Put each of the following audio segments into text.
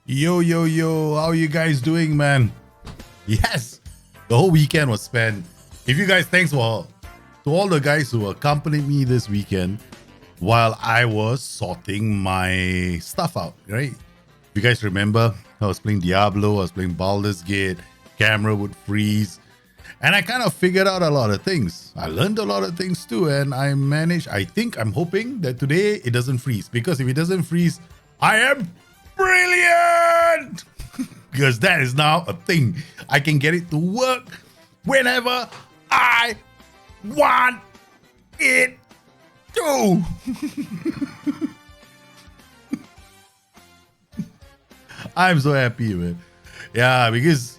Yo, yo, yo, how you guys doing, man? Yes, the whole weekend was spent. If you guys, thanks for to all the guys who accompanied me this weekend while I was sorting my stuff out, right? You guys remember, I was playing Diablo, I was playing Baldur's Gate, camera would freeze, and I kind of figured out a lot of things. I learned a lot of things too, and I'm hoping that today it doesn't freeze, because if it doesn't freeze, I am brilliant! Because that is now a thing. I can get it to work whenever I want it to. I'm so happy, man. Yeah, because,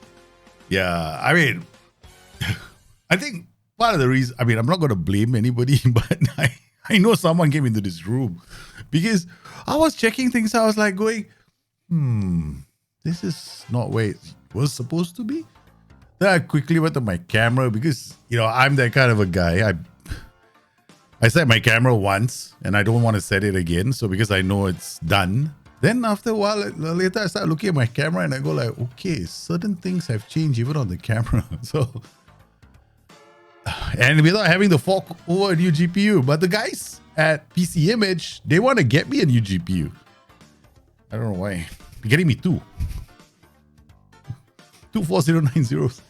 I mean, I think part of the reason, I'm not going to blame anybody, but I know someone came into this room because I was checking things. I was like going, this is not where it was supposed to be. Then I quickly went to my camera because, I'm that kind of a guy. I set my camera once and I don't want to set it again. So because I know it's done, then after a while later, I start looking at my camera and I go like, okay, certain things have changed even on the camera. So, and without having to fork over a new GPU. But the guys at PC Image, they want to get me a new GPU. I don't know why. They're getting me two 4090s.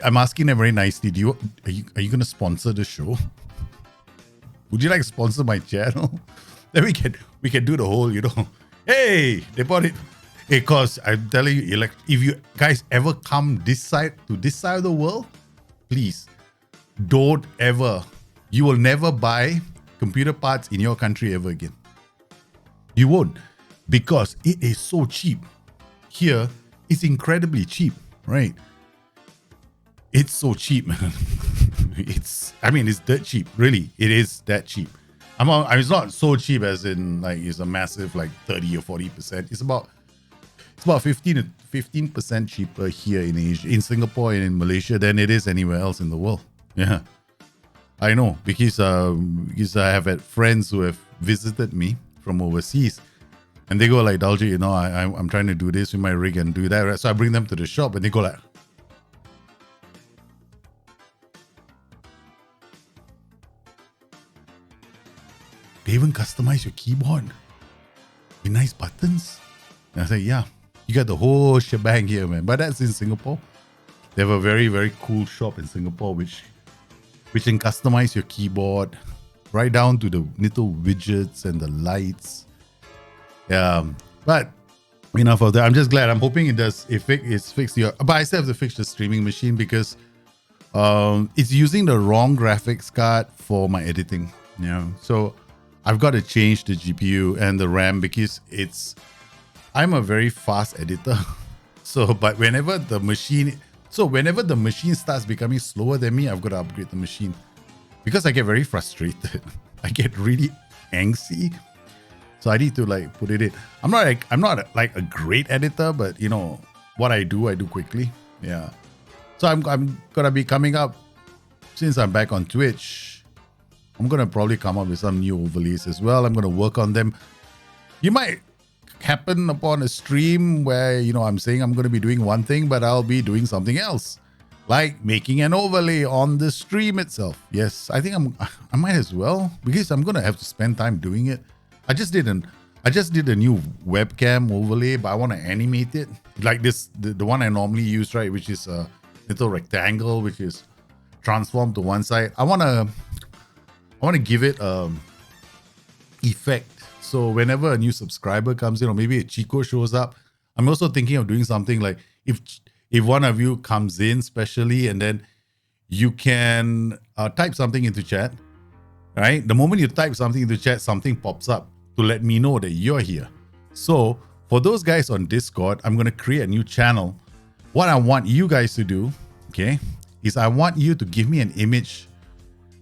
I'm asking them very nicely. Are you gonna sponsor the show? Would you like to sponsor my channel? Then we can do the whole, Hey, they bought it. Because I'm telling you, if you guys ever come this side of the world, please don't ever. You will never buy computer parts in your country ever again. You won't, because it is so cheap. Here, it's incredibly cheap, right? It's so cheap, man. It's that cheap. Really, it is that cheap. It's not so cheap as in it's a massive 30 or 40%. It's about 15% cheaper here in Asia, in Singapore and in Malaysia than it is anywhere else in the world. Yeah, I know because I have had friends who have visited me from overseas, and they go like, Dalji, I'm trying to do this with my rig and do that. Right? So I bring them to the shop, and they go like, they even customize your keyboard with nice buttons. And I say, yeah, you got the whole shebang here, man. But that's in Singapore. They have a very, very cool shop in Singapore which can customize your keyboard right down to the little widgets and the lights. Yeah, but enough of that. I'm just glad. I'm hoping it's fixed your. But I still have to fix the streaming machine because it's using the wrong graphics card for my editing. So I've got to change the GPU and the RAM because I'm a very fast editor. But whenever the machine starts becoming slower than me, I've got to upgrade the machine because I get very frustrated. I get really angsty. So I need to put it in. I'm not a great editor, but what I do quickly. Yeah. So I'm gonna be coming up, since I'm back on Twitch. I'm gonna probably come up with some new overlays as well. I'm gonna work on them. You might happen upon a stream where I'm saying I'm gonna be doing one thing, but I'll be doing something else, like making an overlay on the stream itself. Yes, I think I might as well, because I'm gonna have to spend time doing it. I just did a new webcam overlay, but I want to animate it like this, the one I normally use, right? Which is a little rectangle, which is transformed to one side. I want to give it effect. So whenever a new subscriber comes in, or maybe a Chico shows up, I'm also thinking of doing something like if one of you comes in specially, and then you can type something into chat, right? The moment you type something into chat, something pops up to let me know that you're here. So for those guys on Discord, I'm going to create a new channel. What I want you guys to do, okay, is I want you to give me an image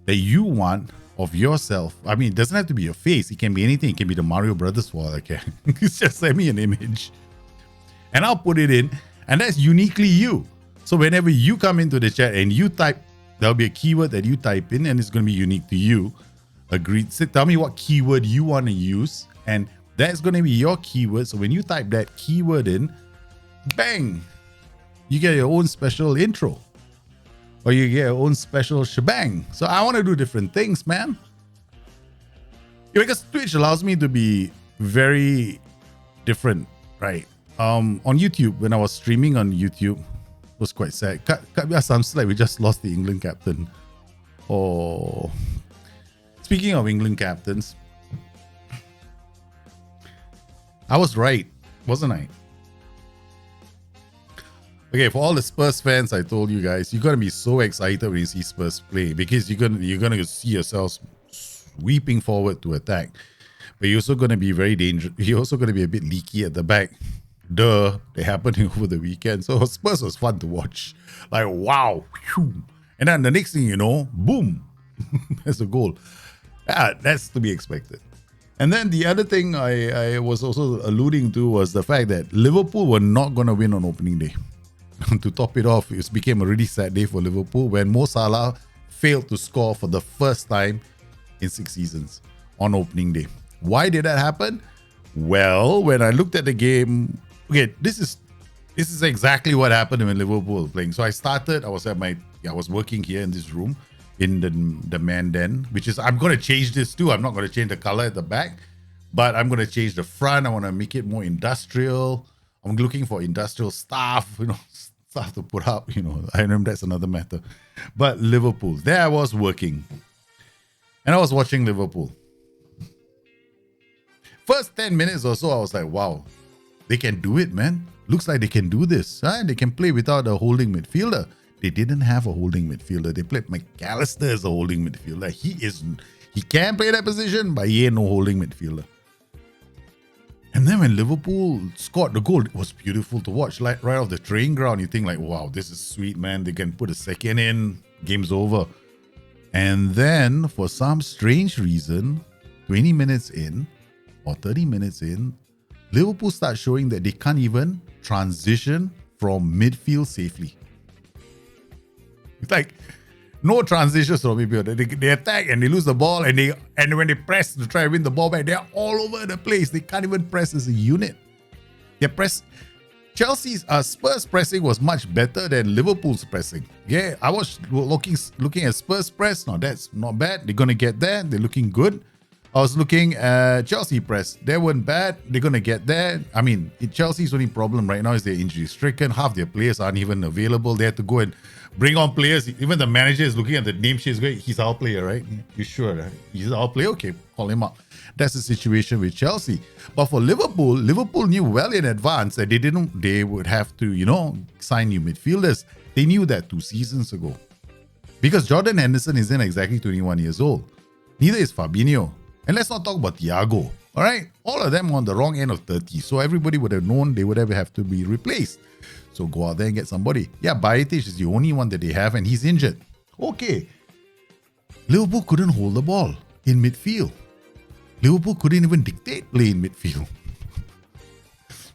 that you want of yourself. It doesn't have to be your face. It can be anything. It can be the Mario Brothers wall. Okay, just send me an image and I'll put it in, and that's uniquely you. So whenever you come into the chat and you type, there'll be a keyword that you type in, and it's going to be unique to you. Agreed. So tell me what keyword you want to use, and That's going to be your keyword. So when you type that keyword in, bang, you get your own special intro. Or you get your own special shebang. So I want to do different things, man. Because Twitch allows me to be very different, right? On YouTube, when I was streaming on YouTube, it was quite sad. Sounds like we just lost the England captain. Oh, speaking of England captains, I was right, wasn't I? Okay, for all the Spurs fans, I told you guys, you're gonna be so excited when you see Spurs play because you're gonna see yourselves sweeping forward to attack, but you're also gonna be very dangerous. You're also gonna be a bit leaky at the back. They happened over the weekend, so Spurs was fun to watch. Like wow, and then the next thing you know, boom, that's a goal. Yeah, that's to be expected. And then the other thing I was also alluding to was the fact that Liverpool were not gonna win on opening day. To top it off, it became a really sad day for Liverpool when Mo Salah failed to score for the first time in 6 seasons on opening day. Why did that happen? Well, when I looked at the game, okay, this is exactly what happened when Liverpool were playing. So I was working here in this room in the man den, which is, I'm going to change this too. I'm not going to change the color at the back, but I'm going to change the front. I want to make it more industrial. I'm looking for industrial stuff, stuff to put up, I know that's another matter. But Liverpool, there I was working. And I was watching Liverpool. First 10 minutes or so, I was like, wow, they can do it, man. Looks like they can do this. Huh? They can play without a holding midfielder. They didn't have a holding midfielder. They played McAllister as a holding midfielder. He can play that position, but he ain't no holding midfielder. And then when Liverpool scored the goal, it was beautiful to watch. Like right off the training ground, you think like, wow, this is sweet, man. They can put a second in, game's over. And then for some strange reason, 20 minutes in or 30 minutes in, Liverpool start showing that they can't even transition from midfield safely. It's like no transitions from midfield. They attack and they lose the ball, and when they press to try and win the ball back, they're all over the place. They can't even press as a unit. Chelsea's Spurs pressing was much better than Liverpool's pressing. Yeah, I was looking at Spurs press. No, that's not bad. They're gonna get there. They're looking good. I was looking at Chelsea press. They weren't bad. They're gonna get there. I mean, Chelsea's only problem right now is they're injury stricken. Half their players aren't even available. They had to go and bring on players. Even the manager is looking at the name sheet. He's our player, right? You sure? Right? He's our player? Okay, call him up. That's the situation with Chelsea. But for Liverpool knew well in advance that they would have to, sign new midfielders. They knew that 2 seasons ago. Because Jordan Henderson isn't exactly 21 years old. Neither is Fabinho. And let's not talk about Thiago. All right? All of them on the wrong end of 30. So everybody would have known they would have to be replaced. So go out there and get somebody. Yeah, Bayetic is the only one that they have and he's injured. Okay. Liverpool couldn't hold the ball in midfield. Liverpool couldn't even dictate play in midfield.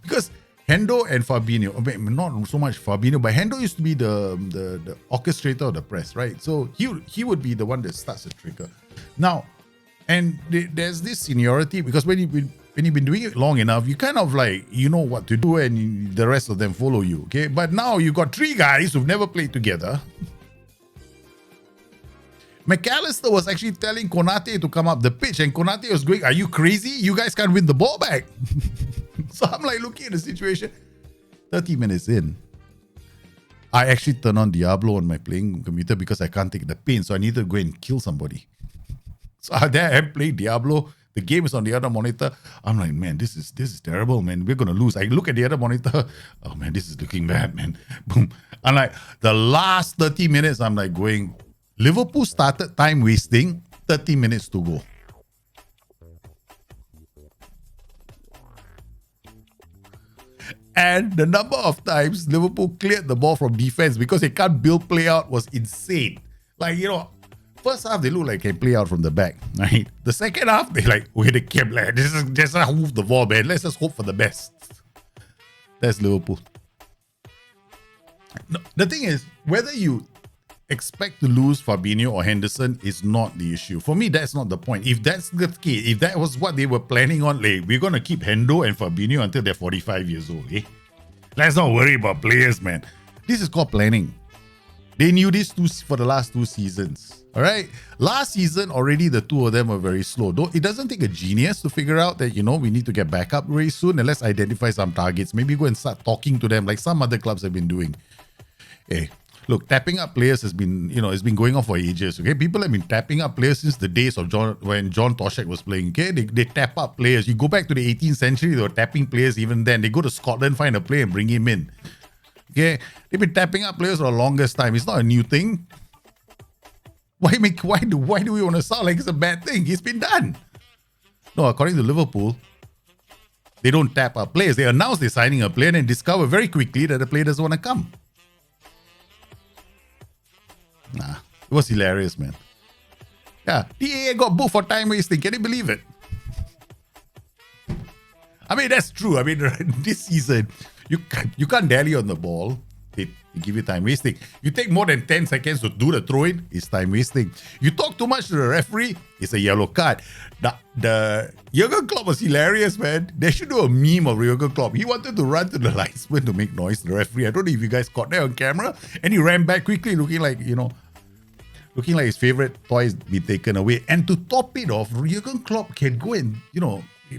Because Hendo and Fabinho, not so much Fabinho, but Hendo used to be the orchestrator of the press, right? So he would be the one that starts the trigger. Now, and there's this seniority because when you've been doing it long enough, you kind of like, you know what to do and the rest of them follow you, okay? But now you got 3 guys who've never played together. McAllister was actually telling Konate to come up the pitch and Konate was going, are you crazy? You guys can't win the ball back. So I'm like looking at the situation. 30 minutes in, I actually turned on Diablo on my playing computer because I can't take the pain. So I need to go and kill somebody. So there I am playing Diablo. The game is on the other monitor. I'm like, man, this is terrible, man. We're going to lose. I look at the other monitor. Oh, man, this is looking bad, man. Boom. I'm like, the last 30 minutes, I'm like going, Liverpool started time wasting, 30 minutes to go. And the number of times Liverpool cleared the ball from defense because they can't build play out was insane. Like, first half, they look like they can play out from the back, right? The second half, they like, they kept like, just move the ball, man. Let's just hope for the best. That's Liverpool. No, the thing is, whether you expect to lose Fabinho or Henderson is not the issue. For me, that's not the point. If that's the case, if that was what they were planning on, like, we're going to keep Hendo and Fabinho until they're 45 years old. Eh? Let's not worry about players, man. This is called planning. They knew this for the last 2 seasons. All right. Last season, already the 2 of them were very slow. Though it doesn't take a genius to figure out that, we need to get back up very soon, and let's identify some targets. Maybe go and start talking to them like some other clubs have been doing. Hey, look, tapping up players has been, it's been going on for ages. Okay, people have been tapping up players since the days of when John Toshak was playing. Okay, they tap up players. You go back to the 18th century, they were tapping players even then. They go to Scotland, find a player, and bring him in. Okay, they've been tapping up players for the longest time. It's not a new thing. Why do we want to sound like it's a bad thing? It's been done. No, according to Liverpool, they don't tap up players. They announce they're signing a player and discover very quickly that the player doesn't want to come. Nah, it was hilarious, man. Yeah, DAA got booked for time wasting. Can you believe it? I mean, that's true. I mean, this season, you can't dally on the ball. They give you time wasting. You take more than 10 seconds to do the throw-in, it's time wasting. You talk too much to the referee, it's a yellow card. The Jurgen Klopp was hilarious, man. They should do a meme of Jurgen Klopp. He wanted to run to the linesman to make noise to the referee. I don't know if you guys caught that on camera. And he ran back quickly, looking like his favorite toys be taken away. And to top it off, Jurgen Klopp can go and,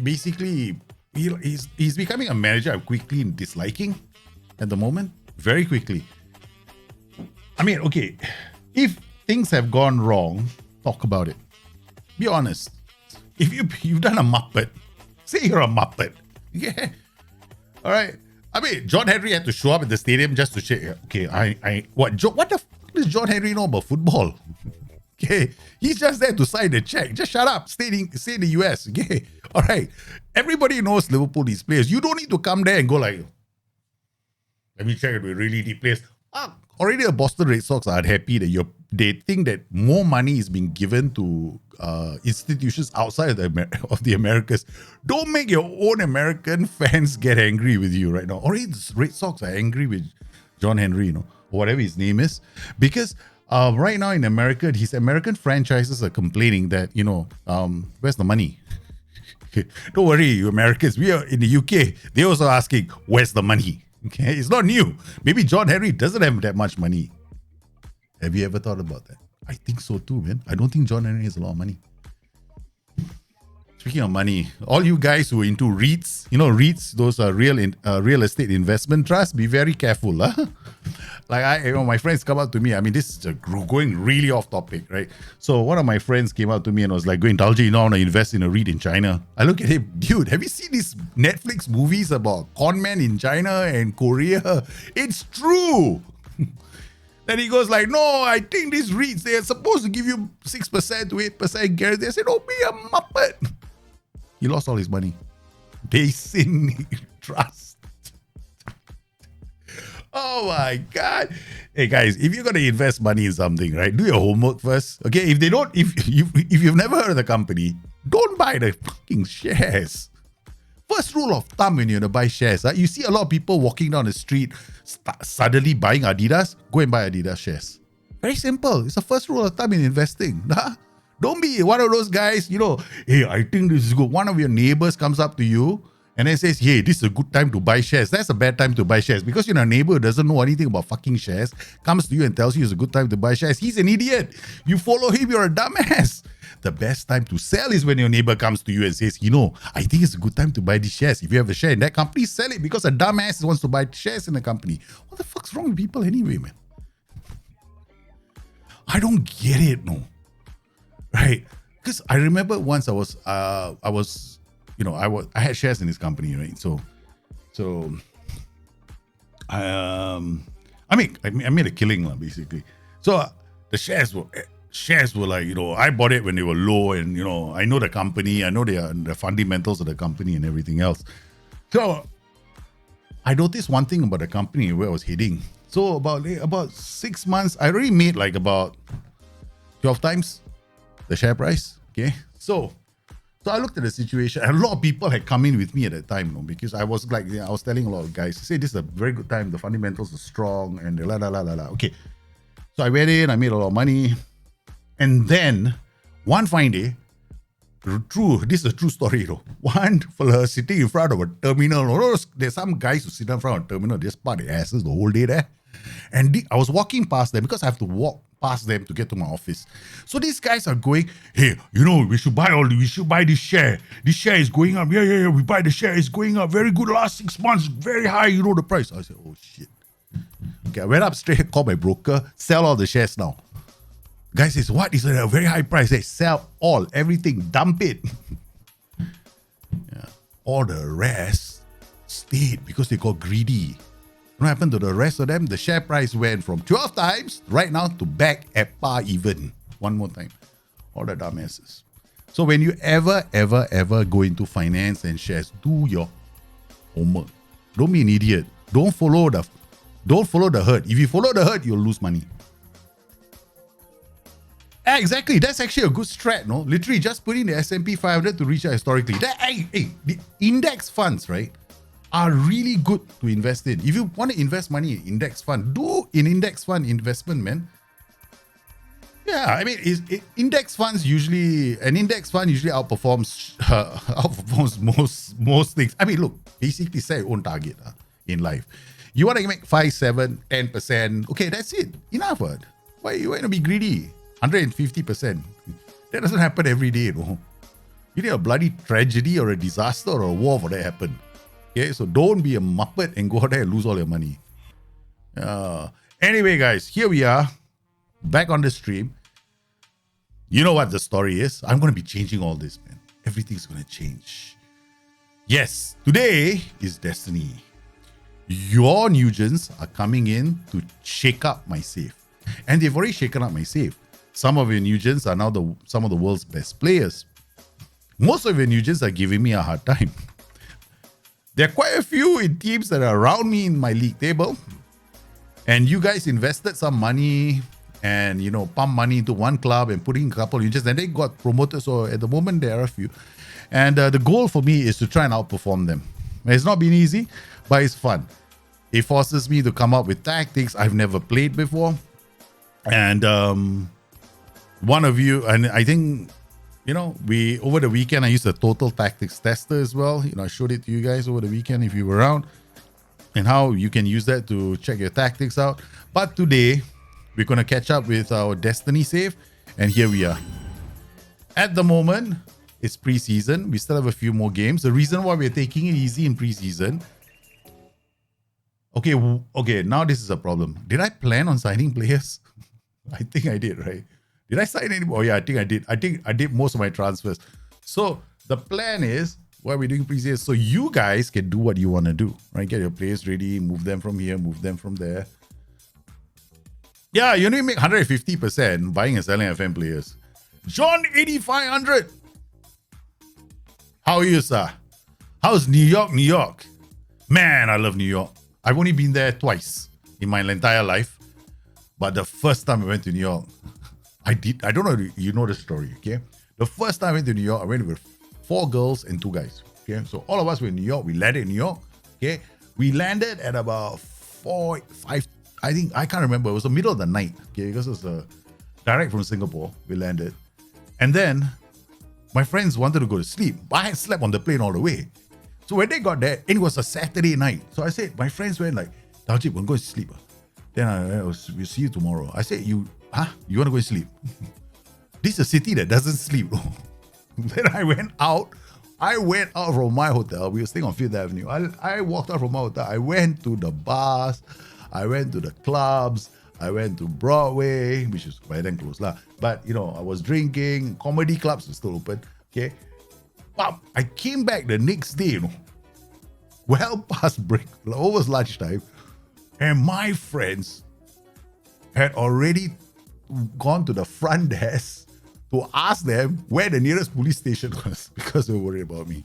basically, he's becoming a manager I'm quickly disliking at the moment. Very quickly. I mean, okay, if things have gone wrong, talk about it. Be honest. If you've done a Muppet, say you're a Muppet. Yeah. All right. I mean, John Henry had to show up at the stadium just to say, okay, what the f does John Henry know about football? Okay. He's just there to sign the check. Just shut up. Stay in the US. Okay. All right. Everybody knows Liverpool, these players. You don't need to come there and go like, let me check it with really deep players. Already the Boston Red Sox are unhappy that they think that more money is being given to institutions outside of the Americas. Don't make your own American fans get angry with you right now. Already the Red Sox are angry with John Henry, or whatever his name is. Because right now in America, his American franchises are complaining that, where's the money? Don't worry, you Americans. We are in the UK. They're also asking, where's the money? Okay, it's not new. Maybe John Henry doesn't have that much money. Have you ever thought about that? I think so too, man. I don't think John Henry has a lot of money. Speaking of money, all you guys who are into REITs, REITs, those are real estate investment trusts, be very careful. Huh? Like my friends come up to me. I mean, this is going really off topic, right? So one of my friends came out to me and was like, going, Talji, I want to invest in a REIT in China. I look at him, dude, have you seen these Netflix movies about con men in China and Korea? It's true. Then he goes like, no, I think these REITs, they're supposed to give you 6% to 8% guarantee. I said, oh, be a muppet. He lost all his money. Basin trust. Oh my God. Hey guys, if you're going to invest money in something, right, do your homework first. Okay, if you've never heard of the company, don't buy the fucking shares. First rule of thumb when you're going to buy shares, you see a lot of people walking down the street suddenly buying Adidas, go and buy Adidas shares. Very simple. It's the first rule of thumb in investing. Don't be one of those guys, hey, I think this is good. One of your neighbors comes up to you and then says, hey, this is a good time to buy shares. That's a bad time to buy shares because your neighbor doesn't know anything about fucking shares, comes to you and tells you it's a good time to buy shares. He's an idiot. You follow him, you're a dumbass. The best time to sell is when your neighbor comes to you and says, I think it's a good time to buy these shares. If you have a share in that company, sell it because a dumbass wants to buy shares in the company. What the fuck's wrong with people anyway, man? I don't get it, no. Right? Because I remember once I had shares in this company, right? So I made a killing, basically. So the shares were like, I bought it when they were low, and I know the company, I know the fundamentals of the company and everything else. So I noticed one thing about the company, where I was heading. So about 6 months, I already made like about 12 times the share price. Okay, so I looked at the situation, and a lot of people had come in with me at that time, because I was like, I was telling a lot of guys, say this is a very good time, the fundamentals are strong, and la la la la la. Okay, So I went in, I made a lot of money. And then one fine day, this is a true story, though. One fella sitting in front of a terminal. There's some guys who sit in front of a terminal, they just part their asses the whole day there. And I was walking past them because I have to walk past them to get to my office. So these guys are going, hey, we should buy this share. This share is going up. Yeah, we buy the share. It's going up. Very good last 6 months. Very high, the price. I said, oh shit. Okay, I went up straight, called my broker, sell all the shares now. Guy says, what is a very high price? They sell everything, dump it. Yeah. All the rest stayed because they got greedy. What happened to the rest of them? The share price went from 12 times right now to back at par even. One more time. All the dumbasses. So when you ever go into finance and shares, do your homework. Don't be an idiot. Don't follow the herd. If you follow the herd, you'll lose money. Exactly. That's actually a good strat, no? Literally just put in the S&P 500 to reach out historically. The index funds, right, are really good to invest in. If you want to invest money in index fund, do an index fund investment, man. Yeah, I mean, index funds usually outperforms most things. I mean, look, basically set your own target in life. You want to make 5, 7, 10%. Okay, that's it. Enough. Why you want to be greedy? 150%. That doesn't happen every day, no. You need a bloody tragedy or a disaster or a war for that to happen. Okay, so don't be a muppet and go out there and lose all your money. Anyway, guys, here we are, back on the stream. You know what the story is? I'm going to be changing all this, man. Everything's going to change. Yes, today is Destiny. Your Newgens are coming in to shake up my safe. And they've already shaken up my safe. Some of your Newgens are now some of the world's best players. Most of your Newgens are giving me a hard time. There are quite a few in teams that are around me in my league table. And you guys invested some money and, pump money into one club and putting a couple of Newgens. And they got promoted. So at the moment, there are a few. And the goal for me is to try and outperform them. It's not been easy, but it's fun. It forces me to come up with tactics I've never played before. And one of you, and I think, we over the weekend, I used a total tactics tester as well. I showed it to you guys over the weekend if you were around, and how you can use that to check your tactics out. But today, we're going to catch up with our Destiny save, and here we are. At the moment, it's preseason. We still have a few more games. The reason why we're taking it easy in preseason. Okay, now this is a problem. Did I plan on signing players? I think I did, right? Did I sign any? Oh yeah, I think I did. I did most of my transfers. So the plan is, what we're doing preseason, so you guys can do what you want to do, right? Get your players ready, move them from here, move them from there. Yeah, you need to make 150% buying and selling FM players. John 8500. How are you, sir? How's New York, New York? Man, I love New York. I've only been there twice in my entire life. But the first time I went to New York, I don't know if you know the story, okay? The first time I went to New York, I went with 4 girls and 2 guys, okay? So all of us were in New York. We landed in New York, okay? We landed at about 4, 5, I can't remember. It was the middle of the night, okay? Because it was direct from Singapore, we landed. And then my friends wanted to go to sleep. But I had slept on the plane all the way. So when they got there, it was a Saturday night. So I said, my friends went like, Daljit, we're going to sleep. Then we'll see you tomorrow. I said, you want to go sleep? This is a city that doesn't sleep. Then I went out from my hotel. We were staying on 5th Avenue. I walked out from my hotel. I went to the bars. I went to the clubs. I went to Broadway, which is by then closed. But, I was drinking. Comedy clubs were still open. Okay. But I came back the next day, well past break, over lunchtime. And my friends had already gone to the front desk to ask them where the nearest police station was because they were worried about me.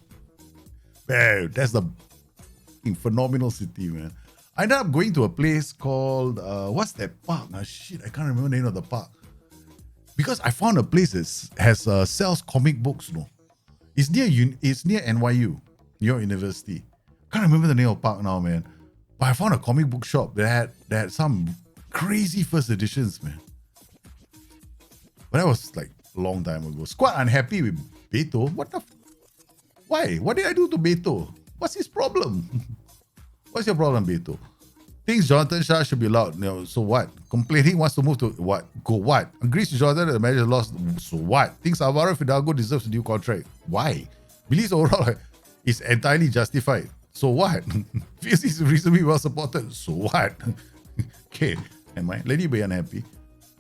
Man, that's the phenomenal city, man. I ended up going to a place called, what's that park? I can't remember the name of the park. Because I found a place that has sells comic books, It's near NYU, New York University. Can't remember the name of the park now, man. But I found a comic book shop that had some crazy first editions, man. But that was like a long time ago. Squad unhappy with Beto. What the? Why? What did I do to Beto? What's his problem? What's your problem, Beto? Thinks Jonathan Shah should be allowed. So what? Complaining wants to move to what? Go what? Agrees to Jonathan that the manager lost. So what? Thinks Alvaro Fidalgo deserves a new contract. Why? Believes overall is entirely justified. So what? Feels he's reasonably well supported. So what? Okay, am I? Let you be unhappy.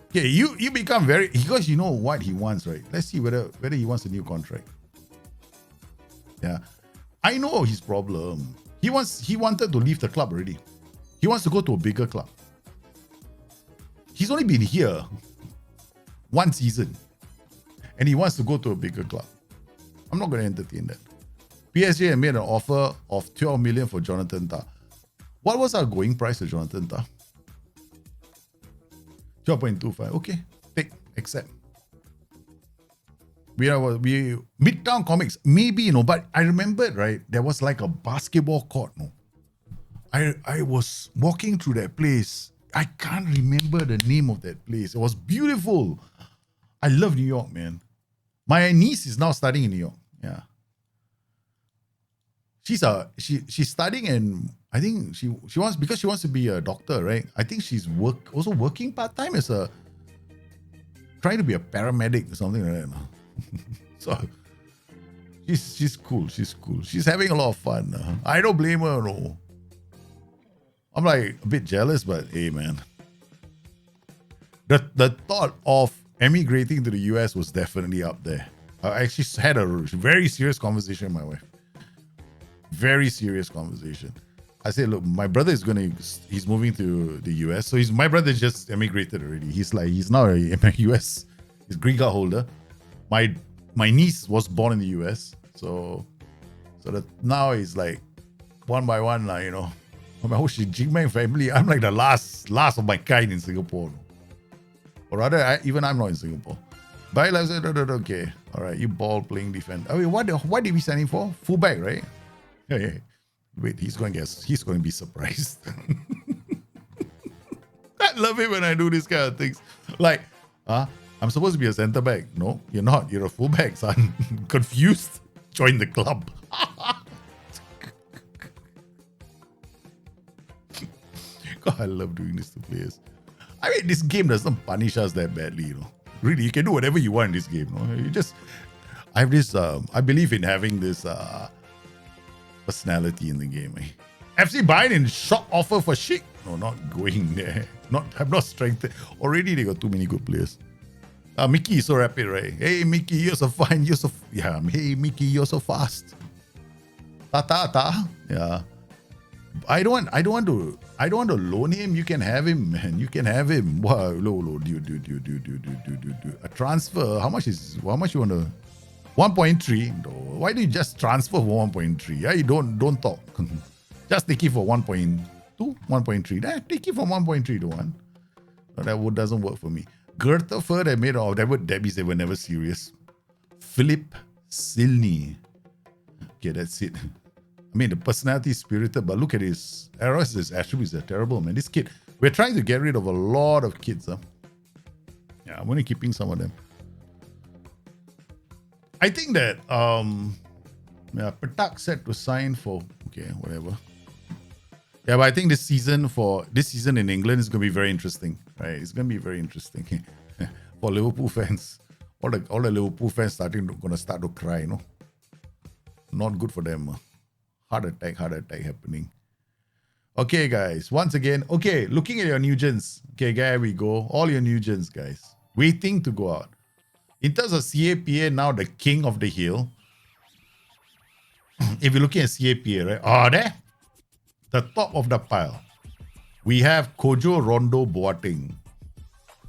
Okay, you become very, because you know what he wants, right? Let's see whether he wants a new contract. Yeah, I know his problem. He wanted to leave the club already. He wants to go to a bigger club. He's only been here one season, and he wants to go to a bigger club. I'm not going to entertain that. PSG made an offer of 12 million for Jonathan Tah. What was our going price of Jonathan Tah? 12.25. Okay, take, accept. We Midtown Comics, maybe, but I remembered, right? There was like a basketball court, I was walking through that place. I can't remember the name of that place. It was beautiful. I love New York, man. My niece is now studying in New York. Yeah. She's studying, and I think she wants, because she wants to be a doctor, right? I think she's also working part-time as trying to be a paramedic or something like that. So she's cool. She's cool. She's having a lot of fun. I don't blame her, no. I'm like a bit jealous, but hey, man. The thought of emigrating to the US was definitely up there. I actually had a very serious conversation with my wife. Very serious conversation. I said, look, my brother he's moving to the US. So my brother just emigrated already. He's now a US, he's green card holder. My niece was born in the US. So that now it's like one by one, my whole Jingmeng family, I'm like the last of my kind in Singapore. Or rather, I'm not in Singapore. But I said, okay, all right, you ball playing defense. I mean, what did we sign him for? Fullback, right? Hey, wait, he's going to be surprised. I love it when I do these kind of things. Like, I'm supposed to be a centre back. No, you're not. You're a fullback, son. Confused? Join the club. God, I love doing this to players. I mean, this game doesn't punish us that badly, Really, you can do whatever you want in this game, I have this, I believe in having this personality in the game. FC Bayern in shock offer for Schick. No, not going there. I'm not strengthened. Already they got too many good players. Mickey is so rapid, right? Hey, Mickey, you're so fine. Hey, Mickey, you're so fast. Ta. Yeah. I don't want to loan him. You can have him, man. You can have him. Wow, do. A transfer. How much you want to? 1.3. No. Why do you just transfer for 1.3? Yeah, you don't talk. Just take it for 1.2, 1.3. Take it from 1.3 to 1. No, that doesn't work for me. Gerteford, I made that word Debbie's, they were never serious. Philip Silney. Okay, that's it. I mean, the personality is spirited, but look at his errors, his attributes are terrible, man. This kid, we're trying to get rid of a lot of kids. Yeah, I'm only keeping some of them. I think that Petak set to sign for, okay, whatever. Yeah, but I think this season in England is going to be very interesting, right? It's going to be very interesting for Liverpool fans. All the Liverpool fans going to start to cry, Not good for them. Heart attack happening. Okay, guys. Once again, okay, looking at your Newgens. Okay, there we go. All your Newgens, guys. Waiting to go out. In terms of CAPA, now the king of the hill. If you're looking at CAPA, right? There. The top of the pile. We have Kojo Rondo Boateng.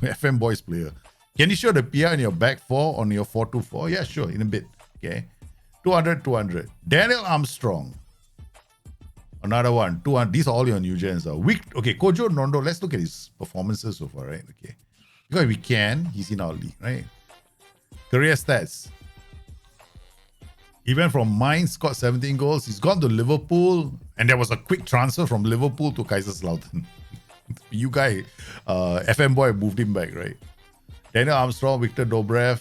FM Boys player. Can you show the PR in your back four on your 4-2-4? Yeah, sure, in a bit. Okay. 200. Daniel Armstrong. Another one. 200. These are all your new gens. Okay, Kojo Rondo, let's look at his performances so far, right? Okay. Because we can, he's in our league, right? Career stats. He went from Mainz, scored 17 goals. He's gone to Liverpool, and there was a quick transfer from Liverpool to Kaiserslautern. You guy, FM boy moved him back, right? Daniel Armstrong, Victor Dobrev.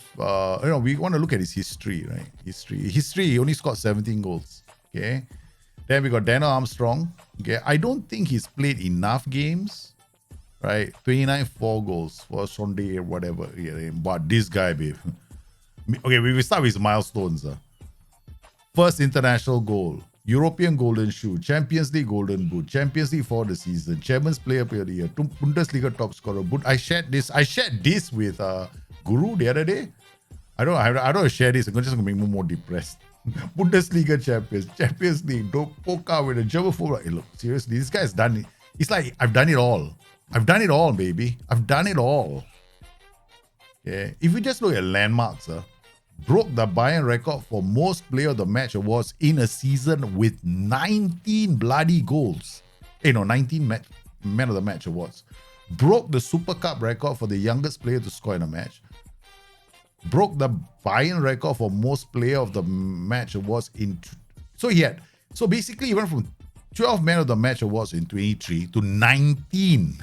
We want to look at his history, right? History. He only scored 17 goals. Okay. Then we got Daniel Armstrong. Okay. I don't think he's played enough games, right? 29, 4 goals for Sunday or whatever. Yeah, but this guy, babe. Okay, we start with his milestones. First international goal, European Golden Shoe, Champions League Golden Boot, Champions League for the season, Chairman's Player of the Year, Bundesliga top scorer. I shared this with Guru the other day. I don't share this. I'm just gonna make me more depressed. Bundesliga champions, Champions League, Poker with a German football. Hey, look, seriously, this guy's done it. It's like I've done it all. I've done it all, baby. I've done it all. Okay. If we just look at landmarks, broke the Bayern record for most player of the match awards in a season with 19 bloody goals. 19 man of the match awards. Broke the Super Cup record for the youngest player to score in a match. Broke the Bayern record for most player of the match awards so basically he went from 12 man of the match awards in 23 to 19.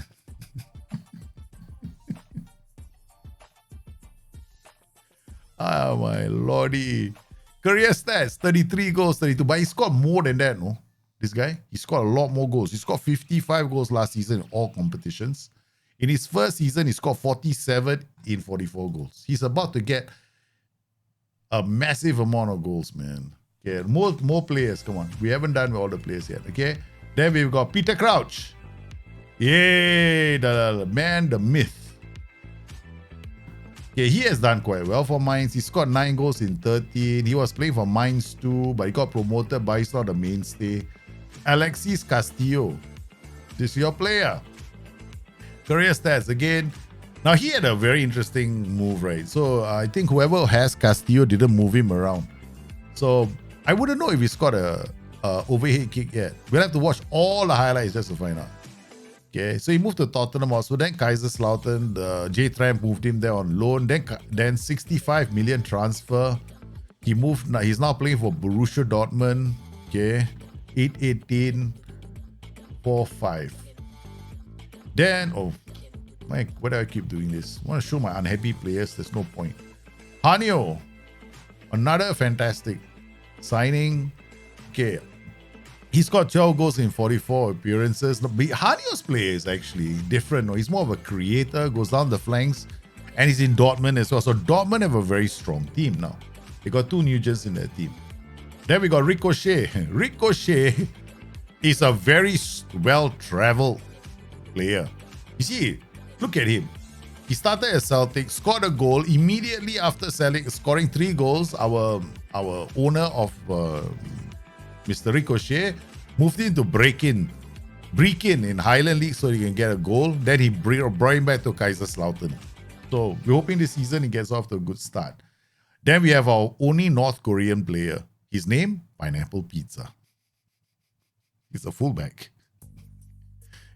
Oh my lordy. Career stats, 33 goals, 32. But he scored more than that, no? This guy, he scored a lot more goals. He scored 55 goals last season in all competitions. In his first season, he scored 47 in 44 goals. He's about to get a massive amount of goals, man. Okay, more players, come on. We haven't done all the players yet, okay? Then we've got Peter Crouch. Yay, the man, the myth. Okay, he has done quite well for Mainz. He scored 9 goals in 13. He was playing for Mainz too, but he got promoted, but he's not the mainstay. Alexis Castillo. This is your player. Career stats again. Now, he had a very interesting move, right? So, I think whoever has Castillo didn't move him around. So, I wouldn't know if he scored a overhead kick yet. We'll have to watch all the highlights just to find out. Okay, so he moved to Tottenham also. Then Kaiserslautern, J-Tramp moved him there on loan. Then 65 million transfer. He's now playing for Borussia Dortmund. Okay, 818 45. Then, Mike, why do I keep doing this? I want to show my unhappy players. There's no point. Hanyo, another fantastic signing. Okay, he scored 12 goals in 44 appearances. Hanyo's play is actually different. He's more of a creator, goes down the flanks, and he's in Dortmund as well. So Dortmund have a very strong team now. They got 2 Newgens in their team. Then we got Ricochet. Ricochet is a very well-traveled player. You see, look at him. He started at Celtic, scored a goal immediately after scoring 3 goals. Our owner of Mr. Ricochet moved him to Breakin in Highland League so he can get a goal. Then he brought him back to Kaiserslautern. So we're hoping this season he gets off to a good start. Then we have our only North Korean player. His name, Pineapple Pizza. He's a fullback.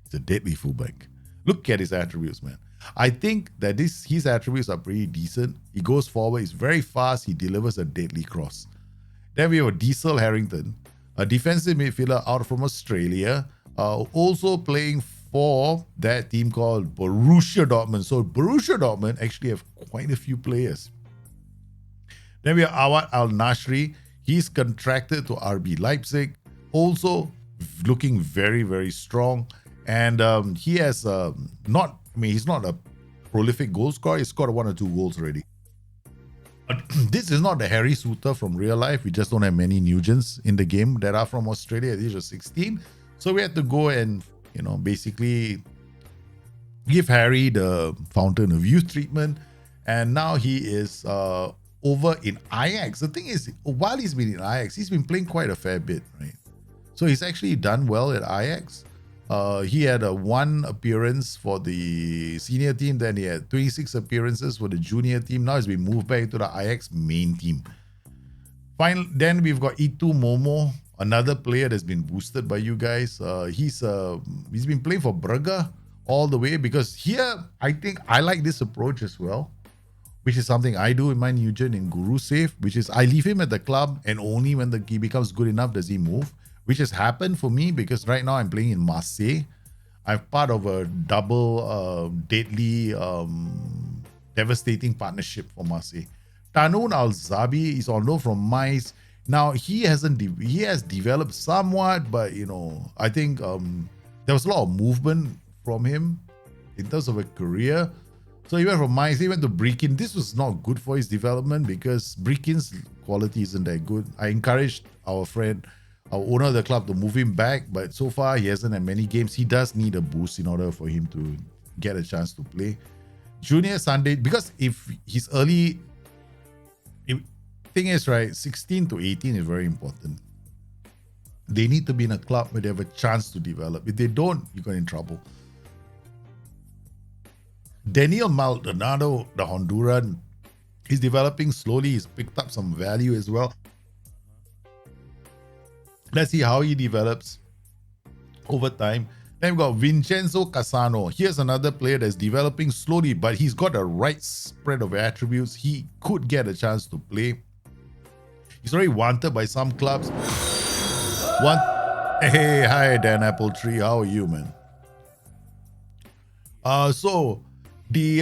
He's a deadly fullback. Look at his attributes, man. I think that his attributes are pretty decent. He goes forward, he's very fast, he delivers a deadly cross. Then we have Diesel Harrington, a defensive midfielder out from Australia, also playing for that team called Borussia Dortmund. So Borussia Dortmund actually have quite a few players. Then we have Awad Al-Nashri. He's contracted to RB Leipzig, also looking very, very strong. And he has he's not a prolific goal scorer. He scored 1 or 2 goals already. But this is not the Harry Suter from real life. We just don't have many Newgens in the game that are from Australia at the age of 16. So we had to go and, basically give Harry the fountain of youth treatment. And now he is over in Ajax. The thing is, while he's been in Ajax, he's been playing quite a fair bit, right? So he's actually done well at Ajax. He had 1 appearance for the senior team. Then he had 26 appearances for the junior team. Now he's been moved back to the Ajax main team. Then we've got Itu Momo, another player that's been boosted by you guys. He's been playing for Braga all the way, because here I think I like this approach as well, which is something I do in my Newgen in Guru Safe, which is I leave him at the club and only when he becomes good enough does he move. Which has happened for me because right now I'm playing in Marseille. I'm part of a double deadly devastating partnership for Marseille. Tanoun Al-Zabi is all known from Mainz. Now he has developed somewhat, but I think there was a lot of movement from him in terms of a career. So he went from Mainz, he went to Brechin. This was not good for his development because Brechin's quality isn't that good. I encouraged our owner of the club, to move him back, but so far he hasn't had many games. He does need a boost in order for him to get a chance to play. Junior Sunday, because if he's early, thing is, right, 16 to 18 is very important. They need to be in a club where they have a chance to develop. If they don't, you got in trouble. Daniel Maldonado, the Honduran, he's developing slowly. He's picked up some value as well. Let's see how he develops over time. Then we've got Vincenzo Casano. Here's another player that's developing slowly, but he's got the right spread of attributes. He could get a chance to play. He's already wanted by some clubs. Hey, hi Dan Appletree. How are you, man? So the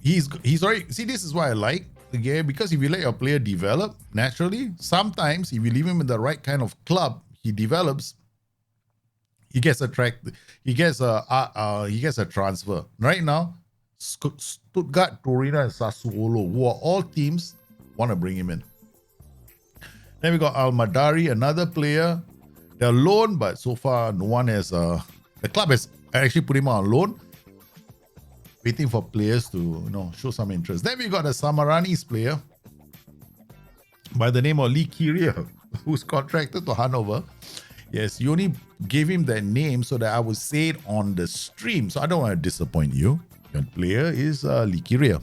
he's already, see, this is what I like the game, because if you let your player develop naturally, sometimes if you leave him in the right kind of club, he develops. He gets attracted. He gets a transfer. Right now, Stuttgart, Torino, and Sassuolo, who are all teams, want to bring him in. Then we got Almadari, another player. They're loan, but so far no one has. The club has actually put him on loan, waiting for players to show some interest. Then we got a Samaranis player by the name of Lee Kiria, who's contracted to Hanover. Yes, you only gave him that name so that I would say it on the stream. So I don't want to disappoint you. Your player is Lee Kiria.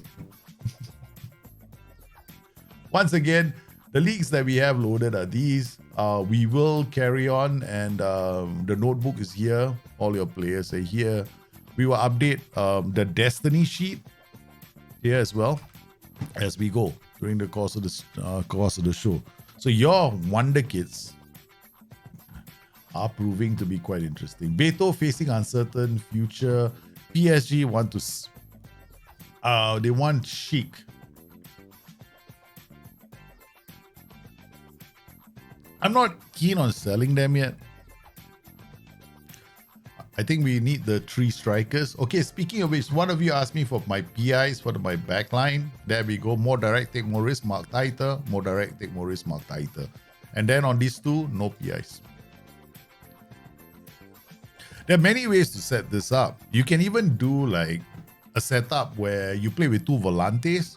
Once again, the leagues that we have loaded are these. We will carry on, and the notebook is here. All your players are here. We will update the destiny sheet here as well as we go during the course of the show. So your wonder kids are proving to be quite interesting. Beto facing uncertain future. PSG want they want Chic. I'm not keen on selling them yet. I think we need the 3 strikers. Okay, speaking of which, one of you asked me for my PIs for my backline. There we go. More direct, take more risk, mark tighter. More direct, take more risk, mark tighter. And then on these 2, no PIs. There are many ways to set this up. You can even do like a setup where you play with 2 volantes,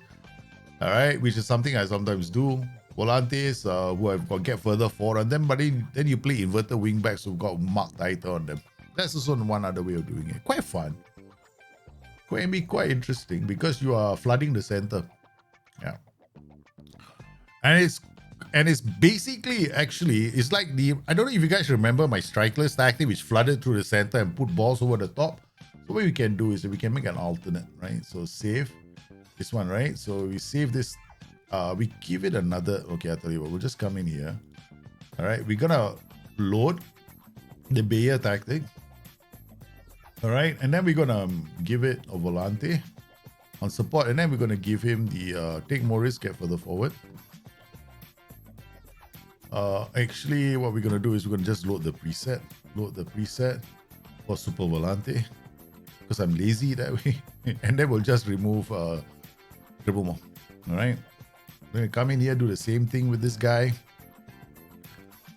all right, which is something I sometimes do. Volantes who have got get further forward, and then you play inverted wing backs who've got mark tighter on them. That's also one other way of doing it. Quite fun. Can be quite interesting because you are flooding the center. Yeah. And it's basically actually, it's like I don't know if you guys remember my strikeless tactic, which flooded through the center and put balls over the top. So what we can do is that we can make an alternate, right? So save this one, right? So we save this. We give it another. Okay, I'll tell you what. We'll just come in here. All right, we're gonna load the Bayer tactic. All right, and then we're gonna give it a volante on support, and then we're gonna give him the take more risk, get further forward. Actually, what we're gonna do is we're gonna just load the preset for Super Volante because I'm lazy that way, and then we'll just remove triple more. All right. We're going to come in here, do the same thing with this guy.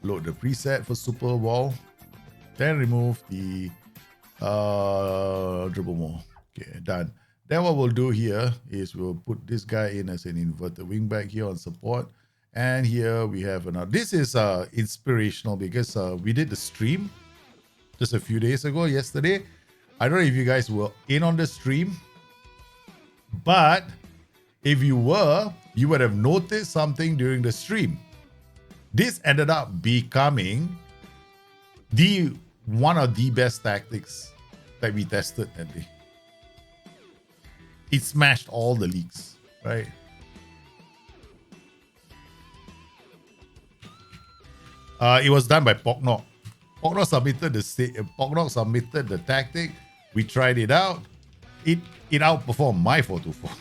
Load the preset for Super Wall. Then remove the dribble more. Okay, done. Then what we'll do here is we'll put this guy in as an inverted wingback here on support. And here we have another. This is inspirational because we did the stream just a few days ago, yesterday. I don't know if you guys were in on the stream, but if you were, you would have noticed something during the stream. This ended up becoming one of the best tactics that we tested that day. It smashed all the leagues, right? It was done by Poknok. Poknok submitted the tactic. We tried it out. It outperformed my 424.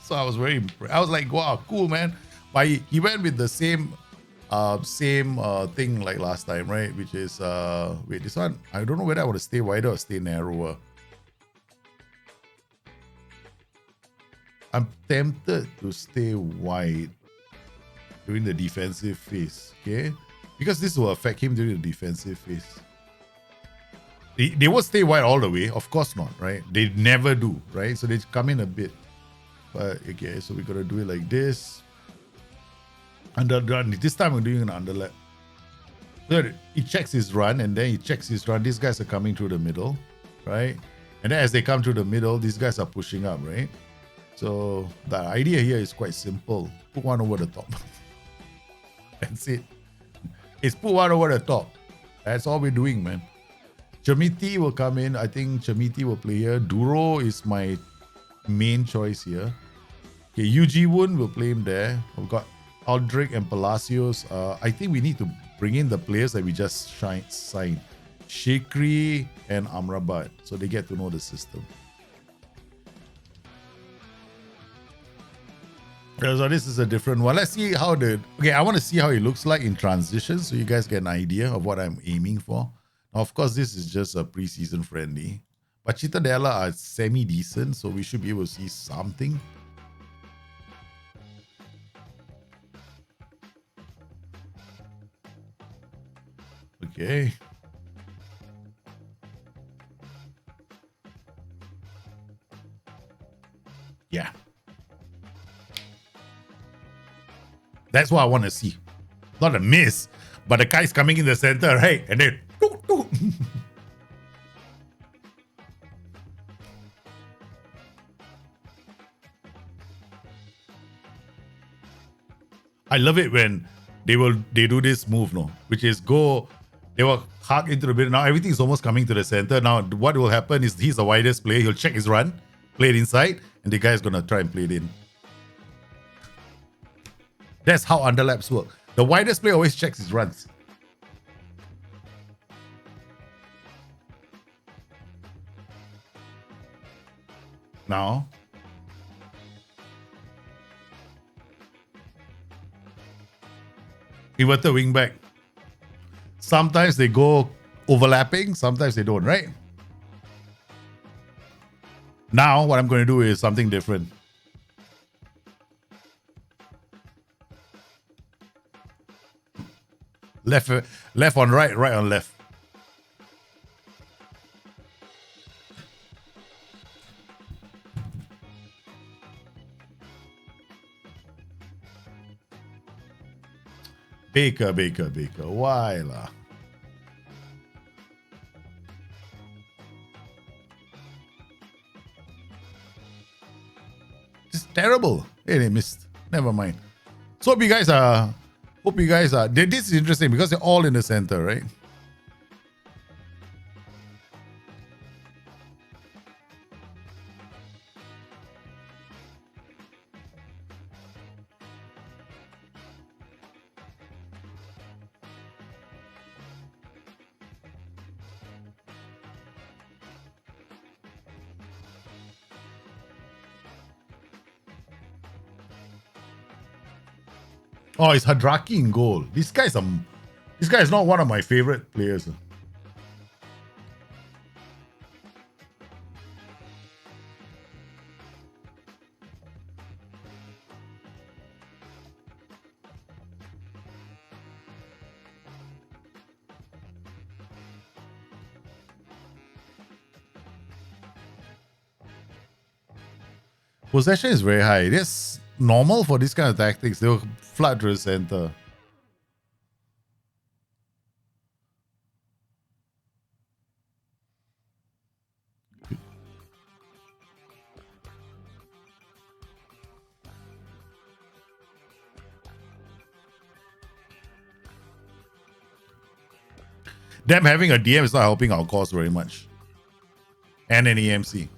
So I was very impressed. I was like, wow, cool, man. But he went with the same thing like last time, right? Which is wait, this one, I don't know whether I want to stay wider or stay narrower. I'm tempted to stay wide during the defensive phase, okay? Because this will affect him during the defensive phase. They won't stay wide all the way, of course not, right? They never do, right? So they come in a bit. But okay, so we're gonna do it like this. This time we're doing an underlap. So he checks his run and then he checks his run. These guys are coming through the middle, right? And then as they come through the middle, these guys are pushing up, right? So the idea here is quite simple. Put one over the top. That's it. It's put one over the top. That's all we're doing, man. Chamiti will come in. I think Chamiti will play here. Duro is my main choice here. Okay, Yuji Woon will play him there. We've got Aldrich and Palacios. I think we need to bring in the players that we just signed. Shakri and Amrabat. So they get to know the system. So this is a different one. Let's see how I want to see how it looks like in transition so you guys get an idea of what I'm aiming for. Now, of course, this is just a preseason friendly. But Cittadella are semi-decent, so we should be able to see something. Okay. Yeah. That's what I want to see. Not a miss, but the guy's coming in the center, right? And then I love it when they do this move, no, which is they will hug into the middle. Now everything is almost coming to the center. Now what will happen is he's the widest player. He'll check his run, play it inside, and the guy is gonna try and play it in. That's how underlaps work. The widest player always checks his runs. Now, inverted wing back. Sometimes they go overlapping, sometimes they don't, right? Now, what I'm going to do is something different. Left on right, right on left. Baker. Why lah? Just terrible. Hey, they missed. Never mind. So hope you guys are. This is interesting because they're all in the center, right? Oh, it's Hadraki in goal. This guy is not one of my favorite players. Possession is very high. That's normal for this kind of tactics. They'll flood to the center. Them having a DM is not helping our cause very much. And an EMC.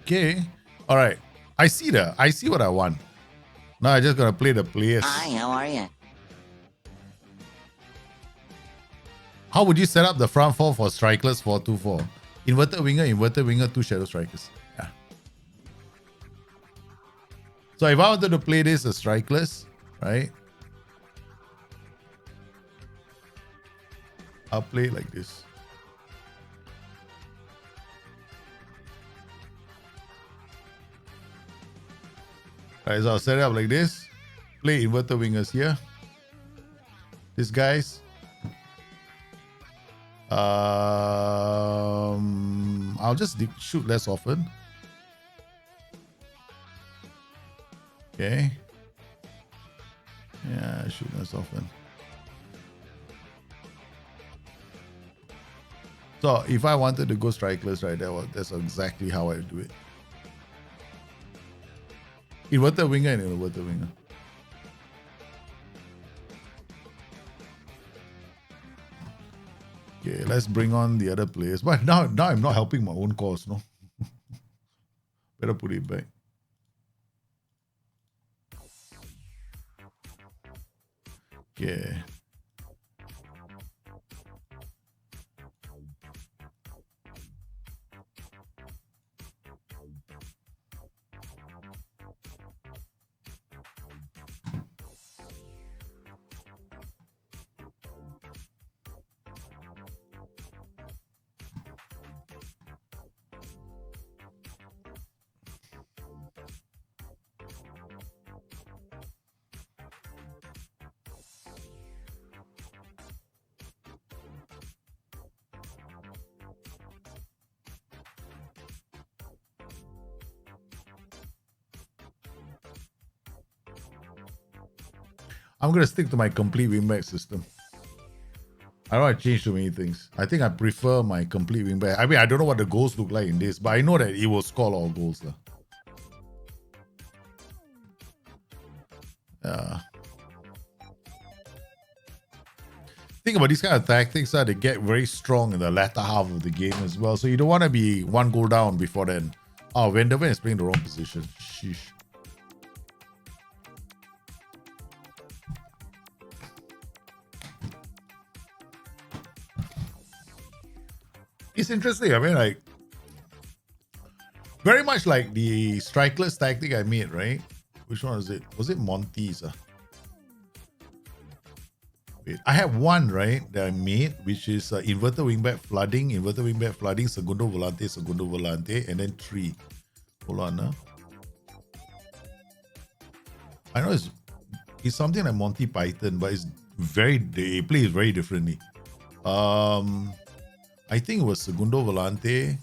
Okay. All right. I see what I want. Now I just gotta play the players. Hi, how are you? How would you set up the front four for strikeless 4-2-4? Inverted winger, 2 shadow strikers. Yeah. So if I wanted to play this as strikeless, right? I'll play it like this. Alright, so I'll set it up like this. Play inverted wingers here. These guys. I'll just shoot less often. Okay. Yeah, shoot less often. So if I wanted to go strikeless, right, that's exactly how I do it. Inverted winger and inverted winger. Okay, let's bring on the other players. But now I'm not helping my own cause, no? Better put it back. Yeah. I'm going to stick to my complete wingback system. I don't want to change too many things. I think I prefer my complete wingback. I mean, I don't know what the goals look like in this, but I know that it will score a lot of goals. Think about these kind of tactics that they get very strong in the latter half of the game as well. So you don't want to be one goal down before then. Oh, Vanderven is playing the wrong position. Sheesh. It's interesting. I mean, like, very much like the strikeless tactic I made, right? Which one is it? Was it Monty's? Wait, I have one, right, that I made, which is inverted wingback flooding, segundo volante, and then 3. Hold on. I know it's something like Monty Python, but they play it very differently. I think it was segundo volante,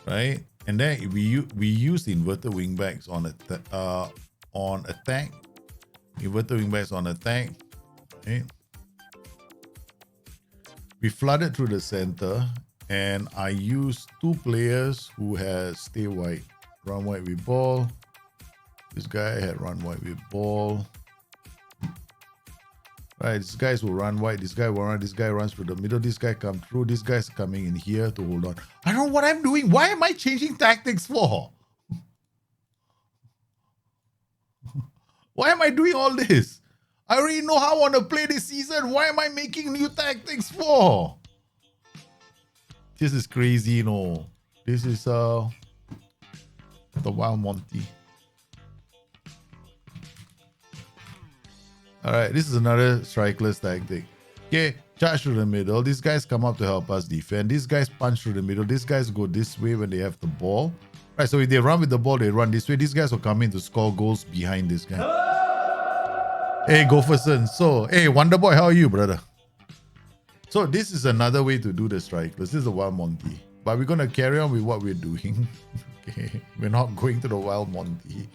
right? And then we used inverted wingbacks on attack, inverted wingbacks on attack. Okay. We flooded through the center, and I used 2 players who had stay wide, run wide with ball. This guy had run wide with ball. Right, these guys will run wide. This guy will run. This guy runs through the middle. This guy comes through. This guy's coming in here to hold on. I don't know what I'm doing. Why am I changing tactics for? Why am I doing all this? I already know how I want to play this season. Why am I making new tactics for? This is crazy, you know. This is the Wild Monty. All right, this is another strikeless tactic. Okay, charge through the middle. These guys come up to help us defend. These guys punch through the middle. These guys go this way when they have the ball. Right, so if they run with the ball, they run this way. These guys will come in to score goals behind this guy. Hey, Gopherson. So, hey, Wonderboy, how are you, brother? So this is another way to do the strikeless. This is the Wild Monty. But we're going to carry on with what we're doing. Okay, we're not going to the Wild Monty.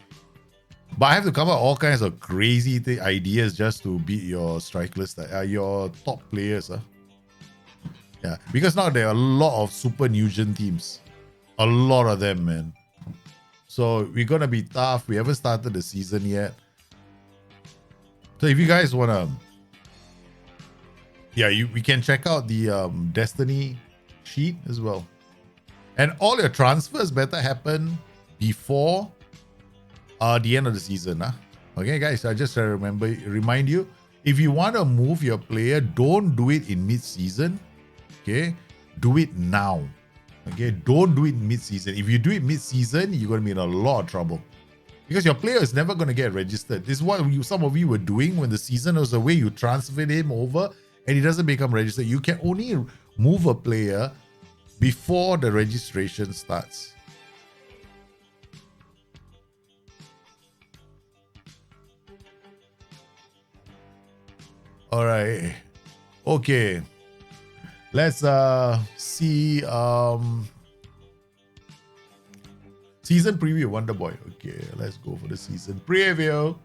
But I have to come up all kinds of crazy ideas just to beat your strikeless, your top players. Yeah, because now there are a lot of super Newgen teams. A lot of them, man. So we're going to be tough. We haven't started the season yet. So if you guys want to... Yeah, we can check out the Destiny sheet as well. And all your transfers better happen before the end of the season. Okay, guys, I just remind you, if you want to move your player, don't do it in mid-season. Okay, do it now. Okay, don't do it mid-season. If you do it mid-season, you're going to be in a lot of trouble because your player is never going to get registered. This is what some of you were doing when the season was away. You transferred him over and he doesn't become registered. You can only move a player before the registration starts. All right. Okay. Let's see season preview Wonder Boy. Okay, let's go for the season preview.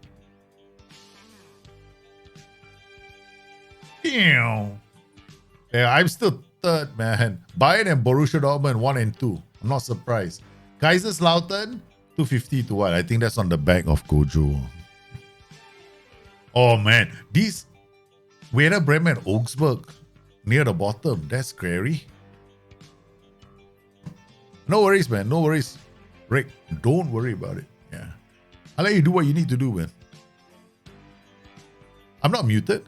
Yeah, I'm still third, man. Bayern and Borussia Dortmund 1 and 2. I'm not surprised. Kaiserslautern 250 to 1. I think that's on the back of Gojo. Oh man, these Werder Bremen and Augsburg near the bottom. That's scary. No worries, man. No worries. Rick, don't worry about it. Yeah. I'll let you do what you need to do, man. I'm not muted.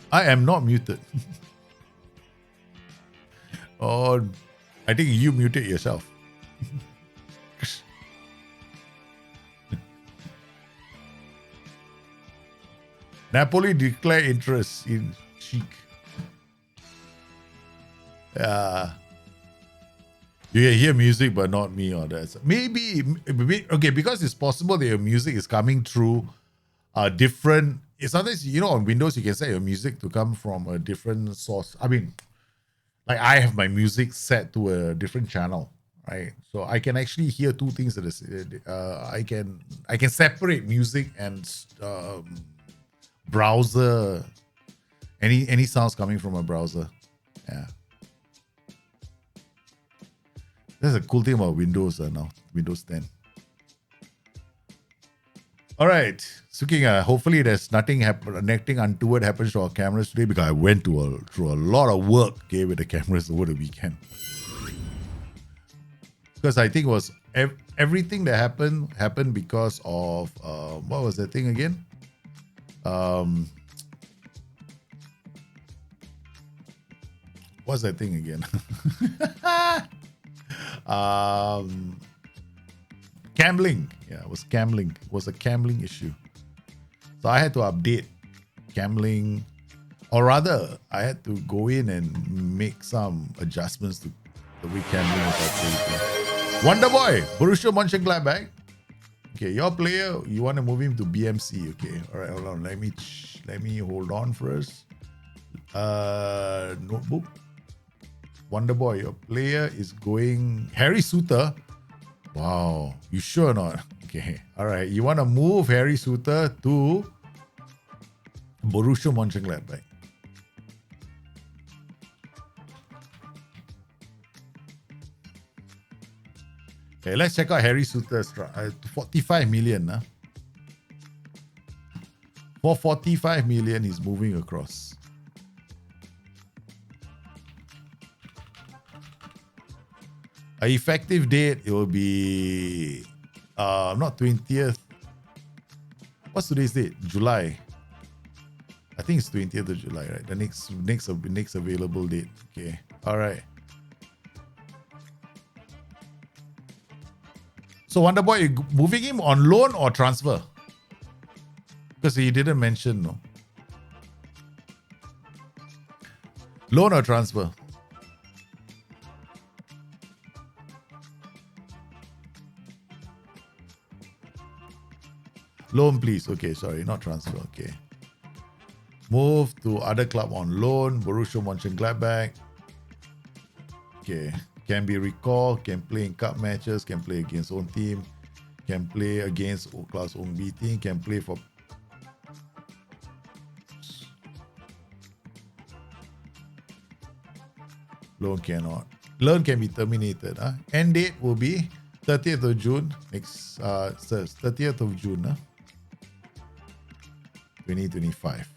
I am not muted. Oh, I think you muted yourself. Napoli declare interest in Sheik. You can hear music, but not me or that. Maybe, okay, because it's possible that your music is coming through different. Sometimes, on Windows, you can set your music to come from a different source. I mean, like I have my music set to a different channel, right? So I can actually hear two things. I can separate music and browser. Any sounds coming from a browser. Yeah. That's a cool thing about Windows now. Windows 10. All right. Suking, hopefully there's nothing untoward happens to our cameras today because I went through a lot of work with the cameras over the weekend. Because I think it was everything that happened because of what was that thing again? What's that thing again? Gambling. Yeah, it was gambling. It was a gambling issue. So I had to update gambling, or rather, I had to go in and make some adjustments to the way gambling was operating. Wonder Boy, Borussia Mönchengladbach. Okay, your player, you want to move him to BMC. Okay, all right, hold on. Let me hold on first. Notebook. Wonder Boy, your player is going Harry Suter. Wow, you sure or not? Okay, all right. You want to move Harry Suter to Borussia Mönchengladbach. Okay, let's check out Harry Suter's 45 million. For 45 million, he's moving across. A effective date, it will be not 20th. What's today's date? July. I think it's 20th of July, right? The next available date. Okay. All right. So Wonder Boy, you moving him on loan or transfer? Because he didn't mention, no. Loan or transfer? Loan, please. Okay, sorry, not transfer. Okay. Move to other club on loan. Borussia Mönchengladbach. Okay. Can be recalled. Can play in cup matches. Can play against own team. Can play against class own B team. Can play for. Loan cannot. Loan can be terminated. End date will be 30th of June. Next 30th of June. 2025.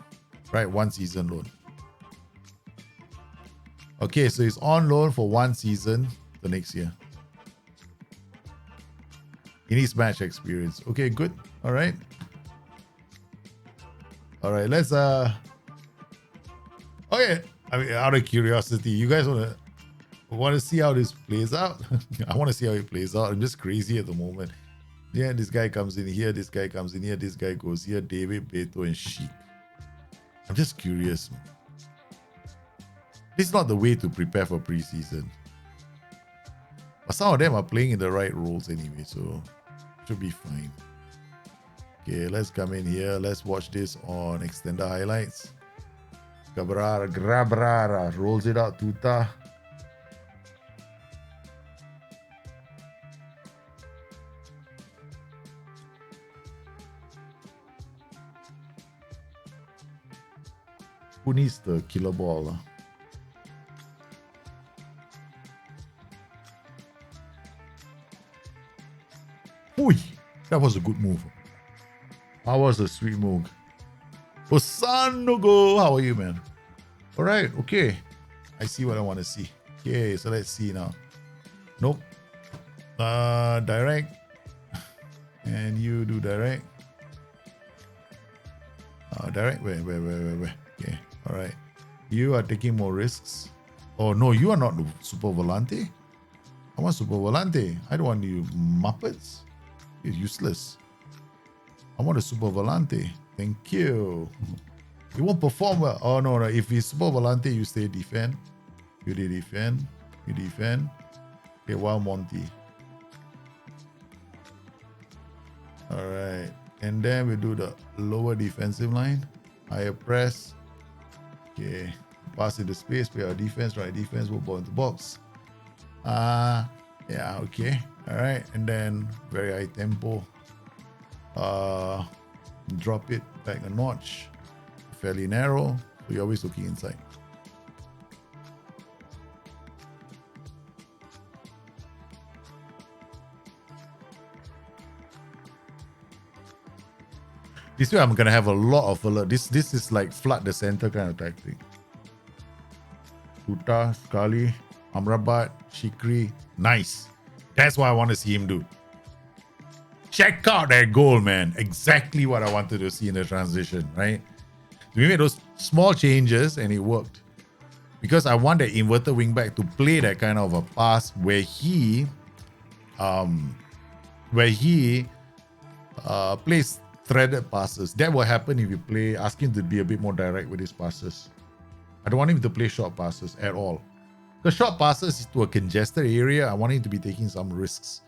Right, one season loan. Okay, so it's on loan for one season the next year. He needs match experience. Okay, good. All right. All right, let's okay. I mean, out of curiosity, you guys want to see how this plays out? I want to see how it plays out. I'm just crazy at the moment. Yeah, this guy comes in here, this guy comes in here, this guy goes here, David, Beto, and Sheik. I'm just curious. This is not the way to prepare for preseason. But some of them are playing in the right roles anyway, so should be fine. Okay, let's come in here. Let's watch this on extended highlights. Grabrara rolls it out, Tuta. Who needs the killer ball? Ui, that was a good move. That was a sweet move. Osanogo, how are you, man? All right, okay. I see what I want to see. Okay, so let's see now. Nope. Direct. And you do direct. Direct. Where? Okay. All right. You are taking more risks. Oh no, you are not Super Volante. I want Super Volante. I don't want you Muppets. You're useless. I want a Super Volante. Thank you. You won't perform well. Oh no. If it's Super Volante, you stay defend. You defend. You defend. Okay, Wild Monty. All right. And then we do the lower defensive line. Higher press. Okay. Pass into space. Play our defense. Right defense. We'll ball into box. Yeah. Okay. All right. And then very high tempo. Drop it back a notch. Fairly narrow. So you're always looking inside. This way I'm gonna have a lot of alert. This is like flood the center kind of tactic. Tuta, Scully, Amrabat, Shikri. Nice. That's what I want to see him do. Check out that goal, man. Exactly what I wanted to see in the transition, right? We made those small changes and it worked. Because I want the inverted wingback to play that kind of a pass where he plays threaded passes. That will happen if you ask him to be a bit more direct with his passes. I don't want him to play short passes at all. The short passes to a congested area, I want him to be taking some risks.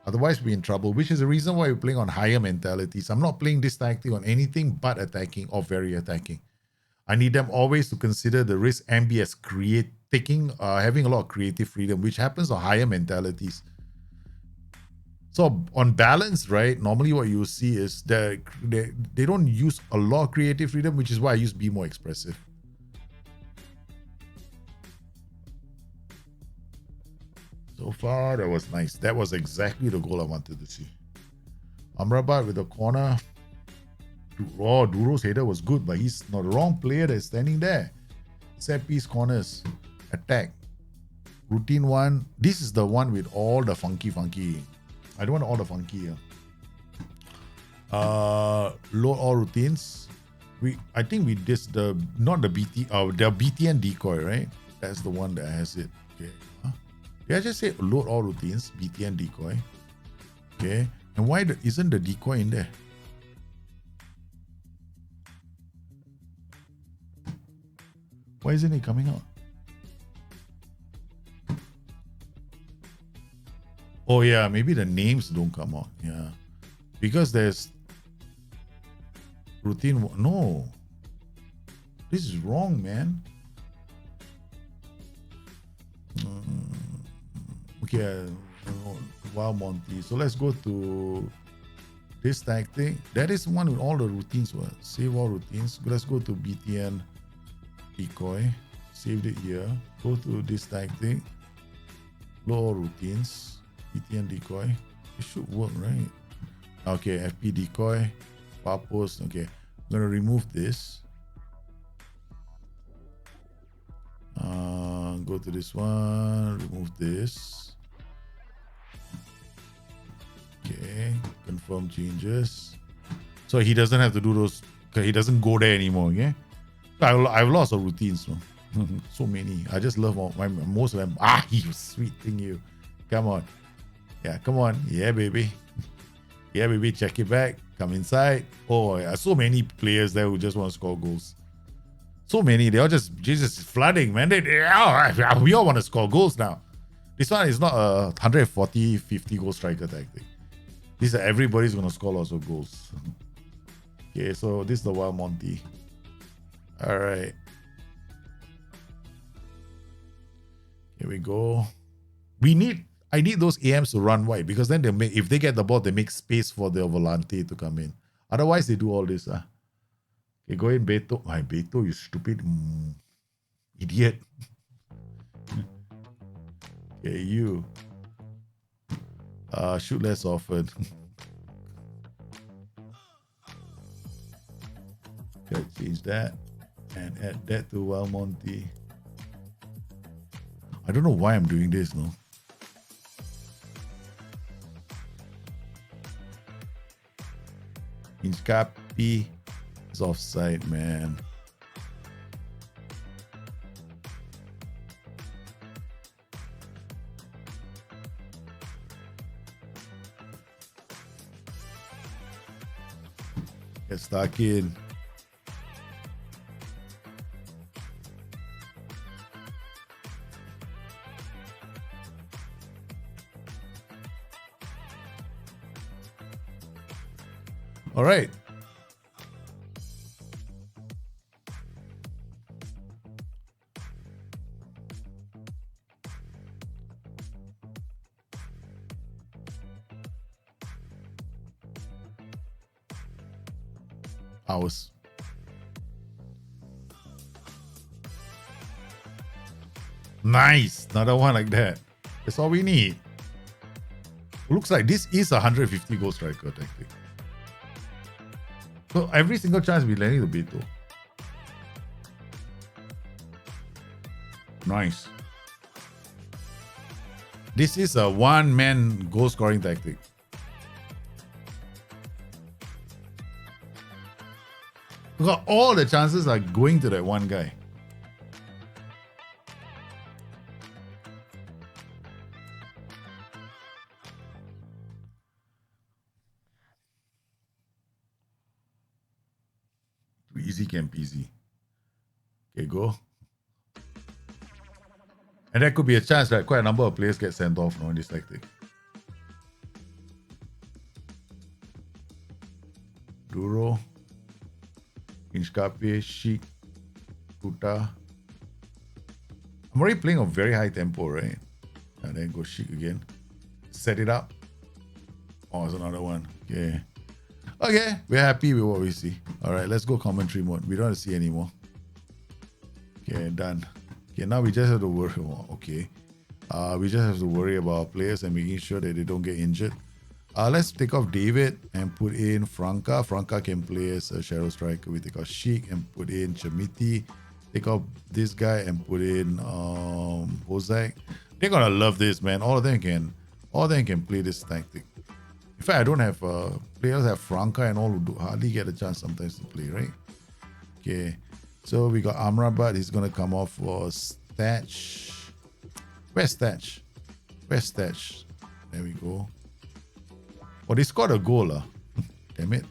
Otherwise, we're in trouble, which is the reason why we're playing on higher mentalities. I'm not playing this tactic on anything but attacking or very attacking. I need them always to consider the risk and be as having a lot of creative freedom, which happens on higher mentalities. So on balance, right, normally what you see is that they don't use a lot of creative freedom, which is why I use be more expressive. So far, that was nice. That was exactly the goal I wanted to see. Amrabat with the corner. Oh, Duro's header was good, but he's not the wrong player that's standing there. Set piece corners. Attack. Routine one. This is the one with all the funky. I don't want all the funky here. Load all routines. I think we did not the BTN decoy, right? That's the one that has it. Okay. Did I just say load all routines, BTN decoy? Okay. And why isn't the decoy in there? Why isn't it coming out? Oh yeah, maybe the names don't come out. Yeah. Because there's routine. No. This is wrong, man. Okay, Wild Monty. So let's go to this tactic. That is one with all the routines. Save all routines. Let's go to BTN decoy. Saved it here. Go to this tactic. Load all routines. BTN decoy. It should work, right? Okay, FP decoy. Far post. Okay, I'm gonna remove this. Go to this one. Remove this. Okay. Okay, confirm changes. So he doesn't have to do those. He doesn't go there anymore. Okay, I've lost of routines. No? So many. I just love most of them. Ah, you sweet thing, you. Come on. Yeah, come on. Yeah, baby. Yeah, baby. Check it back. Come inside. Oh, yeah. So many players there who just want to score goals. So many. They all just flooding, man. We all want to score goals now. This one is not a 140, 50 goal striker tactic. This is everybody's going to score lots of goals. Okay, so this is the Wild Monty. All right. Here we go. I need those AMs to run wide because then if they get the ball, they make space for the Volante to come in. Otherwise, they do all this. Okay, go in, Beto. My Beto, you stupid idiot. Okay, you. Shoot less often. Okay, change that and add that to Wild Monty. I don't know why I'm doing this, no. Inchcapi is offside, man. Get stuck in. All right. Ours. Nice. Another one like that. That's all we need. Looks like this is a 150 goal striker tactic. So every single chance we landing the Beto. Nice. This is a one-man goal scoring tactic. Because all the chances are going to that one guy. Easy camp easy. Okay, go. And that could be a chance that quite a number of players get sent off in this tactic. Duro, Inchcapi, Sheik, Kuta. I'm already playing a very high tempo, right? And then go Sheik again. Set it up. Oh, there's another one. Okay. Okay, we're happy with what we see. All right, let's go commentary mode. We don't want to see anymore. Okay, done. Okay, now we just have to worry. Okay. We just have to worry about our players and making sure that they don't get injured. Let's take off David and put in Franca. Franca can play as a shadow striker. We take off Sheik and put in Chamiti. Take off this guy and put in Hozak. They're gonna love this, man. All of them can play this tactic. In fact, I don't have players have Franca and all who hardly get a chance sometimes to play, right? Okay, so we got Amrabat. He's gonna come off for Thatch. Where's Thatch? Where's Thatch? There we go. Oh, they scored a goal. Damn it.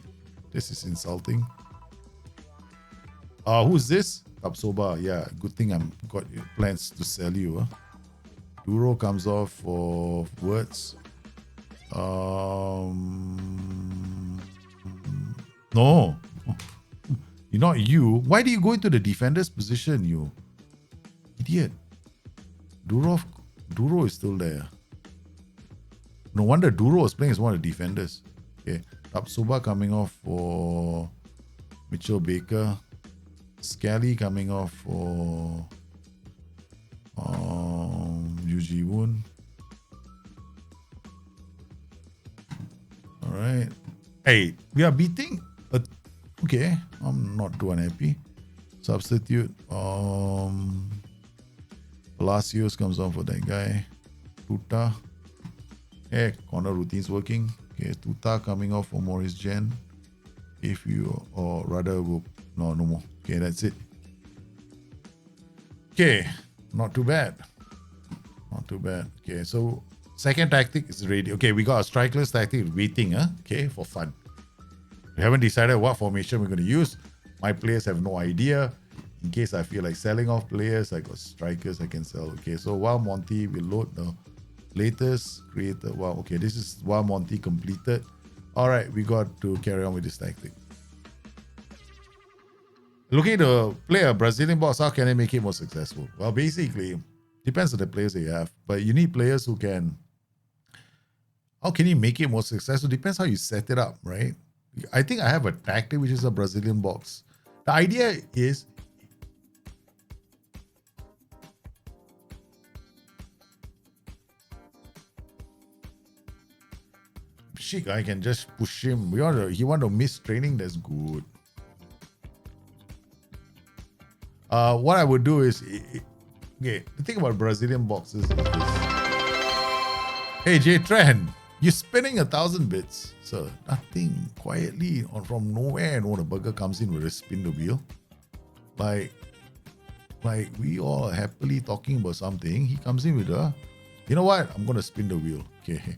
This is insulting. Who's this? Tapsoba. Yeah, good thing I'm got plans to sell you. Duro comes off for Words. No. You're not you. Why do you go into the defender's position, you idiot? Duro is still there. No wonder Duro was playing as one of the defenders. Okay. Tapsoba coming off for Mitchell Baker. Scally coming off for Yu Ji-woon. Alright. Hey, we are beating okay. I'm not too unhappy. Substitute. Palacios comes on for that guy. Tuta. Hey, corner routine's working. Okay. Okay, Tuta coming off for Maurice Gen. If you, or rather, no more. Okay, that's it. Okay, not too bad. Not too bad. Okay, so second tactic is ready. Okay, we got a strikerless tactic waiting, okay, for fun. We haven't decided what formation we're going to use. My players have no idea. In case I feel like selling off players, I got strikers I can sell. Okay, so while Monty will load the latest creator. Wow, okay, this is while Monty completed. All right, we got to carry on with this tactic. Looking to play a Brazilian box, how can I make it more successful? Well, basically, depends on the players that you have, but you need players who can. How can you make it more successful? Depends how you set it up, right? I think I have a tactic which is a Brazilian box. The idea is Sheik, I can just push him. He want to miss training, that's good. What I would do is, okay, the thing about Brazilian boxes is this. Hey, J-Trend, you're spinning 1,000 bits. So nothing, quietly, from nowhere, and when a burger comes in with a spin the wheel. Like we all are happily talking about something. He comes in with you know what? I'm going to spin the wheel. Okay.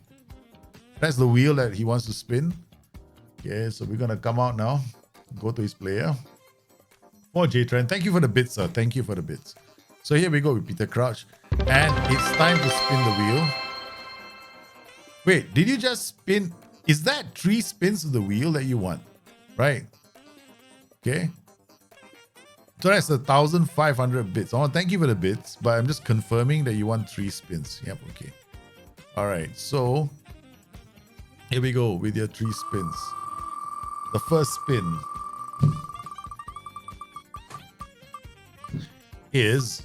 That's the wheel that he wants to spin. Okay, so we're going to come out now. Go to his player. For J-Trend, thank you for the bits, sir. Thank you for the bits. So here we go with Peter Crouch. And it's time to spin the wheel. Wait, did you just spin? Is that 3 spins of the wheel that you want? Right. Okay. So that's 1,500 bits. I want to thank you for the bits, but I'm just confirming that you want 3 spins. Yep, okay. All right, so here we go with your 3 spins. The first spin is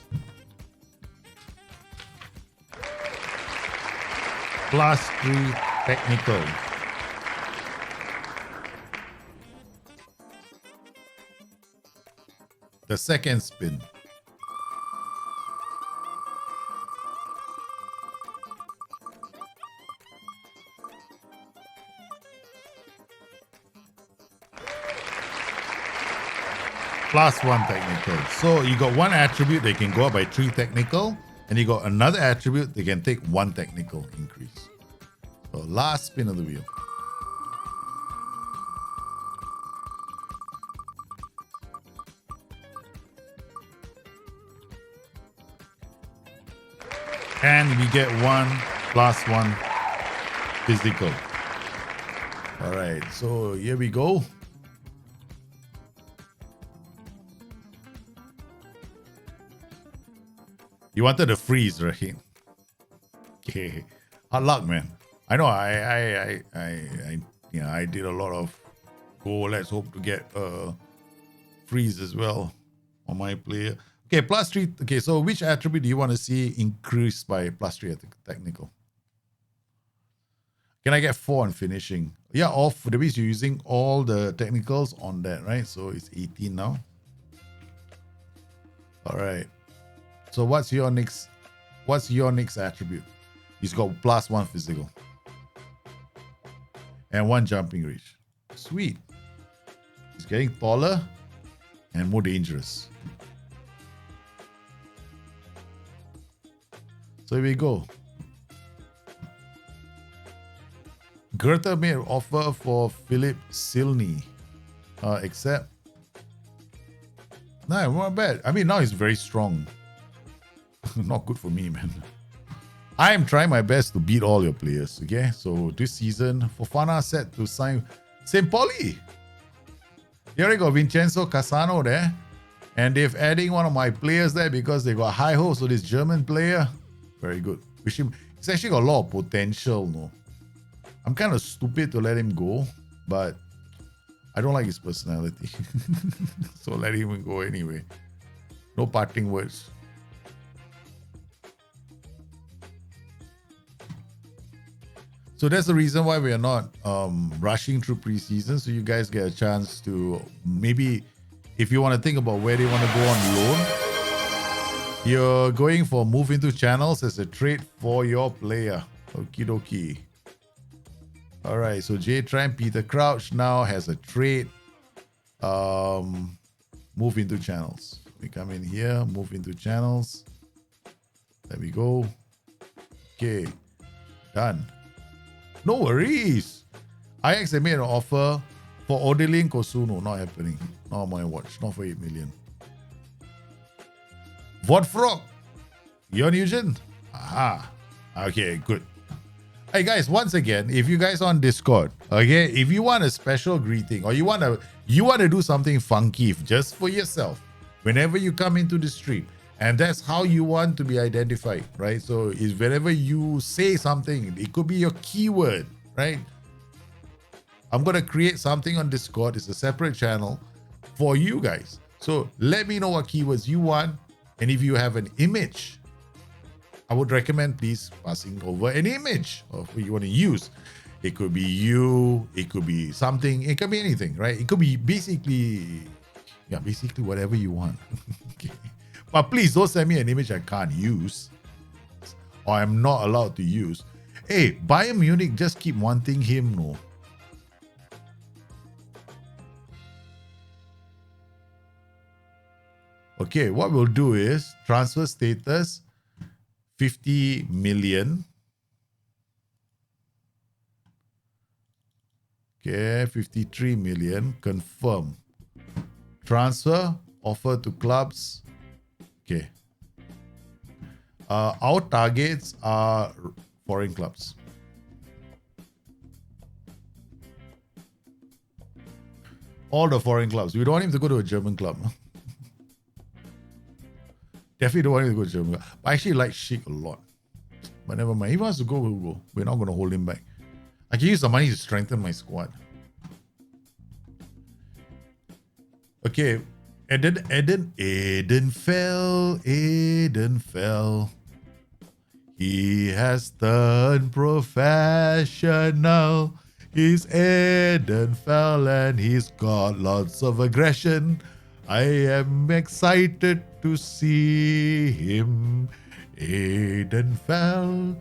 +3 technical. The second spin +1 technical. So you got one attribute they can go up by 3 technical, and you got another attribute they can take 1 technical increase. So last spin of the wheel. And we get 1 +1 physical. All right, so here we go. You wanted to freeze, right? Okay, hard luck, man. I know. I did a lot of go. Let's hope to get freeze as well on my player. Okay, +3. Okay, so which attribute do you want to see increased by +3 technical? Can I get 4 on finishing? Yeah, off. That means you're using all the technicals on that, right? So it's 18 now. All right. So what's your next attribute? He's got +1 physical and 1 jumping reach. Sweet. He's getting taller and more dangerous. So here we go. Goethe made an offer for Philip Silney. Except, no, not bad. I mean, now he's very strong. Not good for me, man. I am trying my best to beat all your players, okay? So this season, Fofana set to sign St. Pauli. You already got Vincenzo Casano there. And they've adding one of my players there because they got high hopes. So this German player, very good. Wish him, he's actually got a lot of potential, no? I'm kind of stupid to let him go, but I don't like his personality. So let him go anyway. No parting words. So that's the reason why we are not rushing through preseason. So you guys get a chance to maybe, if you want to think about where they want to go on loan, you're going for move into channels as a trade for your player. Okie dokie. All right, so J Tran, Peter Crouch now has a trade. Move into channels. We come in here, move into channels. There we go. Okay, done. No worries. IX made an offer for Odeline Kosuno. Not happening. Not on my watch. Not for 8 million. Vod Frog. Your Newgen. Aha. Okay, good. Hey guys, once again, if you guys on Discord, okay, if you want a special greeting or you want to do something funky just for yourself, whenever you come into the stream, and that's how you want to be identified, right? So is whenever you say something, it could be your keyword, right? I'm gonna create something on Discord. It's a separate channel for you guys. So let me know what keywords you want, and if you have an image, I would recommend please passing over an image of who you want to use. It could be you, it could be something, it could be anything, right? It could be basically whatever you want. Okay. But please don't send me an image I can't use or I'm not allowed to use. Hey, Bayern Munich just keep wanting him, no? Okay, what we'll do is transfer status 50 million. Okay, 53 million. Confirm. Transfer. Offer to clubs. Okay. Our targets are foreign clubs. All the foreign clubs. We don't want him to go to a German club. Definitely don't want him to go to Germany. I actually like Sheik a lot. But never mind. If he wants to go, we'll go. We're not going to hold him back. I can use the money to strengthen my squad. Okay. Eden fell. He has turned professional. He's Eden fell and he's got lots of aggression. I am excited to see him. Eden fell.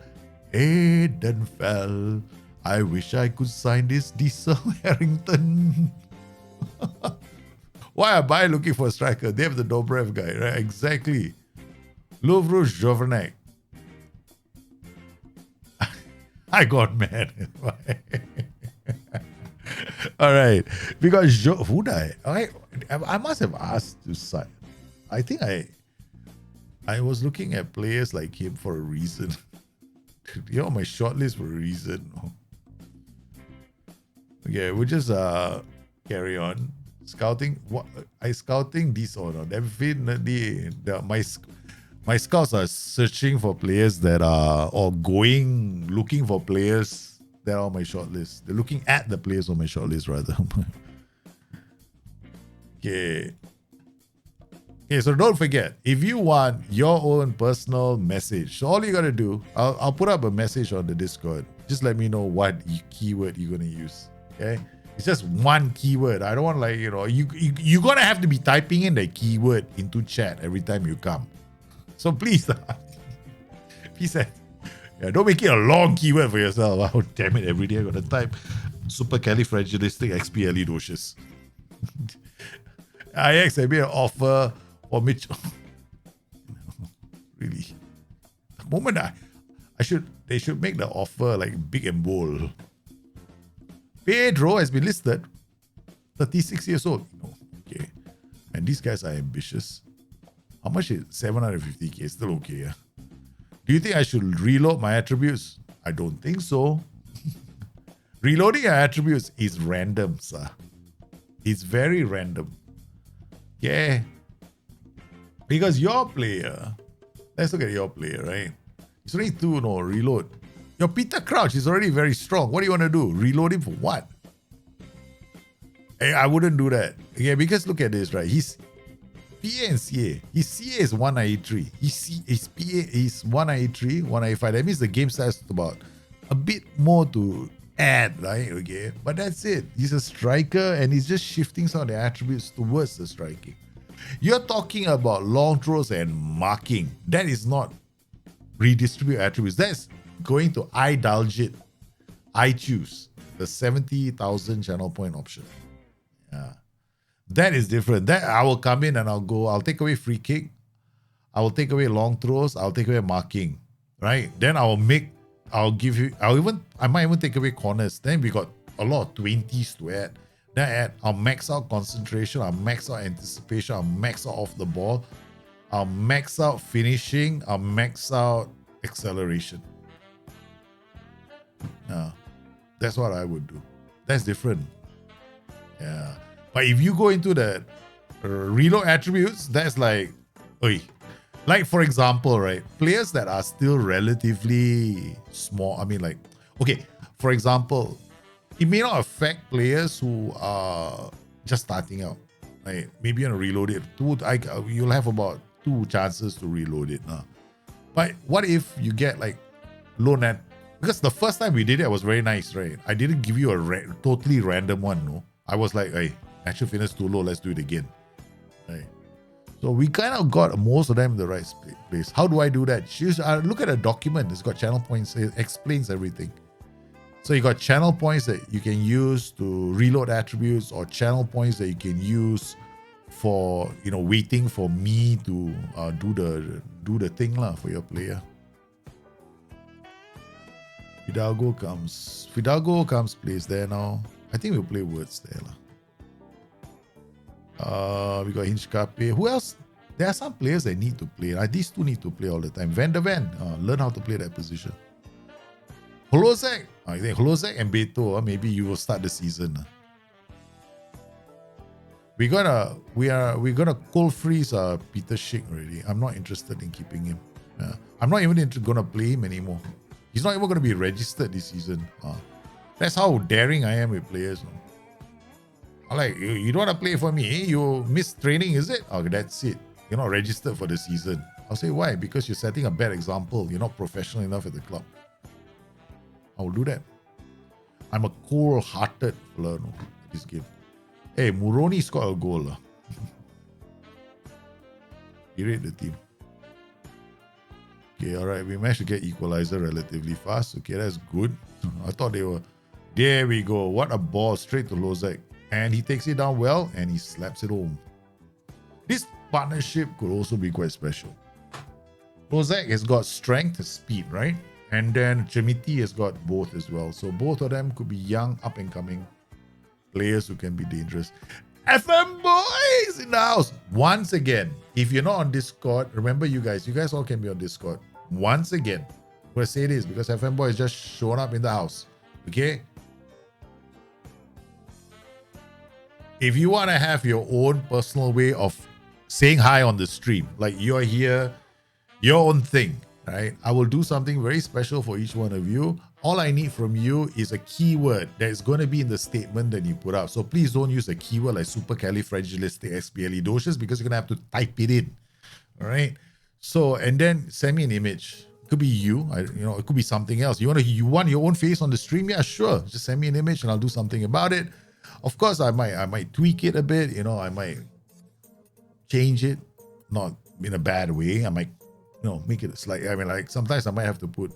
I wish I could sign this Diesel Harrington. Why am I looking for a striker? They have the Dobrev guy, right? Exactly. Lovro Jovanek. I got mad. All right, because who died? I must have asked to sign. I think I was looking at players like him for a reason. You're on my shortlist for a reason. Okay, we'll just carry on. Scouting. What I scouting this or not? Definitely, my scouts are searching for players that are looking for players that are on my shortlist. They're looking at the players on my shortlist rather. Okay. Okay, so don't forget, if you want your own personal message, so all you gotta do, I'll put up a message on the Discord. Just let me know what keyword you're gonna use. Okay, it's just one keyword. I don't want you're gonna have to be typing in the keyword into chat every time you come. So please, please, don't make it a long keyword for yourself. Oh damn it! Every day I gotta type supercalifragilisticexpialidocious. IX made an offer for Mitchell. Really, the moment they should make the offer like big and bold. Pedro has been listed, 36 years old. Okay, and these guys are ambitious. How much is 750k? Still okay, yeah. Do you think I should reload my attributes? I don't think so. Reloading your attributes is random, sir. It's very random. Yeah. Because your player, let's look at your player, right? It's only 2, reload. Your Peter Crouch is already very strong. What do you want to do? Reload him for what? Hey, I wouldn't do that. Yeah, because look at this, right? He's PA and CA. His CA is 193. His PA is 193, 195. That means the game starts about a bit more to add, right? Okay. But that's it. He's a striker and he's just shifting some of the attributes towards the striking. You're talking about long throws and marking. That is not redistribute attributes. That's going to I choose. the 70,000 channel point option. Yeah. That is different. That I will come in and I'll take away free kick. I will take away long throws. I'll take away marking. Right? Then I might even take away corners. Then we got a lot of 20s to add. Then I'll max out concentration. I'll max out anticipation. I'll max out off the ball. I'll max out finishing. I'll max out acceleration. That's what I would do. That's different. Yeah. But if you go into the reload attributes, that's like, like for example, right? Players that are still relatively small. I mean, like, okay, for example, it may not affect players who are just starting out. Right? Maybe you're gonna reload it. You'll have about 2 chances to reload it. But what if you get like low net? Because the first time we did it was very nice, right? I didn't give you a totally random one, no. I was like, hey, natural fitness too low, let's do it again. Right. So we kind of got most of them in the right place. How do I do that? Look at a document. It's got channel points. It explains everything. So you got channel points that you can use to reload attributes, or channel points that you can use for, waiting for me to do the thing for your player. Fidalgo comes, plays there now. I think we'll play words there. We got Hinchkape. Who else? There are some players that need to play. These two need to play all the time. Van der Ven, learn how to play that position. Holozek. I think Holozek and Beto, maybe you will start the season. We're gonna cold freeze Peter Schick already. I'm not interested in keeping him. I'm not even gonna play him anymore. He's not even gonna be registered this season. That's how daring I am with players. I'm like, you don't want to play for me? You missed training, is it? Okay, that's it. You're not registered for the season. I'll say, why? Because you're setting a bad example. You're not professional enough at the club. I will do that. I'm a cold-hearted player in this game. Hey, Muroni scored a goal. He rate the team. Okay, all right. We managed to get equalizer relatively fast. Okay, that's good. I thought they were... There we go. What a ball. Straight to Lozak. And he takes it down well and he slaps it home. This partnership could also be quite special. Lozak has got strength and speed, right? And then Chemiti has got both as well. So both of them could be young, up and coming players who can be dangerous. FM boys in the house. Once again, if you're not on Discord, remember you guys all can be on Discord. Once again, I'm going to say this because FM boy is just showing up in the house. Okay? If you want to have your own personal way of saying hi on the stream, like you're here, your own thing, right? I will do something very special for each one of you. All I need from you is a keyword that is going to be in the statement that you put up. So please don't use a keyword like supercalifragilisticexpialidocious because you're going to have to type it in. All right? So, and then send me an image. It could be you, it could be something else. You want your own face on the stream? Yeah, sure. Just send me an image and I'll do something about it. Of course, I might tweak it a bit. I might change it, not in a bad way. I might, make it slightly. Sometimes I might have to put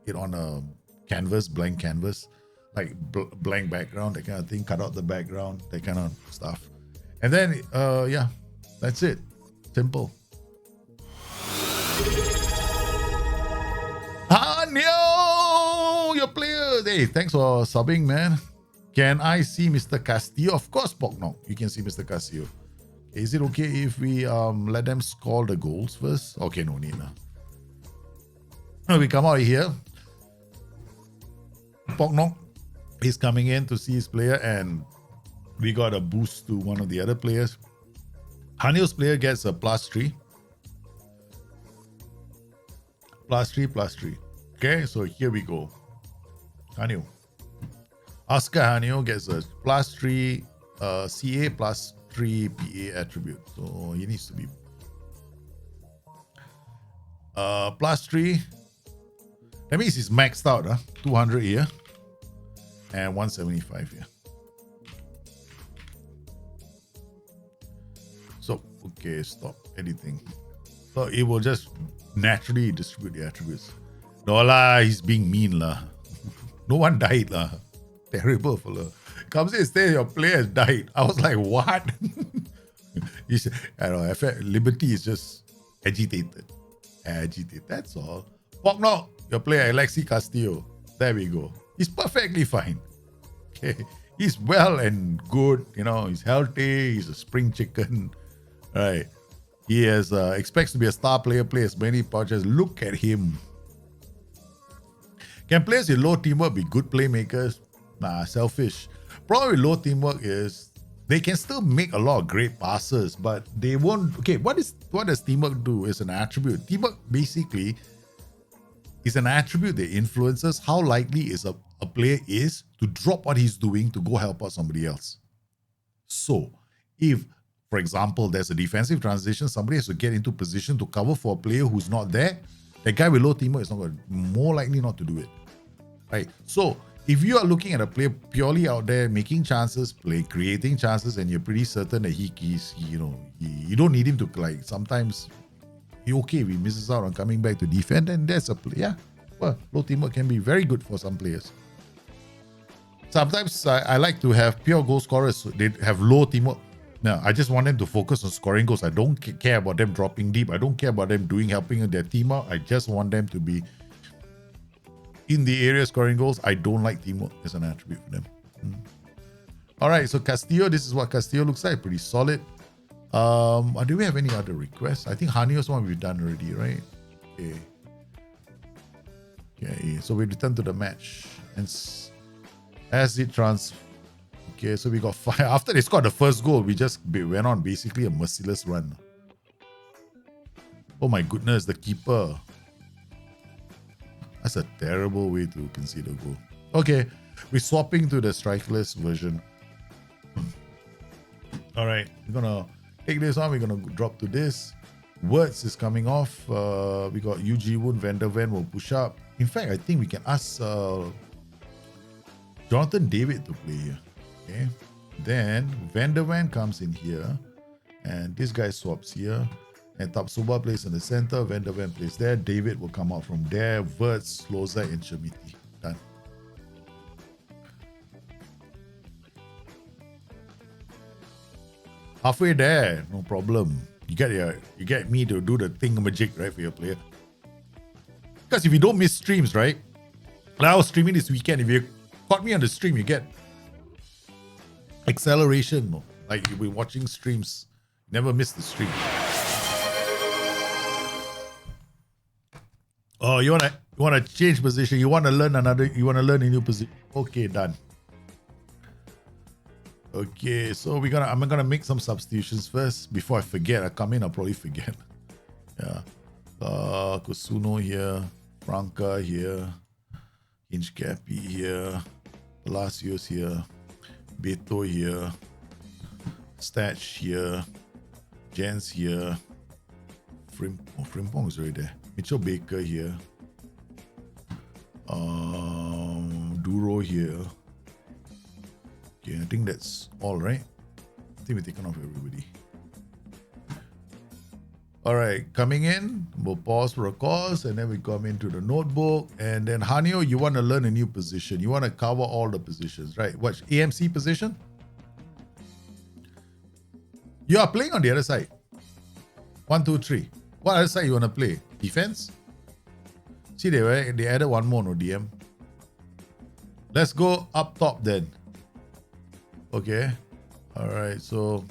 it on a canvas, blank canvas, like blank background, that kind of thing. Cut out the background, that kind of stuff. And then, that's it. Simple. Hanyo, your players. Hey, thanks for subbing, man. Can I see Mr. Castillo? Of course, Poknok. You can see Mr. Castillo. Is it okay if we let them score the goals first? Okay, no need. We come out here. Poknok is coming in to see his player, and we got a boost to one of the other players. Hanyo's player gets a +3. +3. Okay, so here we go. Hanyo. Oscar Hanyo gets a +3 CA +3 PA attribute. So he needs to be +3. That means he's maxed out, 200 here and 175 here. So, okay, stop editing. So it will just naturally distribute the attributes. No lah, he's being mean lah. No one died lah. terrible fella. Comes in, says your player has died. I was like, what? He said, I don't know, I felt Liberty is just agitated. Agitated, that's all. Walk knock, your player Alexi Castillo. There we go. He's perfectly fine. Okay. He's well and good, he's healthy, he's a spring chicken. Right. He expects to be a star player, plays many projects. Look at him. Can players with low teamwork be good playmakers? Nah, selfish. Problem with low teamwork is they can still make a lot of great passes, but they won't. Okay, what does teamwork do? It's an attribute. Teamwork basically is an attribute that influences how likely is a player is to drop what he's doing to go help out somebody else. So, if, for example, there's a defensive transition, somebody has to get into position to cover for a player who's not there, that guy with low teamwork is more likely not to do it. Right? So, if you are looking at a player purely out there making chances, creating chances, and you're pretty certain that you don't need him to, sometimes okay if he misses out on coming back to defend, and that's a play. Yeah, well, low teamwork can be very good for some players. Sometimes I like to have pure goal scorers. They have low teamwork. No, I just want them to focus on scoring goals. I don't care about them dropping deep. I don't care about them helping their team out. I just want them to be in the area scoring goals. I don't like teamwork as an attribute for them. All right, so Castillo, this is what Castillo looks like. Pretty solid. Do we have any other requests? I think Hanio's one we've done already, right? Okay, so we return to the match. And as it okay, so we got 5. After they scored the first goal, we just went on basically a merciless run. Oh my goodness, the keeper. That's a terrible way to concede a goal. Okay, we're swapping to the strikerless version. All right, we're gonna take this on. We're gonna drop to this. Words is coming off. We got Yu Ji-woon, Van der Ven will push up. In fact, I think we can ask Jonathan David to play here. Okay, then Van der Ven comes in here, and this guy swaps here. And Tapsoba plays in the center, Van der Ven plays there, David will come out from there, Wirtz, Slozak, and Shamiti. Done. Halfway there, no problem. You get me to do the thingamajig, right, for your player. Because if you don't miss streams, right? Like I was streaming this weekend, if you caught me on the stream, you get acceleration. Like you'll be watching streams, never miss the stream. Oh, you wanna change position? You wanna learn a new position? Okay, done. Okay, so I'm gonna make some substitutions first before I forget. I come in, I'll probably forget. Yeah, Kusuno here, Franca here, Hinchcapi here, Palacios here, Beto here, Statch here, Jens here, Frimpong is already there. Mitchell Baker here. Duro here. Okay, I think that's all, right? I think we've taken off everybody. All right, coming in, we'll pause for a cause, and then we come into the notebook. And then Hanio, you want to learn a new position. You want to cover all the positions, right? What, AMC position? You are playing on the other side. 1, 2, 3. What other side you want to play? Defense? See, they added one more, no DM. Let's go up top then. Okay. All right. So,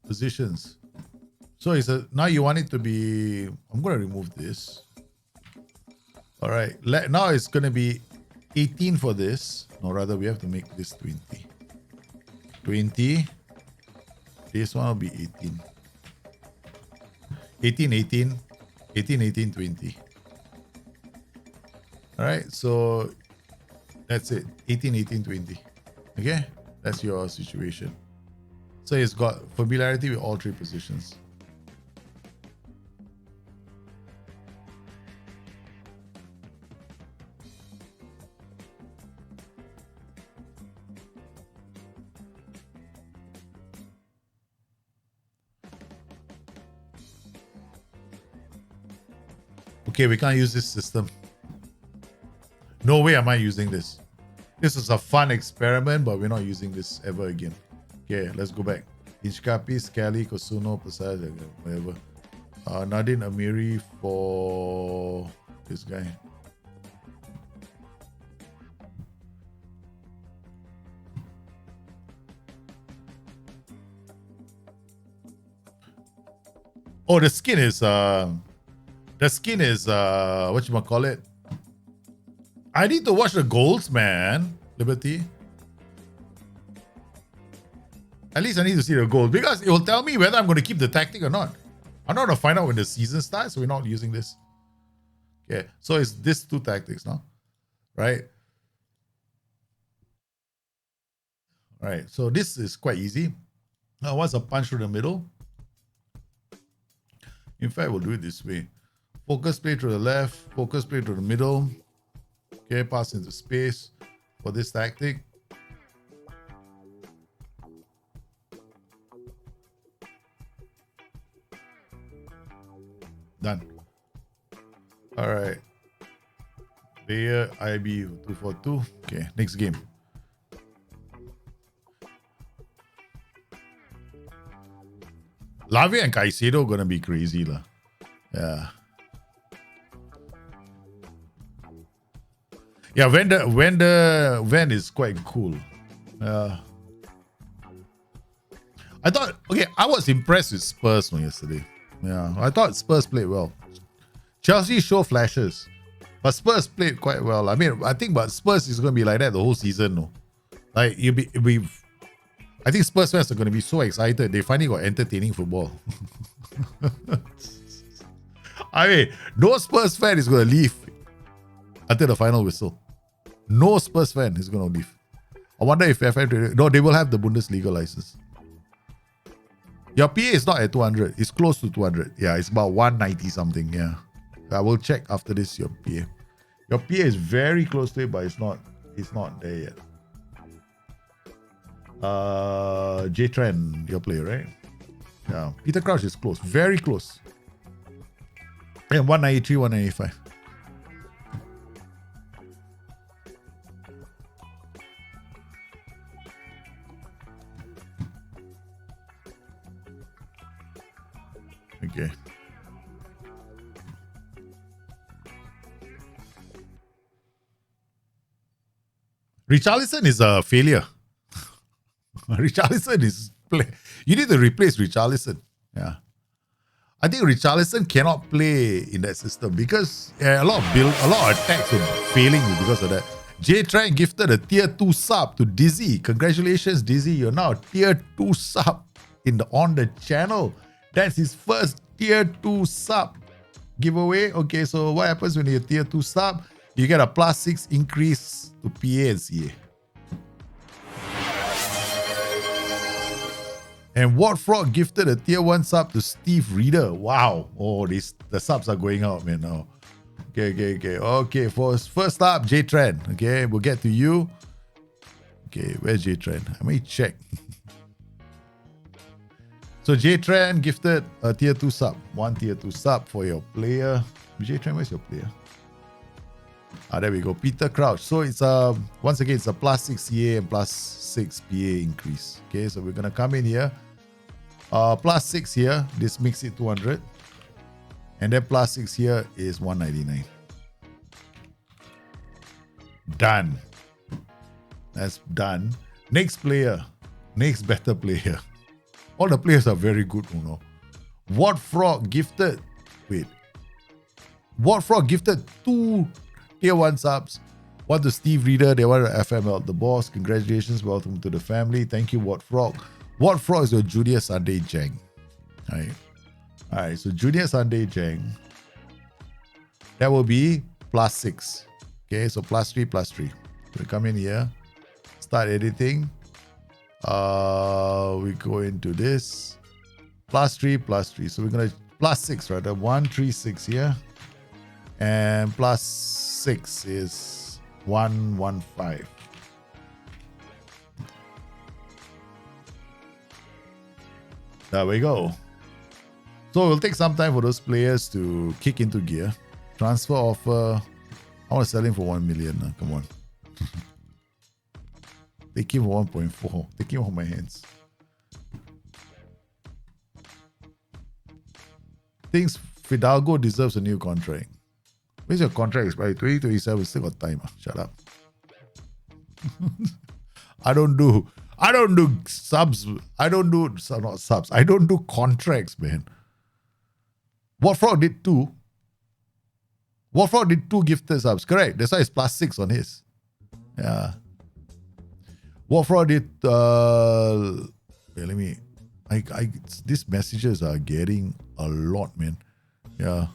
positions. So now you want it to be. I'm gonna remove this. All right. Now it's gonna be 18 for this. No, rather we have to make this 20. 20. This one will be 18. 18, 18. 18, 18, 20. All right, so that's it. 18, 18, 20. Okay, that's your situation. So it's got familiarity with all 3 positions. Okay, we can't use this system. No way am I using this. This is a fun experiment, but we're not using this ever again. Okay, let's go back. Inchkapi, Scally, Kosuno, Pasad, whatever. Nadine Amiri for this guy. Oh, the skin is whatchamacallit? I need to watch the goals, man. Liberty. At least I need to see the goals because it will tell me whether I'm going to keep the tactic or not. I'm not going to find out when the season starts, so we're not using this. Okay, so it's this two tactics now, right? All right, so this is quite easy. Now, once a punch through the middle. In fact, we'll do it this way. Focus play to the left, focus play to the middle. Okay, pass into space for this tactic. Done. All right. Player IB 242. Okay, next game. Lavia and Caicedo gonna be crazy lah. Yeah. Yeah, when the van is quite cool. I thought, okay, I was impressed with Spurs yesterday. Yeah, I thought Spurs played well. Chelsea show flashes, but Spurs played quite well. I mean, I think but Spurs is gonna be like that the whole season, no? Like I think Spurs fans are going to be so excited. They finally got entertaining football. I mean, no Spurs fan is going to leave until the final whistle. No Spurs fan is going to leave. I wonder if FM... No, they will have the Bundesliga license. Your PA is not at 200. It's close to 200. Yeah, it's about 190 something. Yeah. I will check after this, your PA. Your PA is very close to it, but it's not there yet. J-Trend, your player, right? Yeah. Peter Crouch is close. Very close. And 193, 195. Okay. Richarlison is a failure. Richarlison is you need to replace Richarlison. Yeah. I think Richarlison cannot play in that system because a lot of attacks were failing because of that. J-Train gifted a tier 2 sub to Dizzy. Congratulations, Dizzy. You're now a tier 2 sub on the channel. That's his first tier 2 sub giveaway. Okay, so what happens when you're tier 2 sub? You get a +6 increase to PA and CA. And Ward Frog gifted a tier 1 sub to Steve Reader. Wow. Oh, the subs are going out, man. Now. Okay. Okay, first up, J-Trend. Okay, we'll get to you. Okay, where's J-Trend? Let me check. So J-Trend gifted a tier 2 sub. One tier 2 sub for your player. J-Trend, where's your player? There we go. Peter Crouch. So it's once again, it's a +6 CA and +6 PA increase. Okay, so we're gonna come in here. +6 here. This makes it 200. And then +6 here is 199. Done. That's done. Next player. Next better player. All the players are very good, Uno. Ward Frog gifted. Wait. Ward Frog gifted 2 tier 1 subs. One to Steve Reader. They want to FML the boss. Congratulations. Welcome to the family. Thank you, Ward Frog. Ward Frog is your Junior Sunday Jang. Alright, so Junior Sunday Jang. That will be +6. Okay, so +3, +3. We come in here. Start editing. We go into this. +3, +3. So we're going to +6, right? 136 here. And +6 is 115. There we go. So it will take some time for those players to kick into gear. Transfer offer. I want to sell him for 1 million. Come on. Take him for 1.4. Take him off my hands. Thinks Fidalgo deserves a new contract. When's your contract expiry? 2027. Still got time. Shut up. I don't do subs. Not subs. I don't do contracts, man. Watford did 2. Watford did 2 gifted subs. Correct. That's why it's +6 on his. Yeah. Watford did let me these messages are getting a lot, man. Yeah.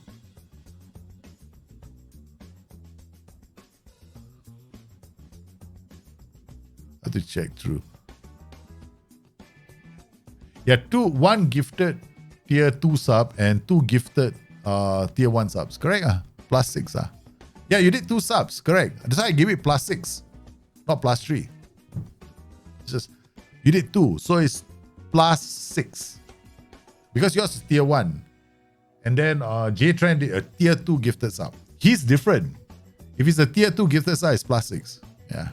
I have to check through. Yeah, 1 gifted tier 2 sub and 2 gifted tier 1 subs. Correct? +6. Yeah, you did 2 subs. Correct. That's why I give it +6, not +3. It's just you did 2, so it's +6 because yours is tier 1, and then J-Trend did a tier 2 gifted sub. He's different. If it's a tier 2 gifted sub, it's +6. Yeah.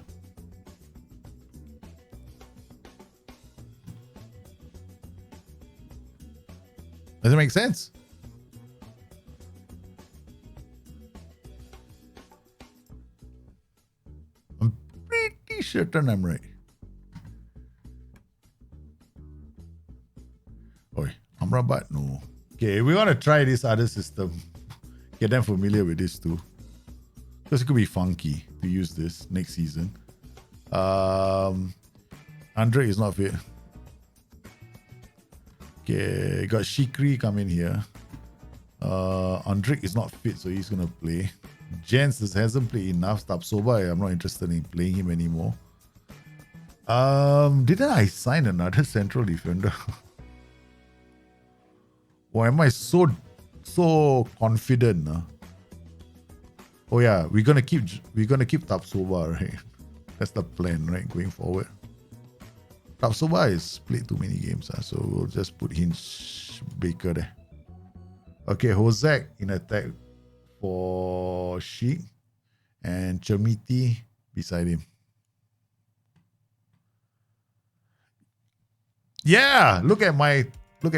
Does it make sense? I'm pretty certain I'm right. Oi, Amrabat, no. Okay, we want to try this other system. Get them familiar with this too. Because it could be funky to use this next season. Andre is not fit. Okay, got Shikri coming here. Andrik is not fit, so he's gonna play. Jens hasn't played enough. Tapsoba, I'm not interested in playing him anymore. Didn't I sign another central defender? Why am I so confident? Oh yeah, we're gonna keep Tapsoba, right? That's the plan, right? Going forward. Tapsoba has played too many games, so we'll just put Hinch Baker there. Okay, Hozak in attack for Sheik and Chermiti beside him. Yeah, look at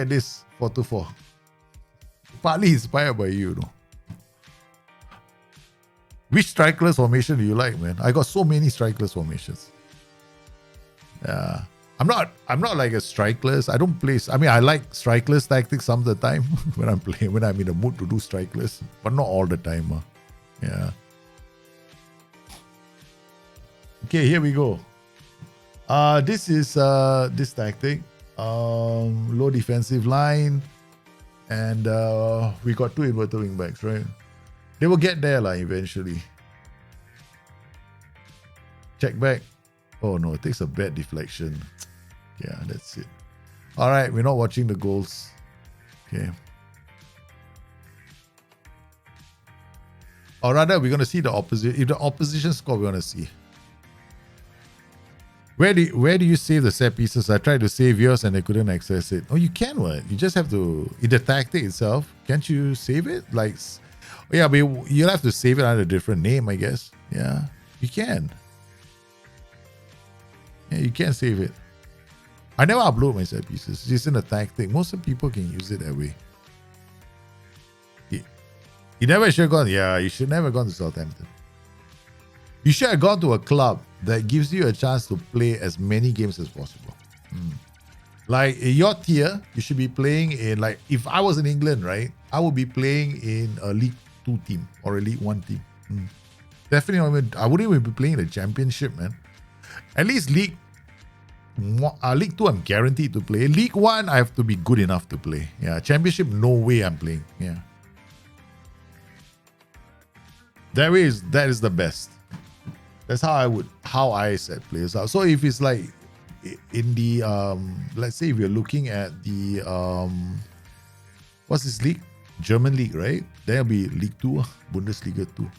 this 4-2-4. Partly inspired by you, know. Which strikerless formation do you like, man? I got so many strikerless formations. Yeah. I'm not like a strikeless. I don't play. I mean, I like strikeless tactics some of the time when I'm in the mood to do strikeless, but not all the time. Yeah. Okay, here we go. This is this tactic. Low defensive line, and we got 2 inverted wing backs, right? They will get there eventually. Check back. Oh no, it takes a bad deflection. Yeah, that's it. All right, we're not watching the goals. Okay. Or rather, we're going to see the opposite. If the opposition score, we're going to see. Where do you save the set pieces? I tried to save yours and I couldn't access it. Oh, you can, what? You just have to, in the tactic itself, can't you save it? Like, yeah, but you'll have to save it under a different name, I guess. Yeah, you can. Yeah, you can save it. I never upload my set pieces. It's just in a tactic. Most of the people can use it that way. You never should have gone. Yeah, you should never have gone to Southampton. You should have gone to a club that gives you a chance to play as many games as possible. Like your tier, you should be playing in, like, if I was in England, right, I would be playing in a League 2 team or a League 1 team. Definitely, I wouldn't even be playing in the Championship, man. At least League 2, I'm guaranteed to play. League 1, I have to be good enough to play. Yeah, Championship, no way I'm playing. Yeah. That is the best. That's how I set players out. So if it's like in the let's say if you're looking at the what's this league? German league, right? There'll be League 2, Bundesliga 2.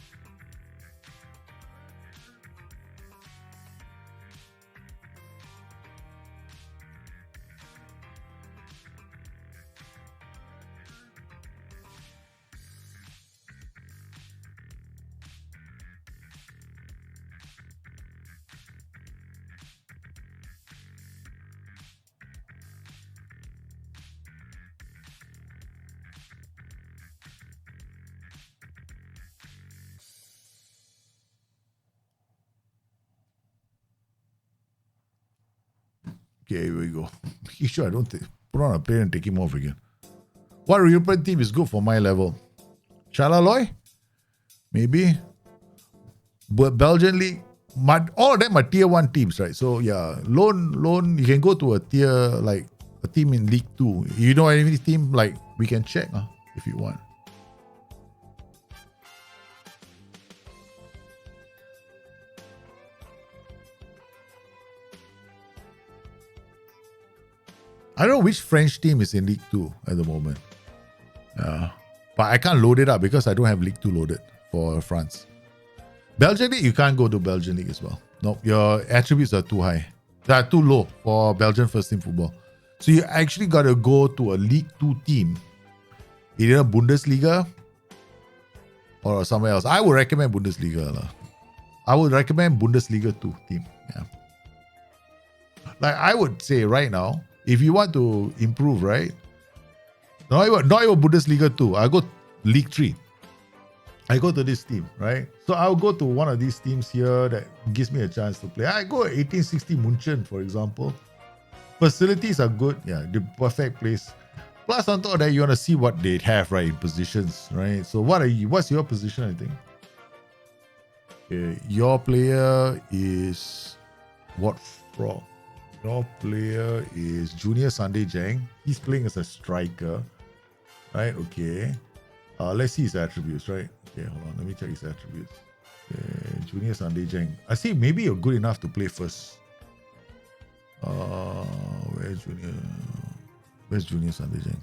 Okay, here we go. Sure, I don't think. Put on a player and take him off again. What European team is good for my level? Charleroi? Maybe. But Belgian League, all of them are tier 1 teams, right? So yeah, loan, you can go to a tier, like a team in League 2. You know any team, like we can check if you want. I don't know which French team is in League 2 at the moment. But I can't load it up because I don't have League 2 loaded for France. Belgian League, you can't go to Belgian League as well. No, your attributes are too high. They are too low for Belgian first team football. So you actually got to go to a League 2 team, either Bundesliga or somewhere else. I would recommend Bundesliga. I would recommend Bundesliga 2 team. Yeah. Like I would say right now, if you want to improve, right? Not even Bundesliga 2. I go League 3. I go to this team, right? So I'll go to one of these teams here that gives me a chance to play. I go 1860 Munchen, for example. Facilities are good. Yeah, the perfect place. Plus, on top of that, you want to see what they have, right, in positions, right? So what's your position, I think? Okay, your player is what frog? Your player is Junior Sunday Jang. He's playing as a striker. Right, okay. Let's see his attributes, right? Okay, hold on. Let me check his attributes. Okay, Junior Sunday Jang. I see maybe you're good enough to play first. Where's Junior Sunday Jang?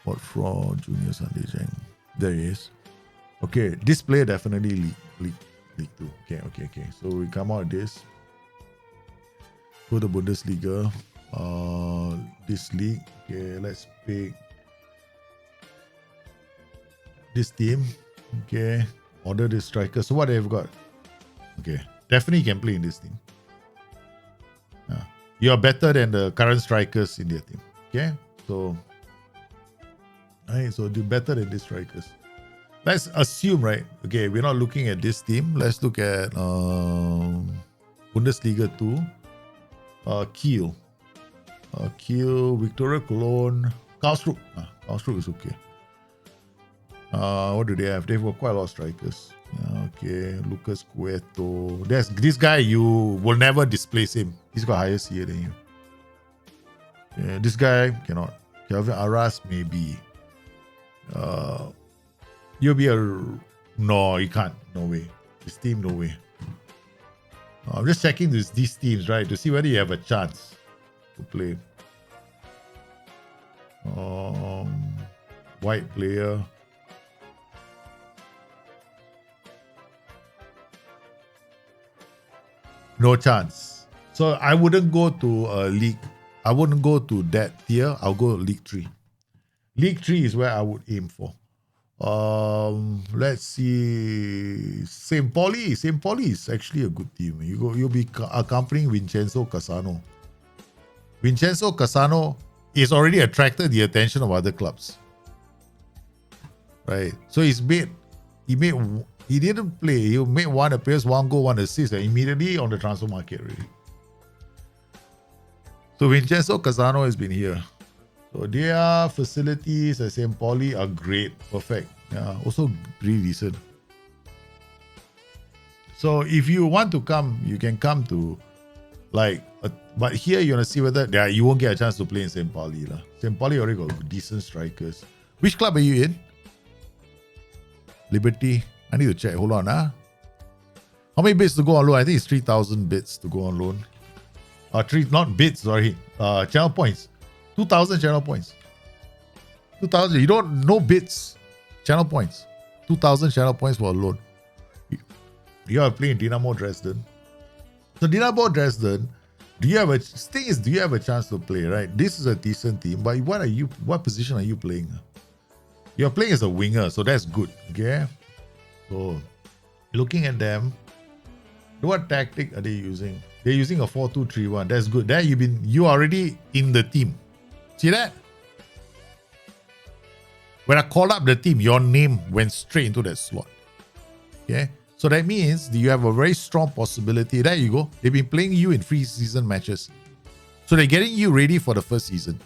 What for Junior Sunday Jang? There he is. Okay, this player definitely League 2. Okay. So we come out of this. Go to Bundesliga. This league. Okay, let's pick this team. Okay, order this striker. So what they've got? Okay, definitely can play in this team. You are better than the current strikers in their team. Okay, so do better than these strikers. Let's assume, right? Okay, we're not looking at this team. Let's look at Bundesliga 2. Kiel, Victoria Cologne, Karlsruhe. Karlsruhe is okay. What do they have? They've got quite a lot of strikers. Okay, Lucas Cueto. This guy, you will never displace him. He's got higher CA than you. Yeah, this guy cannot. Kelvin Arras, maybe. You'll be no, you can't. No way. This team, no way. I'm just checking these teams, right, to see whether you have a chance to play. White player. No chance. So I wouldn't go to a league. I wouldn't go to that tier. I'll go League 3. League 3 is where I would aim for. Let's see. St. Pauli. St. Pauli is actually a good team. You'll be accompanying Vincenzo Cassano. Vincenzo Cassano is already attracted the attention of other clubs. Right. So he didn't play. He made 1 appearance, 1 goal, 1 assist, and immediately on the transfer market already. So Vincenzo Cassano has been here. So their facilities at St. Pauli are great. Perfect. Yeah, also pretty decent. So if you want to come, you can come to but here you want to see whether you won't get a chance to play in St. Pauli. St. Pauli already got decent strikers. Which club are you in? Liberty. I need to check. Hold on. How many bits to go on loan? I think it's 3,000 bits to go on loan. Not bits, sorry. Channel points. 2,000 channel points. 2,000. You don't know bits. Channel points. 2,000 channel points for a loan. You are playing Dynamo Dresden. So Dynamo Dresden, do you have a chance to play, right? This is a decent team, but what position are you playing? You're playing as a winger, so that's good. Okay. So looking at them, what tactic are they using? They're using a 4-2-3-1. That's good. There you already in the team. See that? When I call up the team, your name went straight into that slot. Okay? So that means you have a very strong possibility. There you go. They've been playing you in pre-season matches. So they're getting you ready for the first season.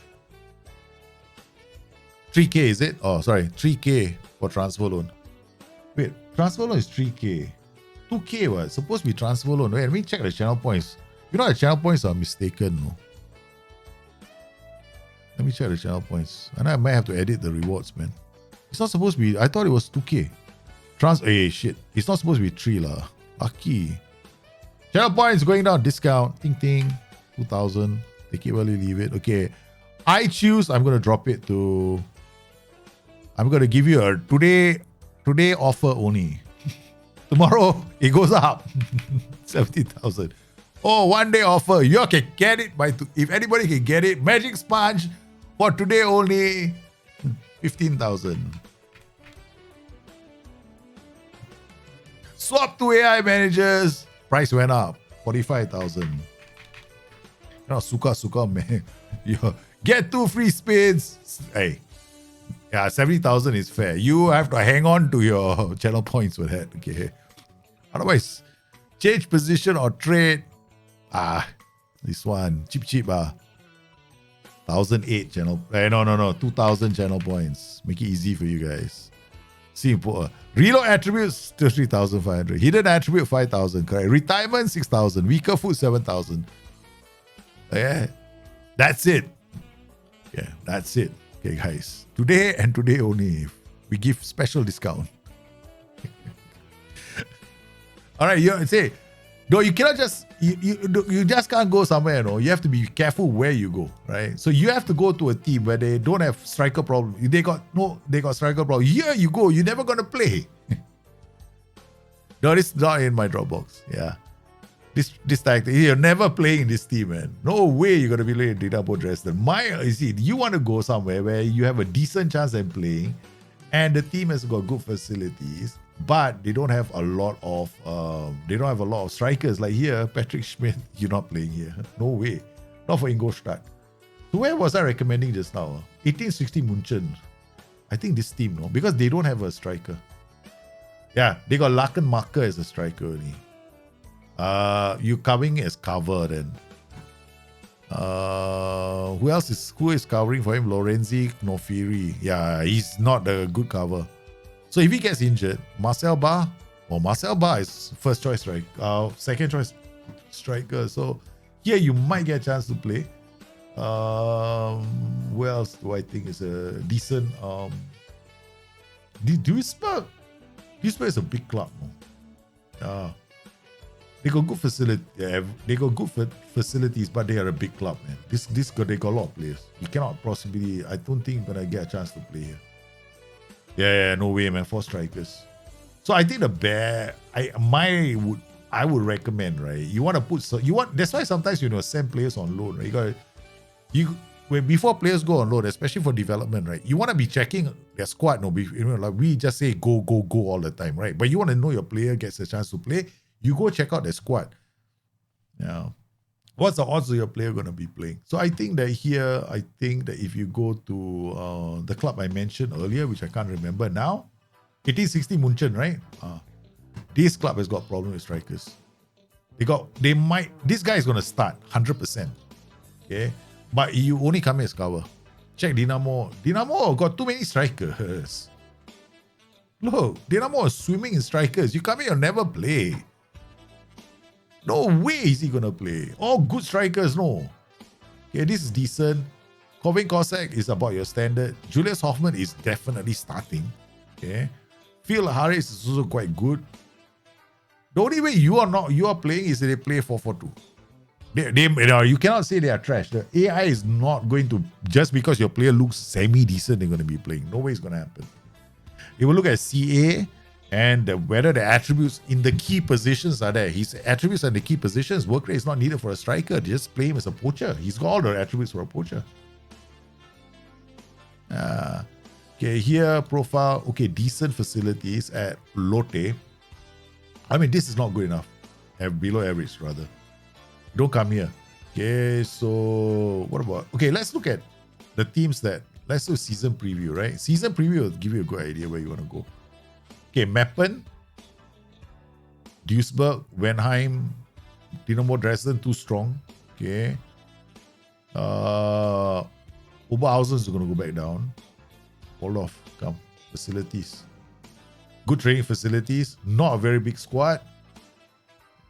3K, is it? Oh, sorry. 3K for transfer loan. Wait, transfer loan is 3K. 2K was supposed to be transfer loan. Wait, let me check the channel points. You know the channel points are mistaken, no? Let me check the channel points. And I might have to edit the rewards, man. It's not supposed to be. I thought it was 2K. Shit. It's not supposed to be 3 lah. Lucky. Channel points going down. Discount. Ting ting. 2,000. Take it while you leave it. Okay. I choose. I'm going to drop it to. I'm going to give you a today offer only. Tomorrow it goes up. 70,000. Oh, 1 day offer. You can get it by if anybody can get it. Magic Sponge for today only. 15,000. Swap to AI managers. Price went up. 45,000. No, suka man. Get 2 free spins. Hey. Yeah, 70,000 is fair. You have to hang on to your channel points for that. Okay. Otherwise, change position or trade. This one. Cheap. 1,008 channel. No. 2,000 channel points. Make it easy for you guys. Simple. Reload attributes 3,500. Hidden attribute 5,000. Correct. Retirement 6,000. Weaker food 7,000. Yeah. That's it. Yeah, that's it. Okay, guys. Today and today only, we give special discount. All right, you say, no, you cannot just, you just can't go somewhere, no. You have to be careful where you go, right? So you have to go to a team where they don't have striker problem. They got striker problem. Here you go, you're never going to play. No, it's not in my Dropbox. Yeah. This tactic, you're never playing this team, man. No way you're going to be playing Dynamo Dresden. You want to go somewhere where you have a decent chance at playing and the team has got good facilities, but they don't have a lot of strikers. Like here, Patrick Schmidt, you're not playing here. No way. Not for Ingolstadt. So where was I recommending just now? 1860 Munchen. I think this team, no? Because they don't have a striker. Yeah, they got Laken Marker as a striker only. You coming as cover then. Who is covering for him? Lorenzi Knofiri. Yeah, he's not a good cover. So if he gets injured, Marcel Bar is first choice striker, second choice striker. So here you might get a chance to play. Who else do I think is a decent Duisburg? Duisburg is a big club, no? They got good facility. They got good facilities, but they are a big club, man. They got a lot of players. You cannot possibly. I don't think you're gonna get a chance to play here. Yeah, no way, man. 4 strikers. So I think the bear. I would recommend, right? You want to put. So you want. That's why sometimes send players on loan. Right? Before players go on loan, especially for development, right? You want to be checking their squad. No, like we just say go all the time, right? But you want to know your player gets a chance to play. You go check out the squad. Yeah. What's the odds of your player going to be playing? So I think that if you go to the club I mentioned earlier, which I can't remember now, 1860 Munchen, right? This club has got problem with strikers. This guy is going to start 100%. Okay. But you only come as cover. Check Dynamo. Dynamo got too many strikers. Look, Dynamo is swimming in strikers. You come here, you'll never play. No way is he gonna play. All good strikers, no. Okay, this is decent. Kovin Kosek is about your standard. Julius Hoffman is definitely starting. Okay. Phil Harris is also quite good. The only way you are playing is that they play 4-4-2. You cannot say they are trash. The AI is not going to, just because your player looks semi-decent, they're going to be playing. No way it's going to happen. They will look at CA and whether the attributes in the key positions are there. His attributes and the key positions, work rate is not needed for a striker. They just play him as a poacher. He's got all the attributes for a poacher. Okay, here, profile. Okay, decent facilities at Lotte. I mean, this is not good enough. Below average, rather. Don't come here. Okay, so what about... Okay, let's look at the teams that... Let's do season preview, right? Season preview will give you a good idea where you want to go. Okay, Meppen, Duisburg, Wenheim, Dynamo Dresden, too strong. Okay. Oberhausen is going to go back down. Hold off. Come. Facilities. Good training facilities. Not a very big squad.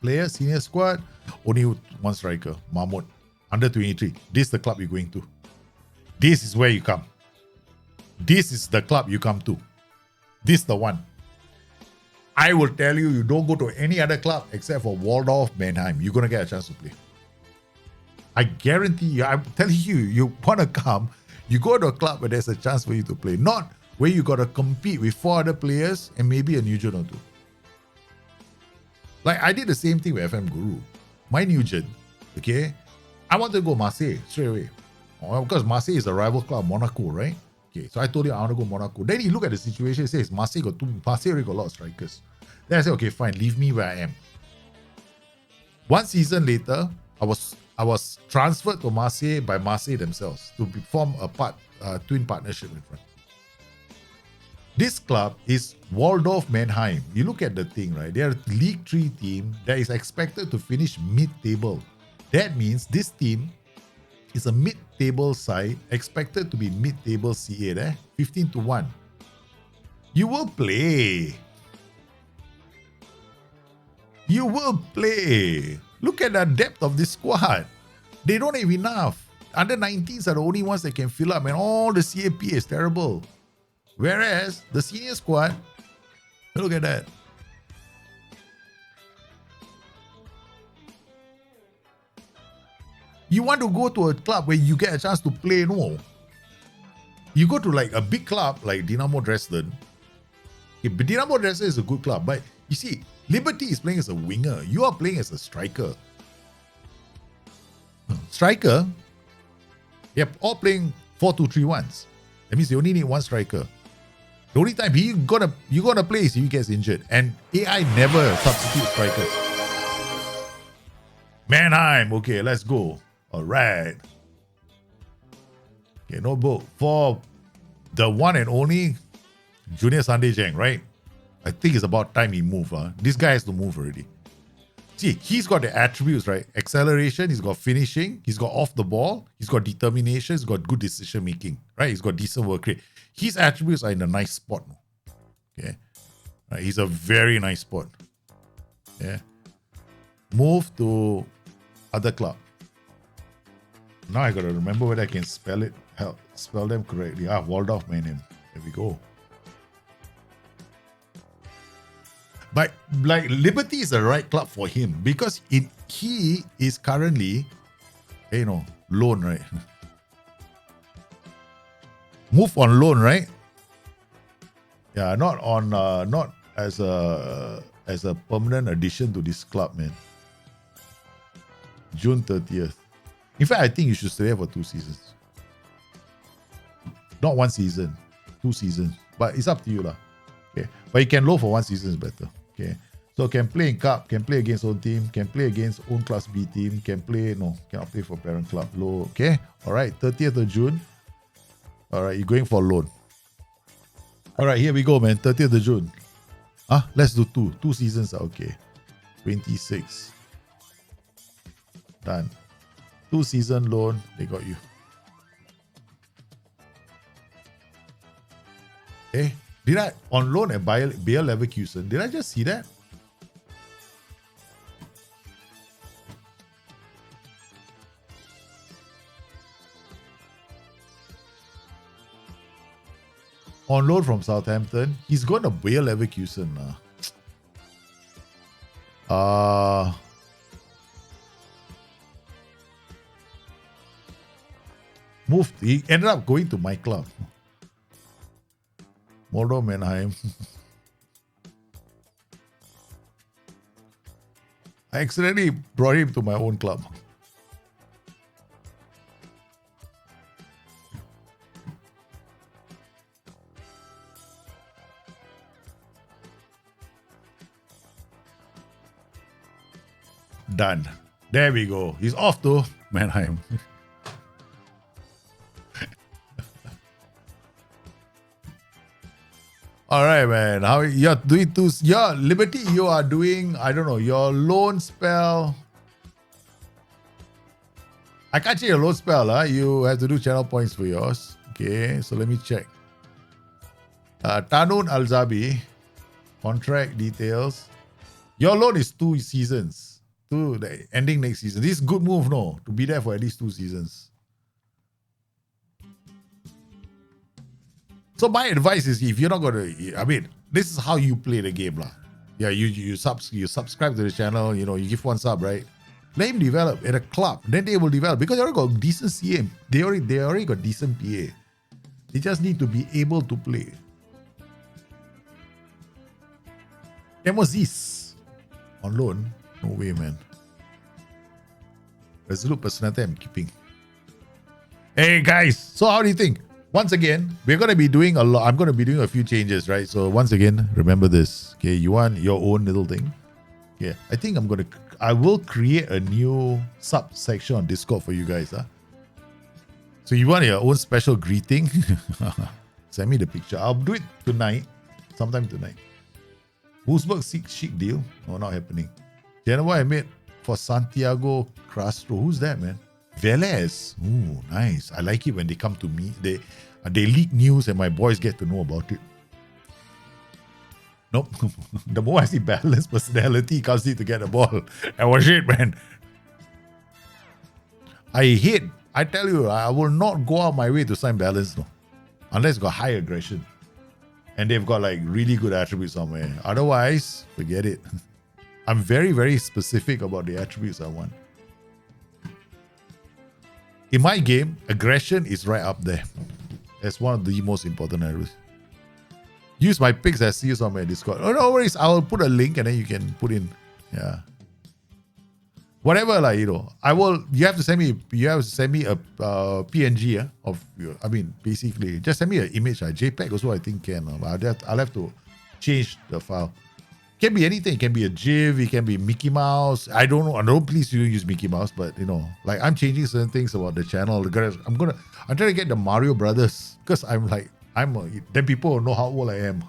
Player, senior squad. Only one striker. Mahmoud. Under 23. This is the club you're going to. This is where you come. This is the club you come to. This is the one. I will tell you, you don't go to any other club except for Waldorf Mannheim. You're going to get a chance to play. I guarantee you, I'm telling you, you want to come, you go to a club where there's a chance for you to play. Not where you got to compete with 4 other players and maybe a Newgen or 2. Like I did the same thing with FM Guru. My Newgen, okay, I wanted to go Marseille straight away. Because Marseille is a rival club, Monaco, right? Okay, so I told him I want to go Monaco. Then he looked at the situation and says, Marseille already got a lot of strikers. Then I said, okay, fine, leave me where I am. 1 season later, I was transferred to Marseille by Marseille themselves to form a twin partnership in front. This club is Waldorf Mannheim. You look at the thing, right? They are a League 3 team that is expected to finish mid-table. That means this team is a mid-table side expected to be mid-table C8, 15-1. You will play. You will play. Look at the depth of this squad. They don't have enough. Under 19s are the only ones that can fill up, and all the CAP is terrible. Whereas the senior squad, look at that. You want to go to a club where you get a chance to play? No. You go to like a big club like Dynamo Dresden. Okay, but Dynamo Dresden is a good club, but you see, Liberty is playing as a winger. You are playing as a striker. Striker, they're all playing 4-2-3-1s. That means you only need one striker. The only time you're gonna play is if he gets injured. And AI never substitutes strikers. Mannheim, okay, let's go. Alright. Okay, no book. For the one and only Junior Sunday Jang, right? I think it's about time he moved. This guy has to move already. See, he's got the attributes, right? Acceleration, he's got finishing, he's got off the ball, he's got determination, he's got good decision making, right? He's got decent work rate. His attributes are in a nice spot. Okay. Right, he's a very nice spot. Yeah. Move to other club. Now I gotta remember whether I can spell them correctly. Waldorf Mannheim. There we go. But like Liberty is the right club for him because he is currently, loan, right? Move on loan, right? Yeah, not as a permanent addition to this club, man. June 30th. In fact, I think you should stay there for 2 seasons. Not 1 season, 2 seasons. But it's up to you, lah. Okay. But you can loan for 1 season is better. Okay, so can play in cup, can play against own team, can play against own class B team, cannot play for parent club. Low, okay, all right, 30th of June. All right, you're going for loan. All right, here we go, man. 30th of June. Let's do 2 seasons. Okay, 26. Done. 2 season loan. They got you. Okay. Did I, on loan at Bayer Leverkusen, did I just see that? On loan from Southampton, he's going to Bayer Leverkusen. Moved. He ended up going to my club. Modo Mannheim. I accidentally brought him to my own club. Done. There we go. He's off to Mannheim. All right, man. How you're doing your Liberty? You are doing, I don't know, your loan spell. I can't change your load spell. You have to do channel points for yours. Okay, so let me check. Tanun Alzabi, contract details. Your loan is 2 seasons. The ending next season. This is good move, no? To be there for at least 2 seasons. So my advice is, if you're not gonna, this is how you play the game, lah. Yeah, you subscribe to the channel. You give 1 sub, right? Let him develop at a club. Then they will develop because they already got decent CM. They already got decent PA. They just need to be able to play. Demozis on loan? No way, man. Resolute personality I'm keeping. Hey guys, so how do you think? Once again, we're gonna be doing I'm gonna be doing a few changes, right? So once again, remember this. Okay, you want your own little thing. Yeah, I think I will create a new subsection on Discord for you guys. So you want your own special greeting? Send me the picture. I'll do it tonight, sometime tonight. Wolfsburg chic deal? No, not happening. Genoa I made for Santiago Castro. Who's that, man? Velez. Ooh, nice. I like it when they come to me. They leak news and my boys get to know about it. Nope. The more I see balanced personality, comes to get the ball. And was shit, man. I tell you, I will not go out my way to sign balance, no. Unless it's got high aggression. And they've got like really good attributes somewhere. Otherwise, forget it. I'm very, very specific about the attributes I want. In my game, aggression is right up there. That's one of the most important attributes. Use my picks as see on my Discord. Oh, no worries. I'll put a link and then you can put in. Yeah. Whatever, like, I will. You have to send me a PNG of. Basically, just send me an image. JPEG also, I think can. I'll have to change the file. It can be anything. It can be a GIF. It can be Mickey Mouse. I don't know. No, please you use Mickey Mouse. But like I'm changing certain things about the channel. I'm trying to get the Mario Brothers because then people will know how old I am.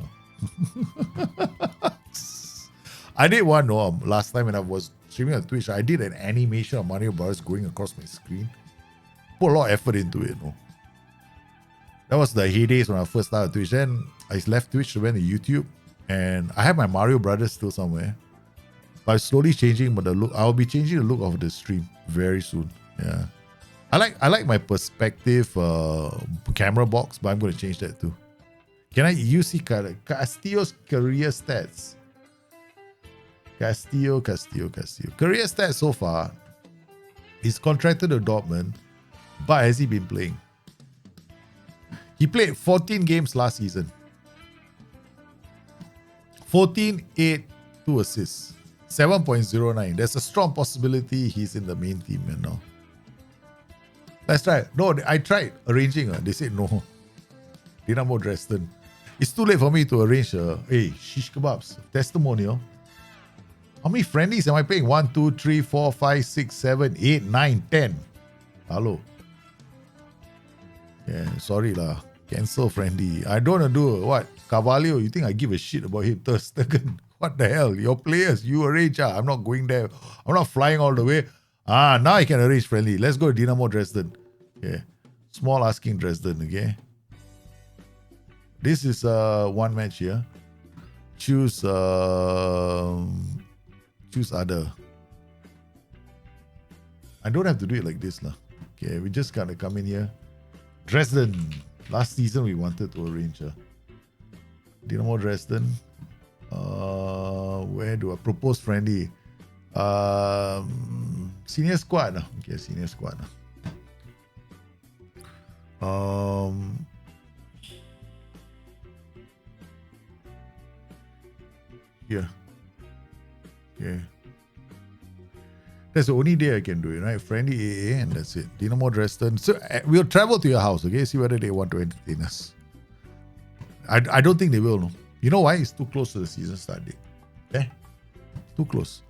I did one last time when I was streaming on Twitch. I did an animation of Mario Brothers going across my screen. Put a lot of effort into it. That was the heydays when I first started Twitch. Then I left Twitch to went to YouTube. And I have my Mario Brothers still somewhere. But I'm slowly changing the look. I'll be changing the look of the stream very soon. Yeah. I like my perspective camera box, but I'm going to change that too. You see Castillo's career stats? Castillo. Career stats so far. He's contracted to Dortmund, but has he been playing? He played 14 games last season. 14, 8, 2 assists. 7.09. There's a strong possibility he's in the main team now. Let's try. No, I tried arranging. They said no. Dinamo Dresden. It's too late for me to arrange shish kebabs. Testimonial. How many friendlies am I playing? 1, 2, 3, 4, 5, 6, 7, 8, 9, 10. Hello. Yeah, sorry lah. Cancel friendly. I don't want to do what? Carvalho, you think I give a shit about him? Ter Stegen. What the hell? Your players, you arrange. I'm not going there. I'm not flying all the way. Now I can arrange friendly. Let's go to Dinamo Dresden. Okay. Small asking Dresden, okay? This is one match here. Choose other. I don't have to do it like this lah. Okay, we just gotta come in here. Dresden. Last season we wanted to arrange. Dinamo Dresden. Where do I propose friendly? Senior squad. Okay, senior squad. Yeah. Okay. That's the only day I can do it, right? Friendly AA and that's it. Dinamo Dresden. So we'll travel to your house, okay? See whether they want to entertain us. I don't think they will, no. You know why? It's too close to the season start date. Okay? Too close.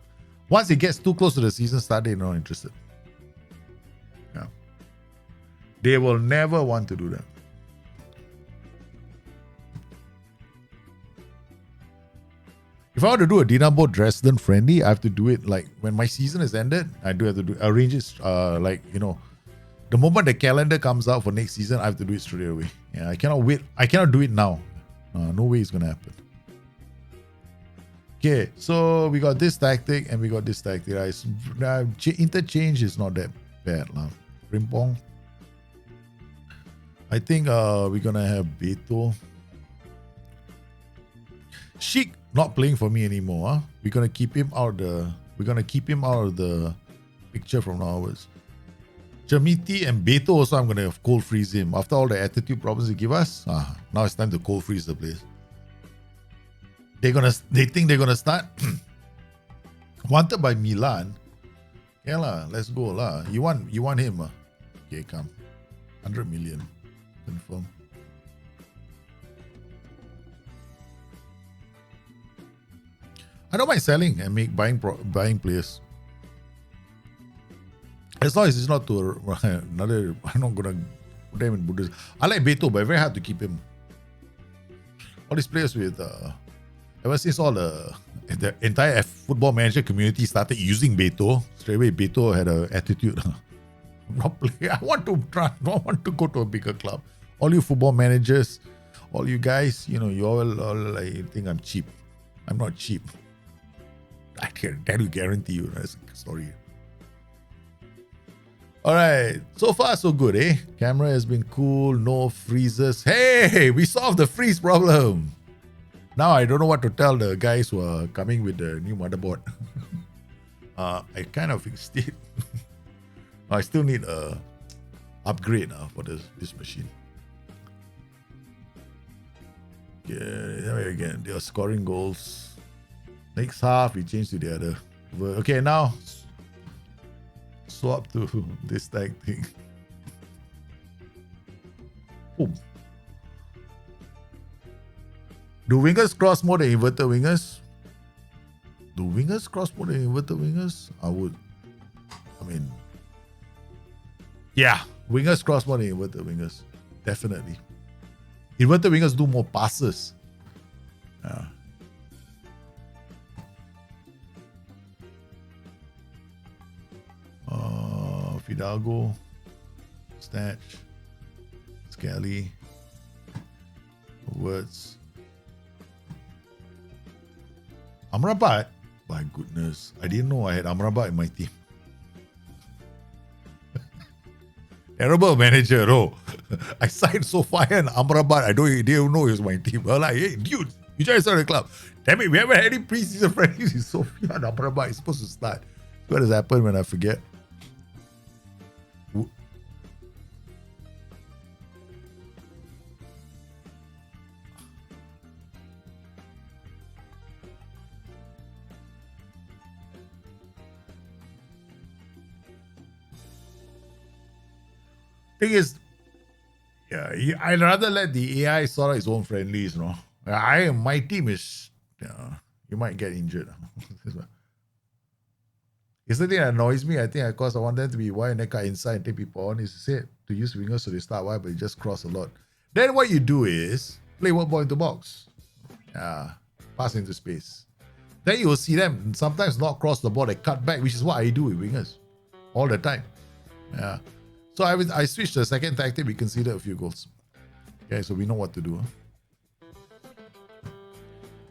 Once it gets too close to the season start date, they're not interested. Yeah. They will never want to do that. If I want to do a Dinamo Dresden friendly, I have to do it like when my season is ended. I do have to arrange it The moment the calendar comes out for next season, I have to do it straight away. Yeah, I cannot wait. I cannot do it now. No way it's gonna happen. Okay, so we got this tactic and we got this tactic. Right? Interchange is not that bad, lah. Frimpong. I think we're gonna have Beto. Sheik not playing for me anymore. Huh? We're gonna keep him out of the picture from now onwards. Jamiti and Beto also, I'm gonna cold freeze him after all the attitude problems they give us. Now it's time to cold freeze the place. They think they're gonna start. Wanted by Milan. Yeah lah, let's go lah. You want him? Okay, come. 100 million. Confirm. I don't mind selling and buying players. As long as it's not to another. I'm not gonna put them in Bundesliga. I like Beto, but very hard to keep him. All these players with ever since all the entire football manager community started using Beto, straight away Beto had an attitude. Not play. I want to try. I want to go to a bigger club. All you football managers, all you guys, you all like, think I'm cheap. I'm not cheap. I can guarantee you that's a story. Alright, so far so good, eh? Camera has been cool, no freezes. Hey, we solved the freeze problem. Now I don't know what to tell the guys who are coming with the new motherboard. I kind of fixed it. I still need a upgrade for this machine. Yeah, there again, they are scoring goals. Next half, we change to the other. Okay, now swap to this tag thing. Boom. Do wingers cross more than inverted wingers? Do wingers cross more than inverted wingers? Yeah, wingers cross more than inverted wingers. Definitely. Inverted wingers do more passes. Yeah. Fidalgo, Snatch, Scally, Words, Amrabat. My goodness, I didn't know I had Amrabat in my team. Terrible manager, oh. I signed Sofia and Amrabat. I didn't know he was my team. I'm like, hey, dude, you try to start the club. Damn it, we haven't had any preseason friendlies with Sofia and Amrabat. It's supposed to start. What has happened when I forget? Thing is, yeah, I'd rather let the AI sort out its own friendlies, my team is, you might get injured. It's the thing that annoys me. I think because I want them to be wide and inside and take people on. Is said to use wingers so they start wide, but you just cross a lot. Then what you do is play one ball into box. Pass into space. Then you will see them sometimes not cross the ball, they cut back, which is what I do with wingers all the time. Yeah. So I switched to the second tactic. We conceded a few goals. Okay, so we know what to do.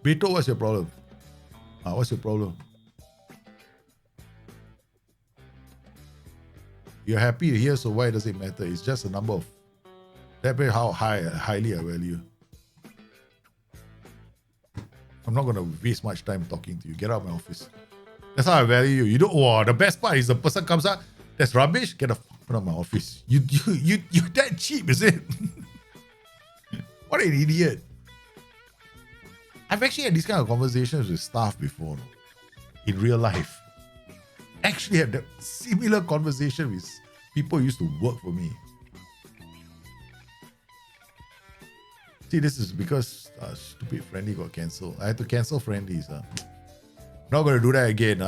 Beto, what's your problem? What's your problem? You're happy here, so why does it matter? It's just a number of... That way how highly I value. I'm not going to waste much time talking to you. Get out of my office. That's how I value you. You don't... Oh, the best part is the person comes out, that's rubbish, get the out of my office. You're that cheap, is it? What an idiot. I've actually had these kind of conversations with staff before, in real life. Actually had a similar conversation with people who used to work for me. See, this is because stupid friendly got cancelled. I had to cancel friendlies. Not going to do that again.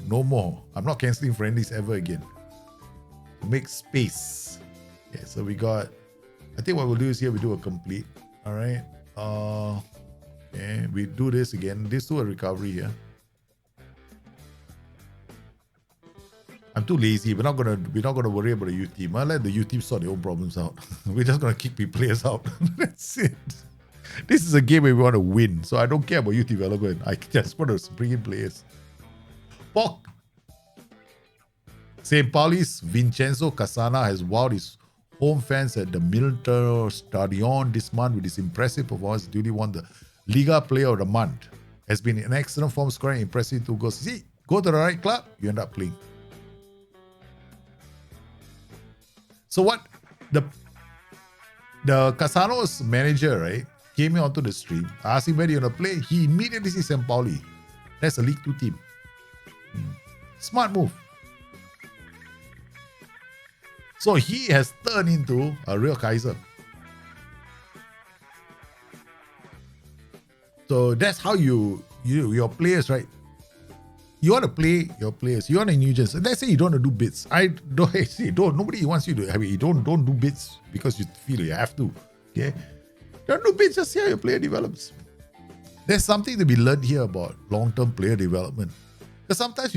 No more. I'm not cancelling friendlies ever again. Make space. Okay, so we got... I think what we'll do is here we do a complete. All right. Okay, we do this again. This do a recovery here. I'm too lazy. We're not gonna worry about the youth team. I'll let the youth team sort their own problems out. We're just gonna kick players out. That's it. This is a game where we want to win, so I don't care about youth development. I just want to bring in players. Pok. St. Pauli's Vincenzo Casana has wowed his home fans at the Milton Stadion this month with his impressive performance. Duly won the Liga Player of the Month. Has been in excellent form, scoring impressive 2 goals. See, go to the right club, you end up playing. So what the Casano's manager, right, came onto the stream, asked him where you want to play. He immediately sees St. Pauli. That's a League 2 team. Smart move. So he has turned into a real Kaiser. So that's how your players, right? You want to play your players. You want a Newgen. So let's say you don't want to do bits. Nobody wants you to. I mean, you don't do bits because you feel you have to. Okay, don't do bits. Just see how your player develops. There's something to be learned here about long-term player development. Because sometimes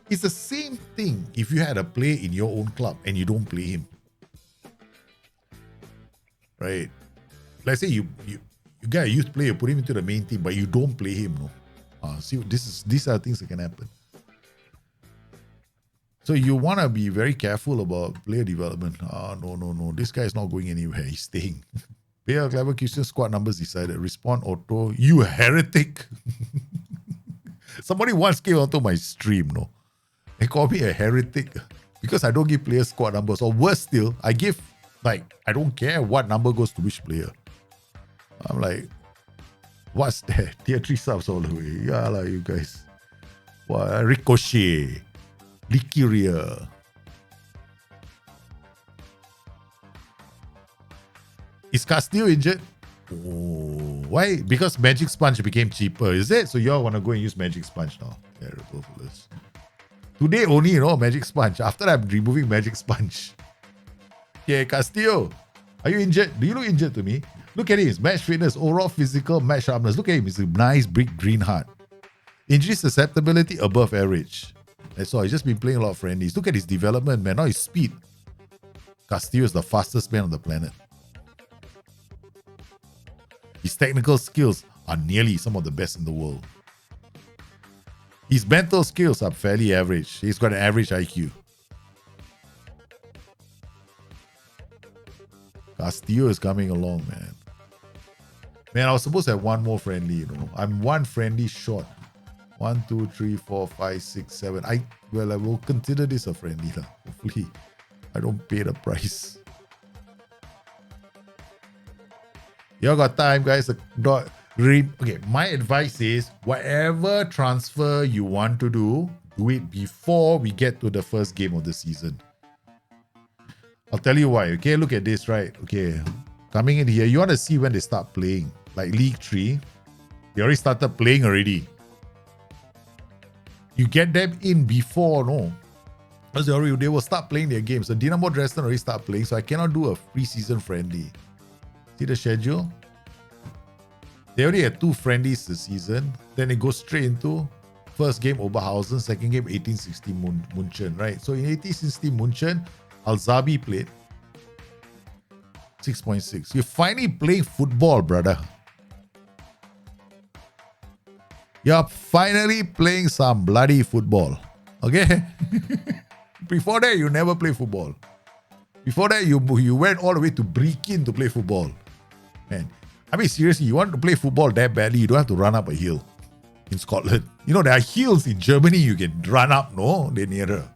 it's the same thing if you had a player in your own club and you don't play him. Right? Let's say you get a youth player, put him into the main team, but you don't play him. No, these are things that can happen. So you want to be very careful about player development. No. This guy is not going anywhere. He's staying. Player clever Christian squad numbers decided. Respond auto. You heretic. Somebody once came onto my stream. No, they called me a heretic because I don't give players squad numbers. Or worse still, I give I don't care what number goes to which player. I'm like, what's that? Tier 3 subs all the way. Yeah, like you guys. What? Ricochet. Likiria. Is Castillo injured? Oh, why? Because Magic Sponge became cheaper, is it? So y'all want to go and use Magic Sponge now? Terrible for this. Today only, Magic Sponge. After I'm removing Magic Sponge. Okay, Castillo. Are you injured? Do you look injured to me? Look at his match fitness, overall physical, match sharpness. Look at him. He's a nice brick green heart. Injury susceptibility above average. That's all. He's just been playing a lot of friendlies. Look at his development, man. Now his speed. Castillo is the fastest man on the planet. His technical skills are nearly some of the best in the world. His mental skills are fairly average. He's got an average IQ. Castillo is coming along, man. Man, I was supposed to have one more friendly, I'm one friendly short. 1, 2, 3, 4, 5, 6, 7. I will consider this a friendly. Hopefully, I don't pay the price. You got time, guys. Okay, my advice is whatever transfer you want to do it before we get to the first game of the season. I'll tell you why. Okay, look at this, right? Okay, coming in here, you want to see when they start playing. Like League 3, they already started playing already. You get them in before, because they will start playing their games. So Dinamo Dresden already start playing, so I cannot do a pre-season friendly. See the schedule? They already had 2 friendlies this season. Then it goes straight into first game Oberhausen, second game 1860 Munchen, right? So in 1860 Munchen, Alzabi played 6.6. You're finally playing football, brother. You're finally playing some bloody football. Okay? Before that, you never play football. Before that, you went all the way to Brechin to play football. Man, I mean, seriously, you want to play football that badly, you don't have to run up a hill in Scotland. There are hills in Germany you can run up, no? They're nearer.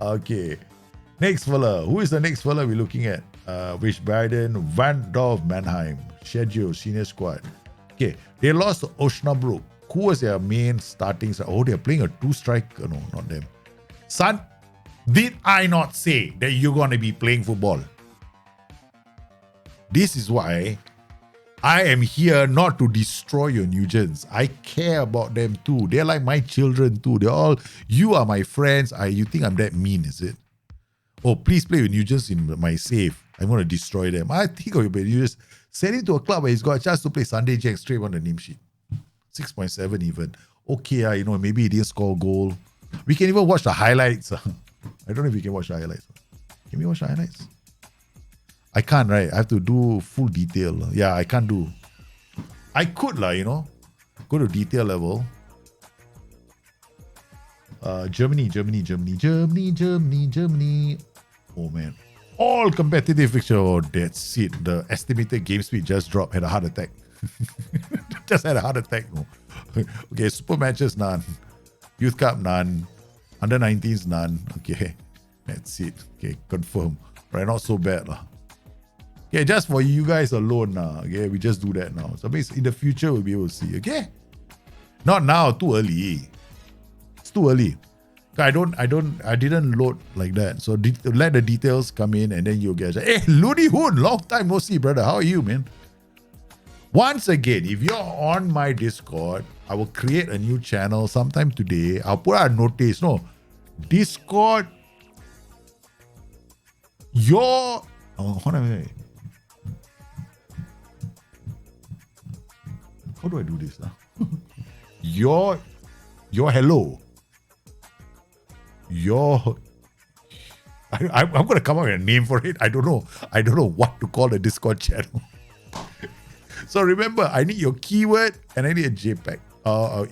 Okay. Next fella. Who is the next fella we're looking at? Wiesbaden, Van Dorf, Mannheim. Schedule, senior squad. Okay. They lost to Osnabrück. Who was their main starting? Oh, they're playing a 2-striker. No, not them. Son, did I not say that you're going to be playing football? This is why I am here not to destroy your Newgens. I care about them too. They're like my children too. You are my friends. You think I'm that mean, is it? Oh, please play with Newgens in my save. I'm going to destroy them. I think of it, you just send him to a club where he's got a chance to play Sunday Jack straight on the name sheet. 6.7 even. okay, maybe he didn't score a goal. We can even watch the highlights. I don't know if we can watch the highlights. Can we watch the highlights? I can't, right? I have to do full detail. Yeah, I can't do. I could, go to detail level. Germany. Oh, man. All competitive fixture. Oh, that's it. The estimated game speed just dropped. Had a heart attack. Just had a heart attack. No. Okay, super matches, none. Youth Cup, none. Under 19s, none. Okay, that's it. Okay, confirm. Right, not so bad. Okay, just for you guys alone. Okay, we just do that now. So basically, in the future, we'll be able to see. Okay? Not now, too early. It's too early. I didn't load like that. So let the details come in and then you'll get, hey, Looney Hoon, long time no see, brother. How are you, man? Once again, if you're on my Discord, I will create a new channel sometime today. I'll put out a notice. No, Discord, hold on a minute. How do I do this now? Your hello. I'm going to come up with a name for it. I don't know what to call the Discord channel. So remember, I need your keyword and I need a JPEG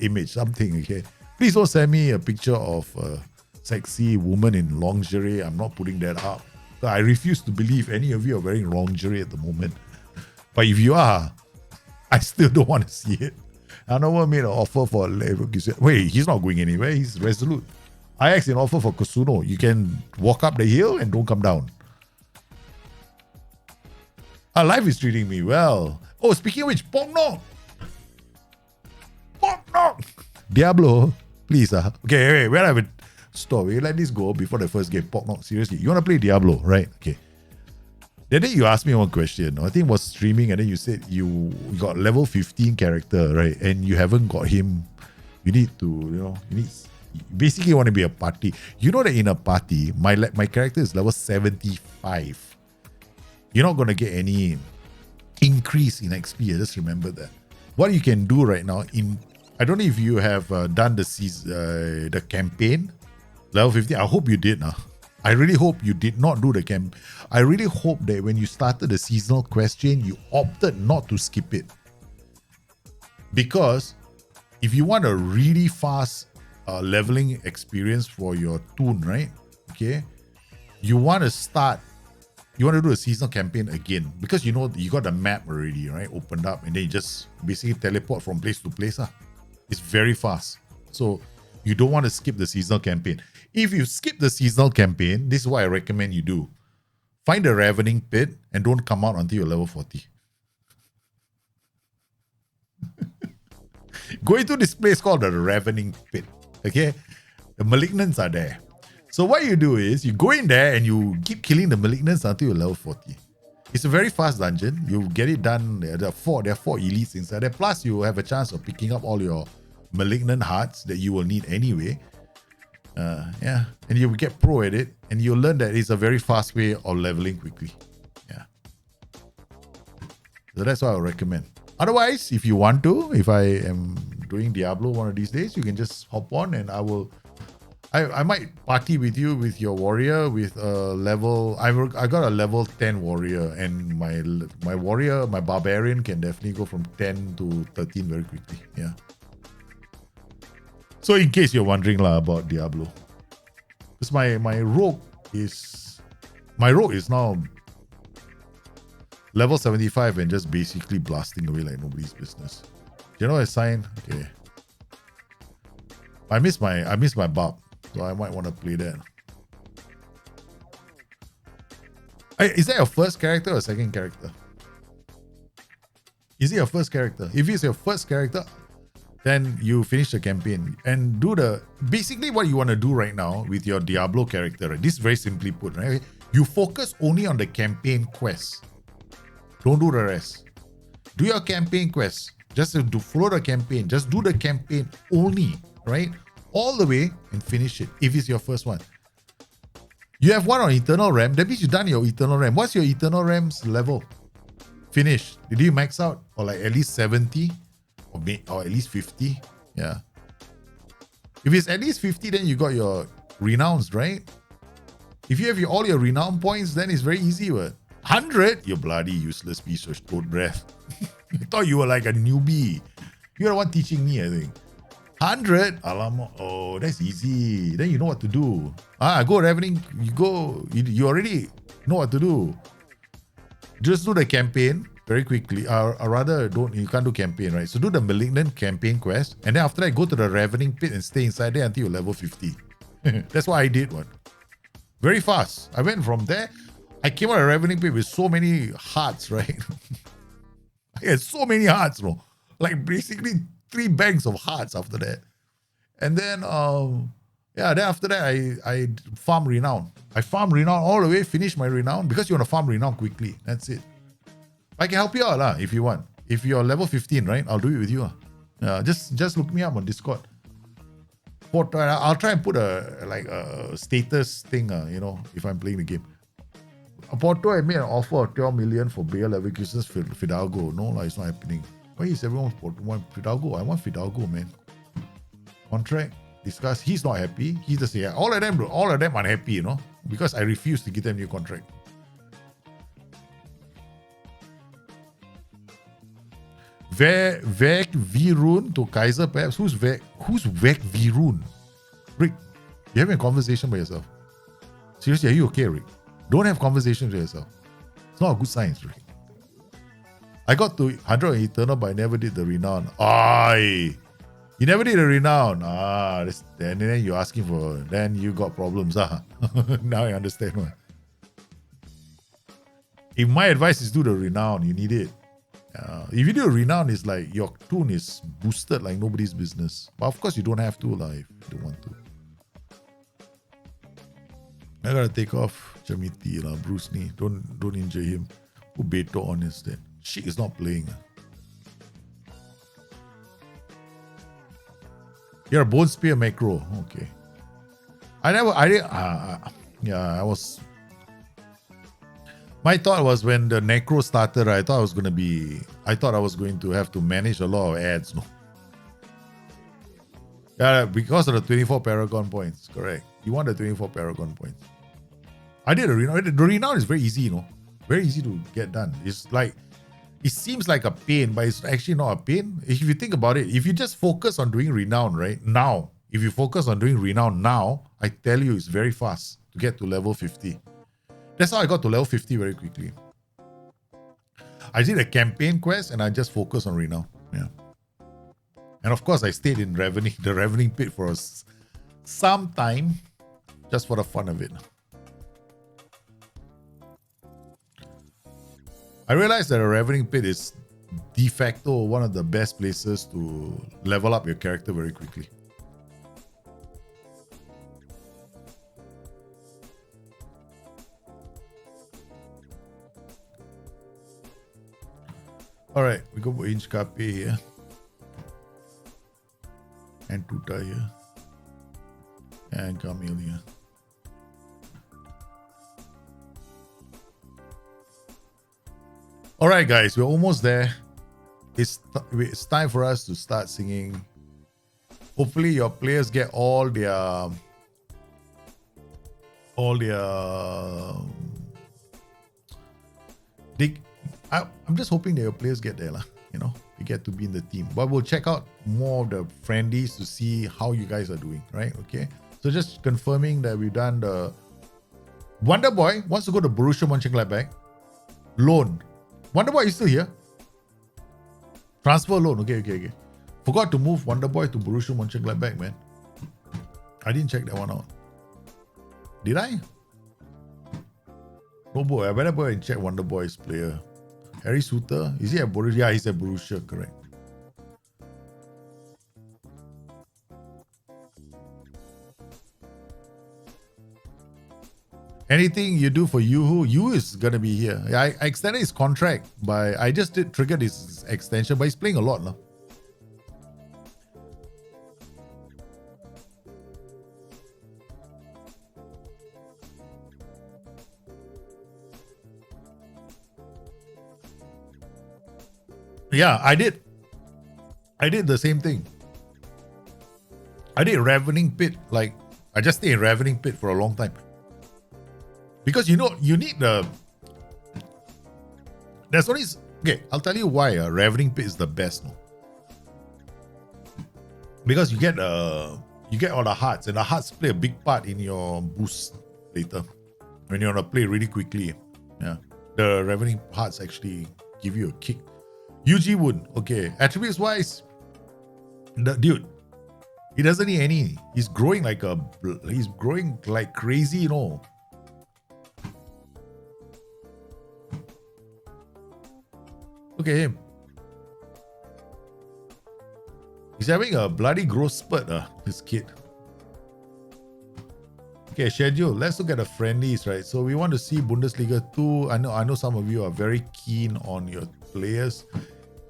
image, something, okay? Please don't send me a picture of a sexy woman in lingerie. I'm not putting that up. I refuse to believe any of you are wearing lingerie at the moment. But if you are, I still don't want to see it. Another made an offer for a level. Wait, he's not going anywhere. He's resolute. I asked an offer for Kasuno. You can walk up the hill and don't come down. Our life is treating me well. Oh, speaking of which, Pong Nok! Diablo, please. Okay, where have it? Stop. We let this go before the first game. Pong Nok, seriously. You want to play Diablo, right? Okay. Then you asked me one question. I think it was streaming, and then you said you got level 15 character, right? And you haven't got him. You need to, basically you want to be a party. You know that in a party, my character is level 75. You're not going to get any increase in XP. Just remember that. What you can do right now, I don't know if you have done the campaign, level 50. I hope you did. I really hope you did not do the camp. I really hope that when you started the seasonal question, you opted not to skip it. Because if you want a really fast leveling experience for your toon, right? Okay, you want to do a seasonal campaign again because you got the map already, right? Opened up, and then you just basically teleport from place to place. It's very fast. So you don't want to skip the seasonal campaign. If you skip the seasonal campaign, this is what I recommend you do. Find a ravening pit and don't come out until you're level 40. Go into this place called the Ravening Pit. Okay? The malignants are there. So what you do is you go in there and you keep killing the malignants until you're level 40. It's a very fast dungeon. You get it done. There are four elites inside there. Plus you have a chance of picking up all your malignant hearts that you will need anyway. And you will get pro at it, and you'll learn that it's a very fast way of leveling quickly. Yeah. So that's what I would recommend. Otherwise, if you want to, if I am doing Diablo one of these days, you can just hop on and I might party with you with your warrior with a level. I got a level 10 warrior, and my warrior, my barbarian can definitely go from 10 to 13 very quickly. Yeah. So in case you're wondering about Diablo, because my rogue is now level 75 and just basically blasting away like nobody's business. General assign. Okay. I miss my barb, so I might want to play that. Is that your first character or second character? Is it your first character? If it's your first character, then you finish the campaign and basically what you want to do right now with your Diablo character, right? This is very simply put, right? You focus only on the campaign quests. Don't do the rest. Do your campaign quests. Just to follow the campaign. Just do the campaign only, right? All the way and finish it if it's your first one. You have one on Eternal Realm. That means you've done your Eternal Realm. What's your Eternal Realm's level? Finish. Did you max out? Or like at least 70? Or at least 50? Yeah. If it's at least 50, then you got your renowns, right? If you have all your renown points, then it's very easy. What? 100? You bloody useless piece of throat breath. I thought you were like a newbie. You're the one teaching me, I think. 100? Alamak. Oh, that's easy. Then you know what to do. Go Ravening. You already know what to do. Just do the campaign very quickly. Or rather, you can't do campaign, right? So do the Malignant campaign quest. And then after that, go to the Ravening pit and stay inside there until you're level 50. That's what I did, very fast. I went from there. I came out of Ravening pit with so many hearts, right? I had so many hearts, bro. Like basically 3 banks of hearts after that. And then, then after that, I farm renown. I farm renown all the way, finish my renown because you want to farm renown quickly. That's it. I can help you out if you want. If you're level 15, right? I'll do it with you. Just look me up on Discord. I'll try and put a status thing, if I'm playing the game. Porto, I made an offer of 12 million for Bayer Leverkusen's Fidalgo. No, it's not happening. Why is everyone want Fidalgo? I want Fidalgo, man. Contract, discuss. He's not happy. He just say all of them unhappy, because I refuse to give them new contract. Vec Virun to Kaiser, perhaps. Who's Vec Virun? Rick, you're having a conversation by yourself. Seriously, are you okay, Rick? Don't have conversations with yourself. It's not a good sign, Rick. I got to 100 Eternal, but I never did the Renown. You never did the Renown. And then you're asking for, then you got problems. Now I understand. If my advice is do the Renown, you need it. If you do a Renown, it's like your toon is boosted like nobody's business. But of course, you don't have to if you don't want to. I gotta take off Jamiti, Bruce Lee. Don't injure him. Who Beto on instead? Sheik is not playing. You're a Bone Spear macro. Okay. My thought was when the Necro started, I thought I was going to have to manage a lot of ads. No. Yeah, because of the 24 Paragon points. Correct. You want the 24 Paragon points. I did a Renown. The Renown is very easy, very easy to get done. It's like, it seems like a pain, but it's actually not a pain. If you think about it, if you just focus on doing Renown right now, if you focus on doing Renown now, I tell you it's very fast to get to level 50. That's how I got to level 50 very quickly. I did a campaign quest and I just focused on Renown. Yeah. And of course, I stayed in the Ravening pit for some time, just for the fun of it. I realized that a Ravening pit is de facto one of the best places to level up your character very quickly. Alright, we go for Inch Cape here. And Tuta here. And Camille here. Alright guys, we're almost there. It's time for us to start singing. Hopefully your players get all their I'm just hoping that your players get there, you get to be in the team. But we'll check out more of the friendlies to see how you guys are doing, right? Okay. So just confirming that we've done the Wonder Boy wants to go to Borussia Mönchengladbach. Loan. Wonder Boy is still here. Transfer loan. Okay. Forgot to move Wonder Boy to Borussia Mönchengladbach, man. I didn't check that one out. Did I? Oh boy, I better go and check Wonder Boy's player. Harry Suter. Is he at Borussia? Yeah, he's at Borussia, correct. Anything you do for Yu is gonna be here. I extended his contract, but I just triggered his extension, but he's playing a lot now. Yeah, I did the same thing. I did Ravening Pit, like, I just stayed in Ravening Pit for a long time. Because you need the... There's only... Okay, I'll tell you why Ravening Pit is the best, no? Because you get all the hearts, and the hearts play a big part in your boost later. When you want to play really quickly. Yeah. The Ravening hearts actually give you a kick. UG Wound, okay. Attributes wise, the dude, he doesn't need any. He's growing like crazy, you know. Look at him. He's having a bloody growth spurt, this kid. Okay, schedule. Let's look at the friendlies, right? So we want to see Bundesliga 2. I know some of you are very keen on your players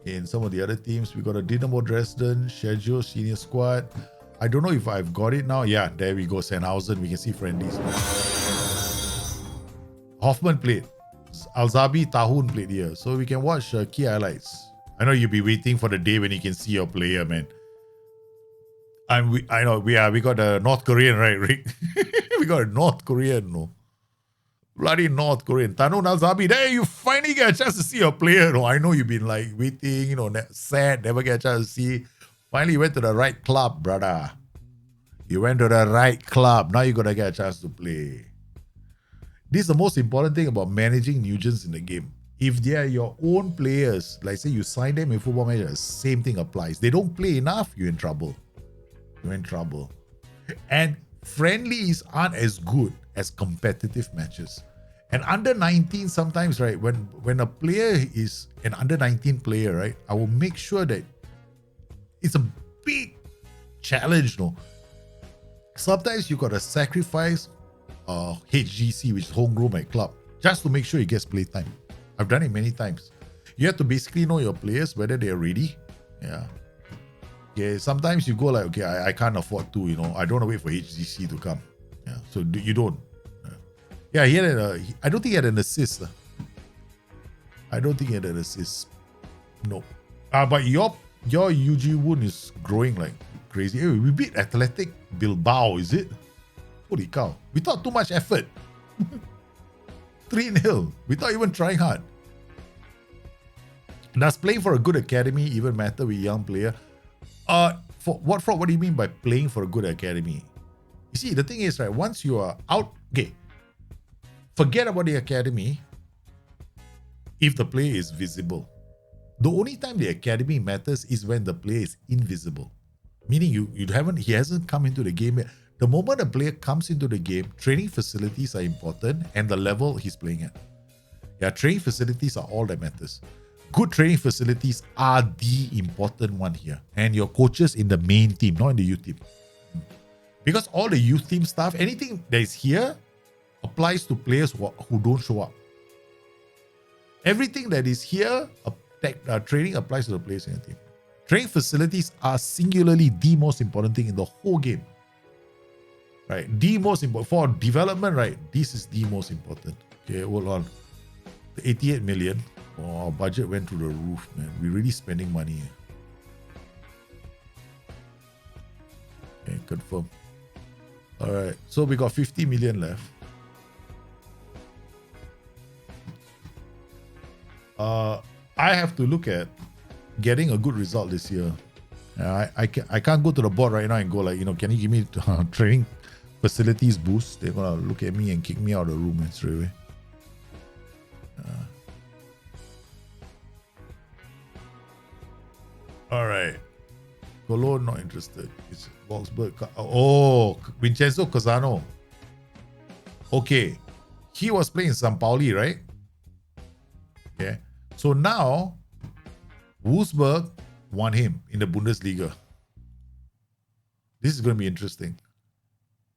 in some of the other teams. We got a Dynamo Dresden, schedule, senior squad. I don't know if I've got it now. Yeah, there we go. Sennhausen. We can see friendlies. Hoffman played. Alzabi Tahun played here. So we can watch key highlights. I know you'll be waiting for the day when you can see your player, man. I know we got a North Korean, right, Rick? We got a North Korean, no. Bloody North Korean. Tanun Alzabi, there you finally get a chance to see your player. No, I know you've been like waiting, sad, never get a chance to see. Finally, you went to the right club, brother. You went to the right club. Now you're going to get a chance to play. This is the most important thing about managing Newgens in the game. If they are your own players, like say you sign them in Football Manager, same thing applies. They don't play enough, you're in trouble. You're in trouble. And friendlies aren't as good as competitive matches. And under 19 sometimes, right, when a player is an under 19 player, right, I will make sure that it's a big challenge, no? Sometimes you got to sacrifice HGC, which is homegrown by club, just to make sure he gets play time. I've done it many times. You have to basically know your players, whether they're ready. Yeah. Okay, sometimes you go like, okay, I can't afford to, I don't want to wait for HGC to come. Yeah, so you don't. Yeah, he had I don't think he had an assist. I don't think he had an assist. No. But your UG Wound is growing like crazy. Hey, we beat Athletic Bilbao, is it? Holy cow. We thought too much effort. 3-0. Without even trying hard. Does playing for a good academy even matter with young player? What do you mean by playing for a good academy? You see, the thing is, right, once you are out, okay, forget about the academy if the player is visible. The only time the academy matters is when the player is invisible. Meaning he hasn't come into the game yet. The moment a player comes into the game, training facilities are important and the level he's playing at. Yeah, training facilities are all that matters. Good training facilities are the important one here. And your coaches in the main team, not in the youth team. Because all the youth team stuff, anything that is here applies to players who don't show up. Everything that is here, training applies to the players in the team. Training facilities are singularly the most important thing in the whole game. Right? The most important. For development, right? This is the most important. Okay, hold on. The 88 million. Oh, our budget went through the roof, man. We're really spending money here. Okay, confirm. Alright, so we got 50 million left. I have to look at getting a good result this year. I can't go to the board right now and go like, can you give me training facilities boost? They're gonna look at me and kick me out of the room straight away. Alright. Cologne, not interested. It's Wolfsburg. Oh, Vincenzo Casano. Okay. He was playing San Pauli, right? Yeah. So now, Wolfsburg won him in the Bundesliga. This is going to be interesting.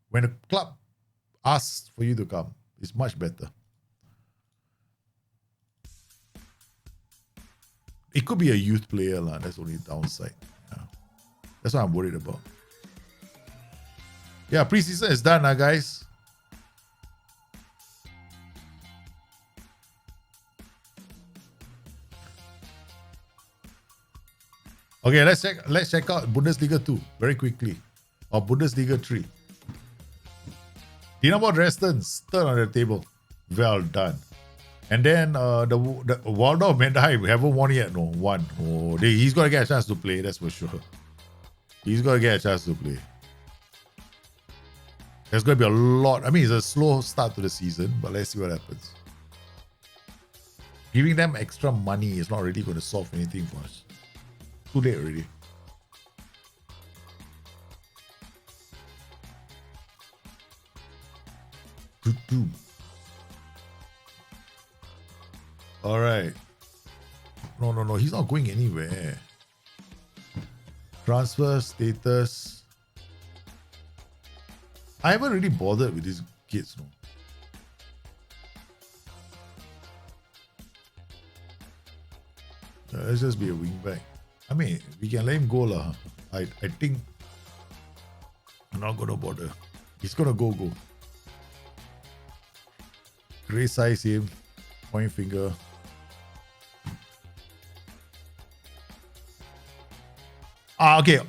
When a club asks for you to come, it's much better. It could be a youth player, that's only the downside. Yeah. That's what I'm worried about. Yeah, preseason is done, guys. Okay, let's check out Bundesliga 2 very quickly. Or Bundesliga 3. Dinamo Dresden's third on the table. Well done. And then the Waldorf Mannheim haven't won yet. No, one. Oh, he's got to get a chance to play, that's for sure. He's got to get a chance to play. There's going to be a lot. I mean, it's a slow start to the season, but let's see what happens. Giving them extra money is not really going to solve anything for us. Too late already. All right. No. He's not going anywhere. Transfer status. I haven't really bothered with these kids. No. Let's just be a wingback. I mean, we can let him go lah. I think I'm not gonna bother. He's gonna go. Gray size him. Point finger. Okay.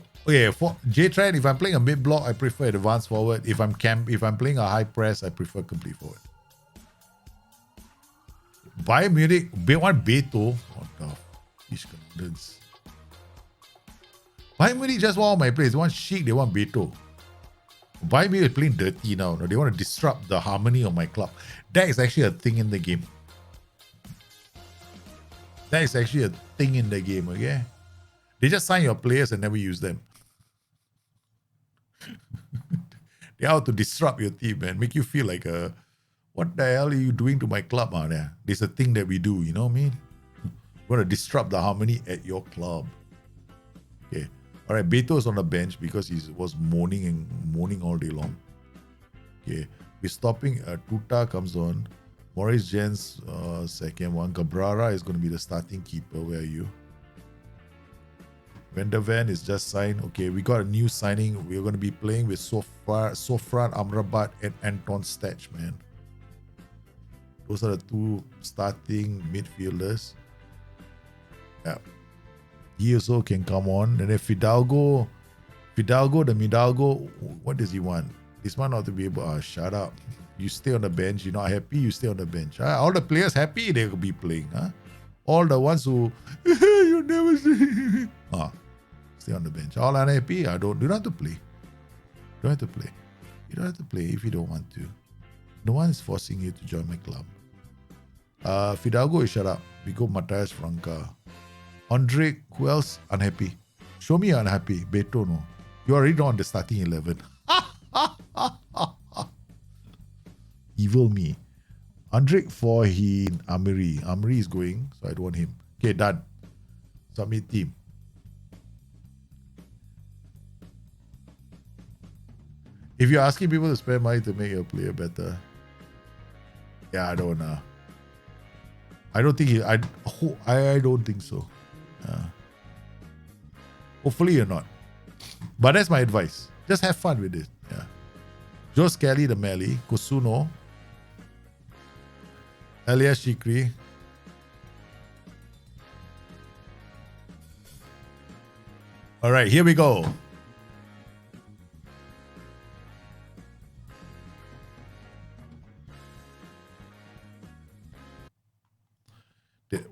For J-Trend, if I'm playing a mid block, I prefer advanced forward. If I'm playing a high press, I prefer complete forward. Bayern Munich, B1 Beto. What the fish confidence. Bayern Munich just want all my players. They want Chic, they want Beto. Bayern Munich is playing dirty now. They want to disrupt the harmony of my club. That is actually a thing in the game. Okay? They just sign your players and never use them. They have to disrupt your team, man. Make you feel like, what the hell are you doing to my club? There's a thing that we do, you know what I mean? We want to disrupt the harmony at your club. Okay. All right, Beto is on the bench because he was moaning all day long. Okay. We're stopping. Tuta comes on. Maurice Jens, second one. Cabrera is going to be the starting keeper. Where are you? Van der Ven is just signed. Okay, we got a new signing. We're going to be playing with Sofran Amrabat and Anton Stach, man. Those are the two starting midfielders. Yeah. He also can come on. And then Fidalgo, what does he want? This one ought to be able, shut up. You stay on the bench. You're not happy, you stay on the bench. All the players happy, they will be playing. All the ones who, you never see. Stay on the bench. All unhappy, you don't have to play. You don't have to play if you don't want to. No one is forcing you to join my club. Fidalgo is shut up. We go Matthias Franca. Andre, who else? Unhappy. Show me unhappy. Beto, no. You already know on the starting 11. Evil me. Andre Forhin Amiri. Amiri is going, so I don't want him. Okay, done. Submit team. If you're asking people to spend money to make your player better, yeah, I don't know. I don't think so. Hopefully you're not. But that's my advice. Just have fun with it. Yeah. Joe Skelly, the Melly, Kusuno, Elias Shikri. All right, here we go.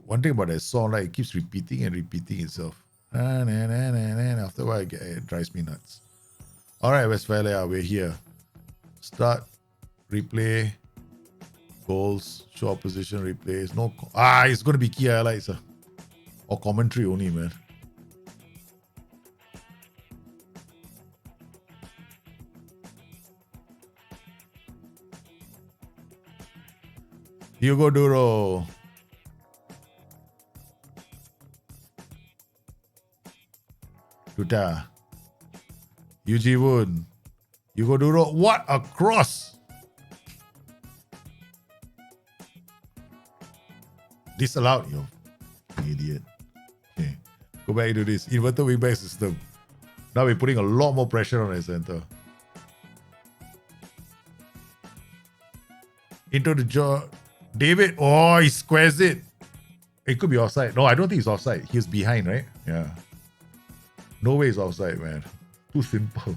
One thing about that song, it keeps repeating itself. After a while, it drives me nuts. All right, Westphalia, we're here. Start, replay, goals, show opposition replays. No, it's going to be key highlights or commentary only, man. Hugo Duro. Tuta. Yuji Woon. Hugo Duro. What a cross! Disallowed, you idiot. Okay. Go back into this. Inverted wingback system. Now we're putting a lot more pressure on the center. Into the jaw. David. Oh, he squares it. It could be offside. No, I don't think it's offside. He's behind, right? Yeah. No way it's offside, man. Too simple.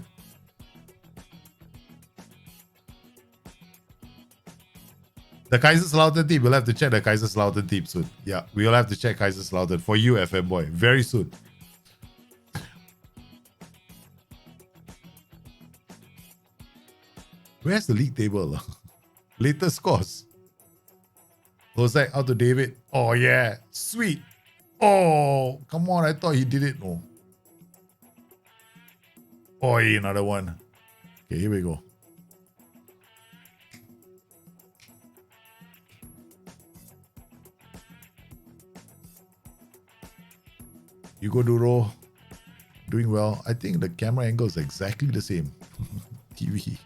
The Kaiserslautern team, we'll have to check the Kaiserslautern team soon. Yeah, we'll have to check Kaiserslautern for you, FM boy, very soon. Where's the league table? Latest scores. Lozak out to David. Oh, yeah. Sweet. Oh, come on. I thought he did it. No. Oh, another one. Okay, here we go. Hugo Duro doing well. I think the camera angle is exactly the same. TV.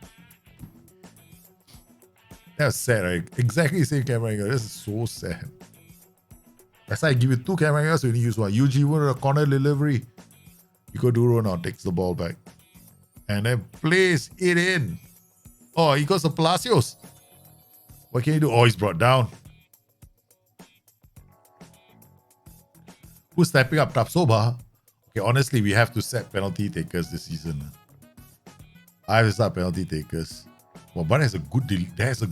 That's sad, right? Exactly the same camera angle. This is so sad. That's why I give you two camera angles, you only use one. UG with a corner delivery. Hugo Duro now takes the ball back. And then plays it in. Oh, he goes to Palacios. What can he do? Oh, he's brought down. Who's stepping up? Tapsoba. Okay, honestly, we have to set penalty takers this season. I have to start penalty takers. Well, but that's a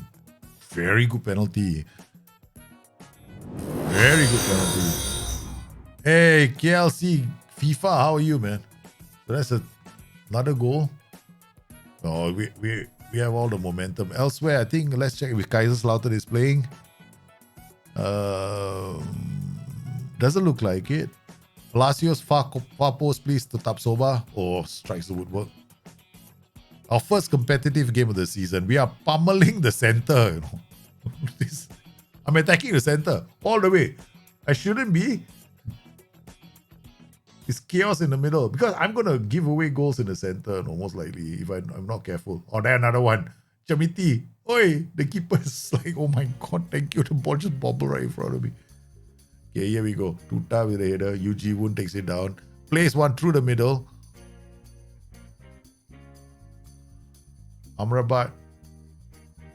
very good penalty. Very good penalty. Hey, KLC FIFA, how are you, man? So that's another goal. Oh, we have all the momentum. Elsewhere, I think let's check if Kaiserslautern is playing. Doesn't look like it. Palacios far post, please, to Tapsoba. Oh, strikes the woodwork. Our first competitive game of the season. We are pummeling the center, you know. I'm attacking the center all the way. I shouldn't be. It's chaos in the middle because I'm going to give away goals in the center, no, most likely, if I'm not careful. Oh, there another one. Chamiti. Oi, the keeper is like, oh my God, thank you. The ball just bobbled right in front of me. Okay, here we go. Tuta with the header. UG Woon takes it down. Plays one through the middle. Amrabat.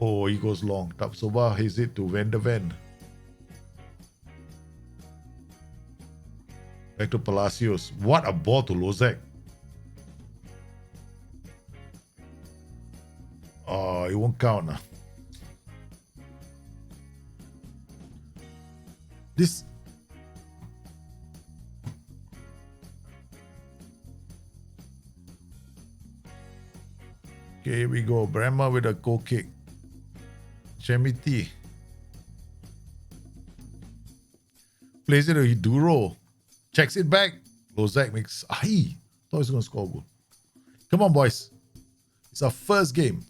Oh, he goes long. Tapsoba hits it to Van der Ven. Back to Palacios. What a ball to Lozak. Oh, it won't count. This. Okay, here we go. Brahma with a goal kick. Chemiti. Plays it to Duro. Checks it back. Lozak makes. Thought he was going to score a goal. Come on, boys. It's our first game.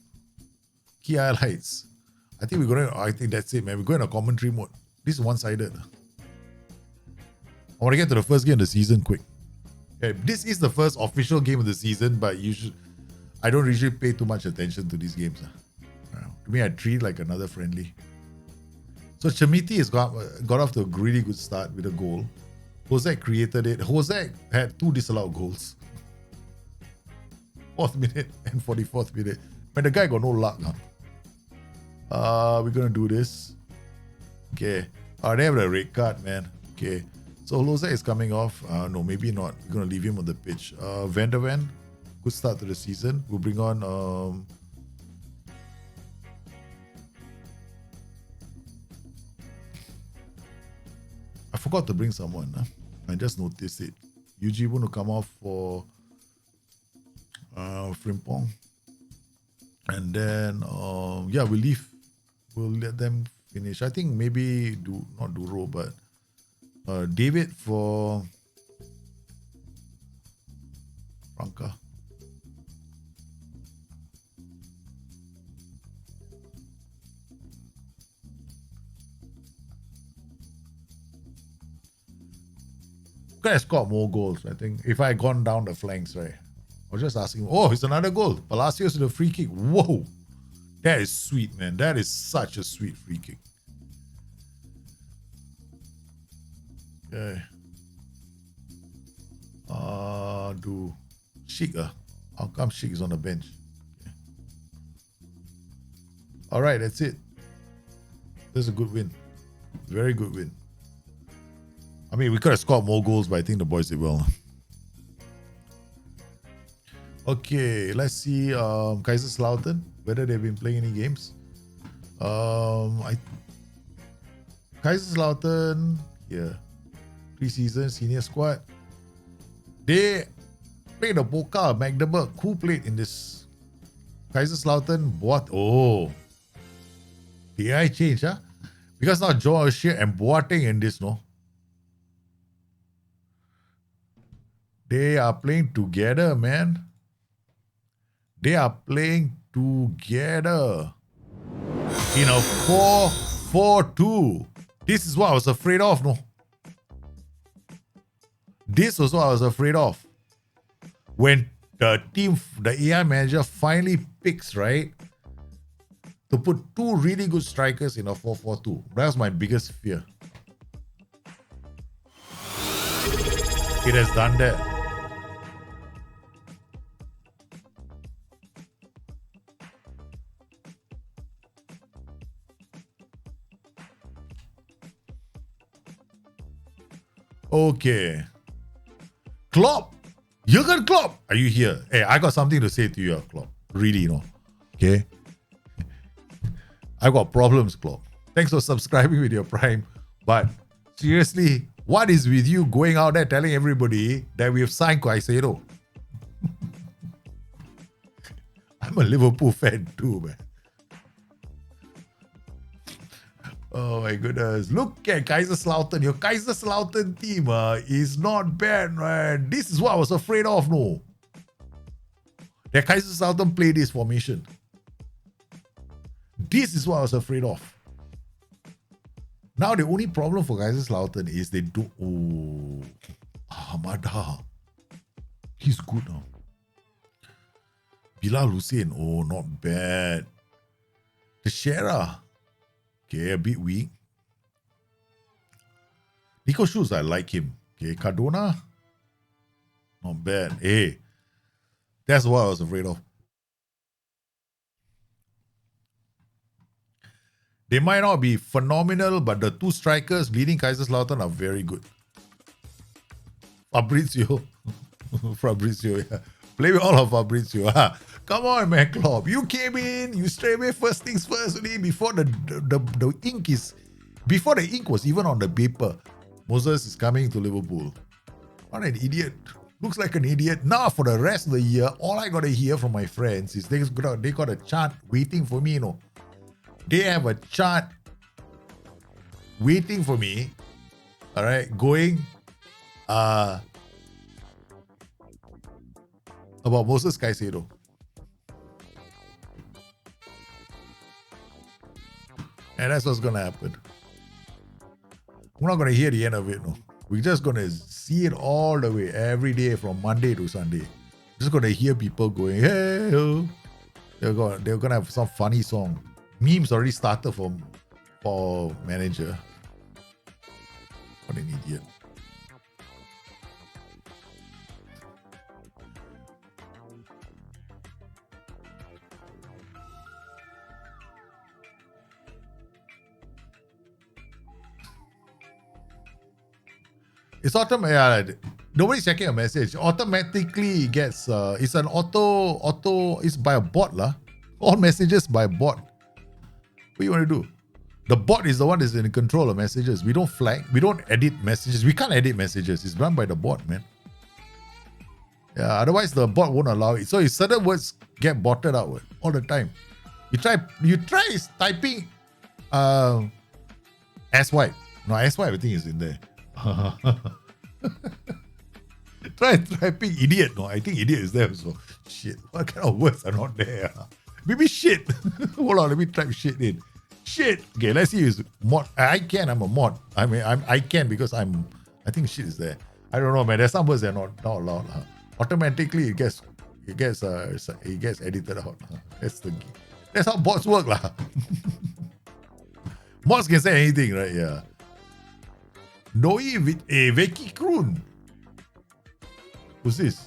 Key highlights. I think that's it, man. We're going to commentary mode. This is one-sided. I want to get to the first game of the season quick. Okay, this is the first official game of the season, but I don't usually pay too much attention to these games. To me, I treat it like another friendly. So Chamiti has got off to a really good start with a goal. Hozak created it. Hozak had 2 disallowed goals. 4th minute and 44th minute. Man, the guy got no luck. We're going to do this. Okay. They have a red card, man. Okay. So Lozak is coming off. No, maybe not. We're going to leave him on the pitch. Van der Ven, good start to the season. We'll bring on... I forgot to bring someone. I just noticed it. UG want to come off for Frimpong. And then, we'll leave. We'll let them finish. I think maybe not Duro, but David for Franca. Could have scored more goals, I think. If I had gone down the flanks, right? I was just asking. Oh, it's another goal. Palacios with a free kick. Whoa. That is sweet, man. That is such a sweet free kick. Okay. Do Sheik. How come Sheik is on the bench? Okay. All right, that's it. This is a good win. Very good win. I mean, we could have scored more goals, but I think the boys did well. Okay, let's see Kaiserslautern, whether they've been playing any games. I Kaiserslautern here, preseason senior squad. They played a Boca Magdeburg. Who played in this? Kaiserslautern. The AI changed, huh? Because now Joe O'Shea and Boateng in this, no? They are playing together, man. They are playing together in a 4-4-2. This is what I was afraid of, no? This was what I was afraid of. When the AI manager finally picks, right, to put two really good strikers in a 4-4-2. That was my biggest fear. It has done that. Okay. Klopp. Jurgen Klopp. Are you here? Hey, I got something to say to you, Klopp. Really, Okay? I got problems, Klopp. Thanks for subscribing with your Prime. But seriously, what is with you going out there telling everybody that we have signed Caicedo? I'm a Liverpool fan too, man. Oh my goodness. Look at Kaiserslautern. Your Kaiserslautern team is not bad, man. This is what I was afraid of, no. That Kaiserslautern play this formation. This is what I was afraid of. Now the only problem for Kaiserslautern is they don't... Oh, Hamada. He's good now. Bilal Hussein. Oh, not bad. Teixeira. Okay, a bit weak. Nico Schulz, I like him. Okay, Cardona. Not bad. Hey, that's what I was afraid of. They might not be phenomenal, but the two strikers leading Kaiserslautern are very good. Fabrizio. Fabrizio, yeah. Play with all of Fabrizio. Come on, man, Klopp. You came in, you straight away first things first, only before the ink is... Before the ink was even on the paper, Moses is coming to Liverpool. What an idiot. Looks like an idiot. Now, for the rest of the year, all I got to hear from my friends is they got a chart waiting for me, They have a chart waiting for me, all right, going about Moses Caicedo. And that's what's going to happen. We're not going to hear the end of it, no. We're just going to see it all the way, every day from Monday to Sunday. Just going to hear people going, hey, oh. They're going to have some funny song. Memes already started for manager. What an idiot. It's automatic. Nobody's checking a message. Automatically it gets it's an it's by a bot lah. All messages by a bot. What do you want to do? The bot is the one that's in control of messages. We don't flag. We don't edit messages. We can't edit messages. It's run by the bot, man. Yeah, otherwise the bot won't allow it. So certain words get botted out all the time. You try typing S-wipe. No, S-wipe I think is in there. Try typing idiot. No, I think idiot is there. So shit. What kind of words are not there? Maybe shit. Hold on, let me type shit in. Shit. Okay, let's see. Is mod. I'm a mod. I mean, I can because I think shit is there. I don't know, man. There's some words that are not allowed. Automatically, it gets edited out. That's how bots work, lah. Mods can say anything, right? Yeah. Vicky Kroon. Who's this?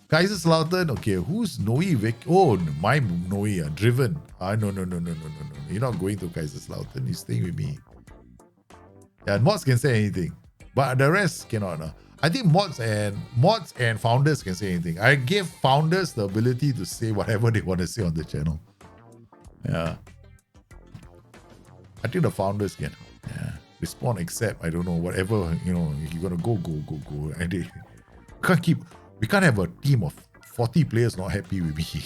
Kaiserslautern. Okay, who's Noe Vicky? Oh, my Noe. Driven. No. You're not going to Kaiserslautern. You're staying with me. Yeah, mods can say anything. But the rest cannot. I think mods and founders can say anything. I gave founders the ability to say whatever they want to say on the channel. Yeah. I think the founders can. Yeah. Respond, accept, I don't know, whatever, you know, you're gonna go. And we can't have a team of 40 players not happy with me.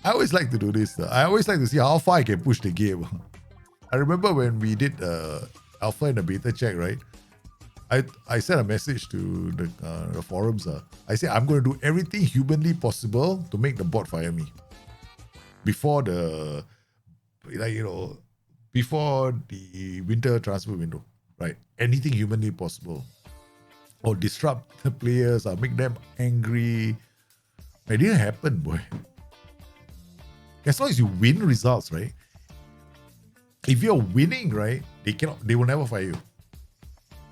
I always like to do this. I always like to see how far I can push the game. I remember when we did alpha and the beta check, right? I sent a message to the forums. I said, I'm going to do everything humanly possible to make the bot fire me. Before the, before the winter transfer window, right? Anything humanly possible. Or disrupt the players, or make them angry. It didn't happen, boy. As long as you win results, right? If you're winning, right, they will never fire you.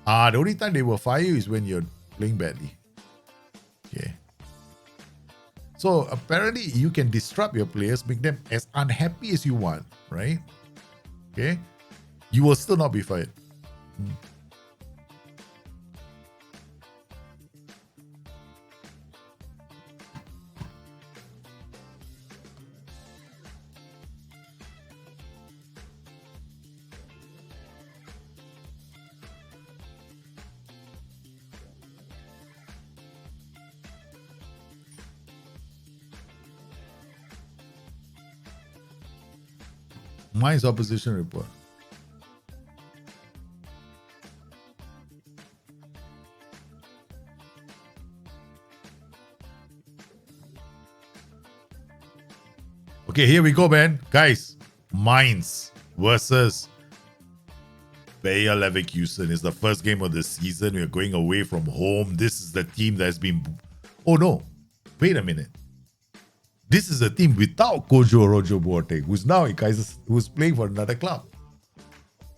The only time they will fire you is when you're playing badly. Okay. So apparently you can disrupt your players, make them as unhappy as you want, right? Okay. You will still not be fired. Mine's opposition report. Okay, here we go, man. Guys, Mainz versus Bayer Leverkusen is the first game of the season. We're going away from home. This is the team that's been... Oh, no. Wait a minute. This is a team without Kojo Rojo Boateng, who's now in Kaisers, who's playing for another club.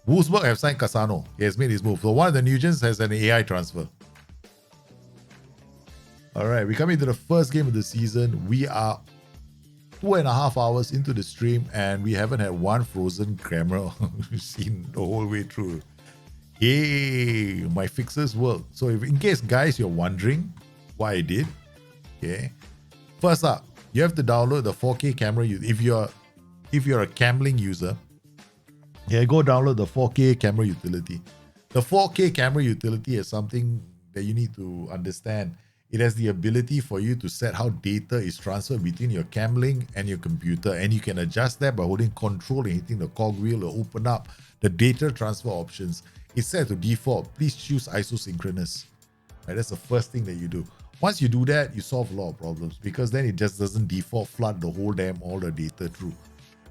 Wolfsburg have signed Casano. He has made his move. So one of the Newgens has an AI transfer. All right, we come into the first game of the season. We are 2.5 hours into the stream and we haven't had one frozen camera seen the whole way through. Hey, my fixes work. So if in case guys you're wondering why I did, okay. First up, you have to download the 4K camera. If you're a Camlink user, yeah, go download the 4K camera utility. The 4K camera utility is something that you need to understand. It has the ability for you to set how data is transferred between your Camlink and your computer, and you can adjust that by holding Control and hitting the cog wheel to open up the data transfer options. It's set to default. Please choose isosynchronous. Right, that's the first thing that you do. Once you do that, you solve a lot of problems because then it just doesn't default flood the whole all the data through.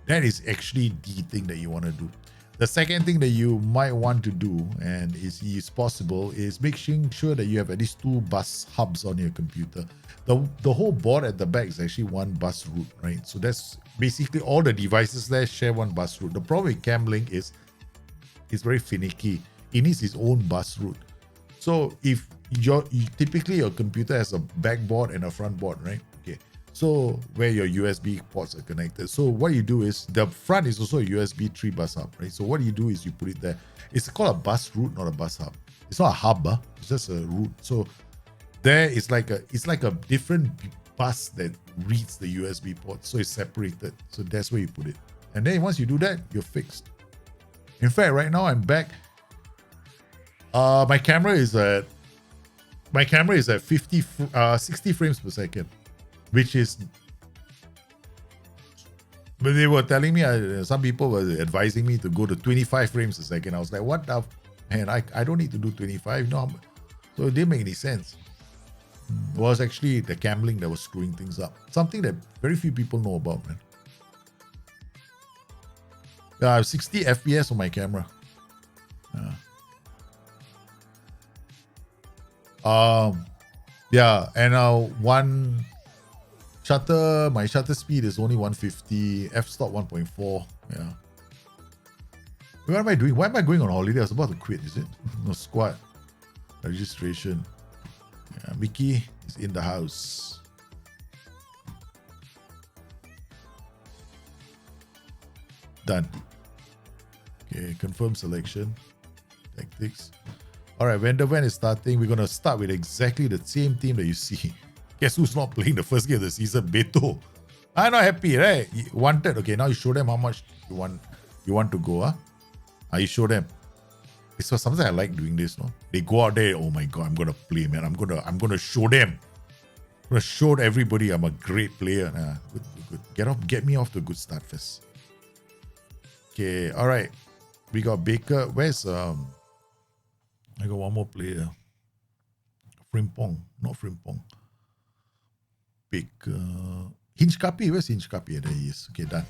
That is actually the thing that you want to do. The second thing that you might want to do, and is possible, is making sure that you have at least 2 bus hubs on your computer. The whole board at the back is actually one bus route, right? So that's basically all the devices there share one bus route. The problem with Camlink is it's very finicky. It needs its own bus route. So if typically your computer has a backboard and a front board, right? Okay. So where your USB ports are connected. So what you do is the front is also a USB 3 bus hub, right? So what you do is you put it there. It's called a bus route, not a bus hub. It's not a hub, it's just a route. So there is like a different bus that reads the USB port. So it's separated. So that's where you put it. And then once you do that, you're fixed. In fact, right now I'm back. My camera is at 60 frames per second, which is, but they were telling me, some people were advising me to go to 25 frames a second. I was like, what the, man, I don't need to do 25. No, so it didn't make any sense. It was actually the Camlink that was screwing things up. Something that very few people know about, man. I have 60 FPS on my camera. Yeah, and one shutter, my shutter speed is only 150, f-stop 1.4. Yeah. What am I doing? Why am I going on holiday? I was about to quit, is it? No, squad. Registration. Yeah, Mickey is in the house. Done. Okay, confirm selection. Tactics. All right, Van der Ven is starting. We're going to start with exactly the same team that you see. Guess who's not playing the first game of the season? Beto. I'm not happy, right? You wanted. Okay, now you show them how much you want to go, huh? You show them. It's something I like doing this, no? They go out there, oh my god, I'm gonna play, man. I'm gonna show them. I'm gonna show everybody I'm a great player. Good. Get me off to a good start first. Okay, alright. We got Baker. Where's I got one more player. Frimpong. Not Frimpong. Baker. Hinchkapi. Where's Hinchkapi? There he is. Okay, done.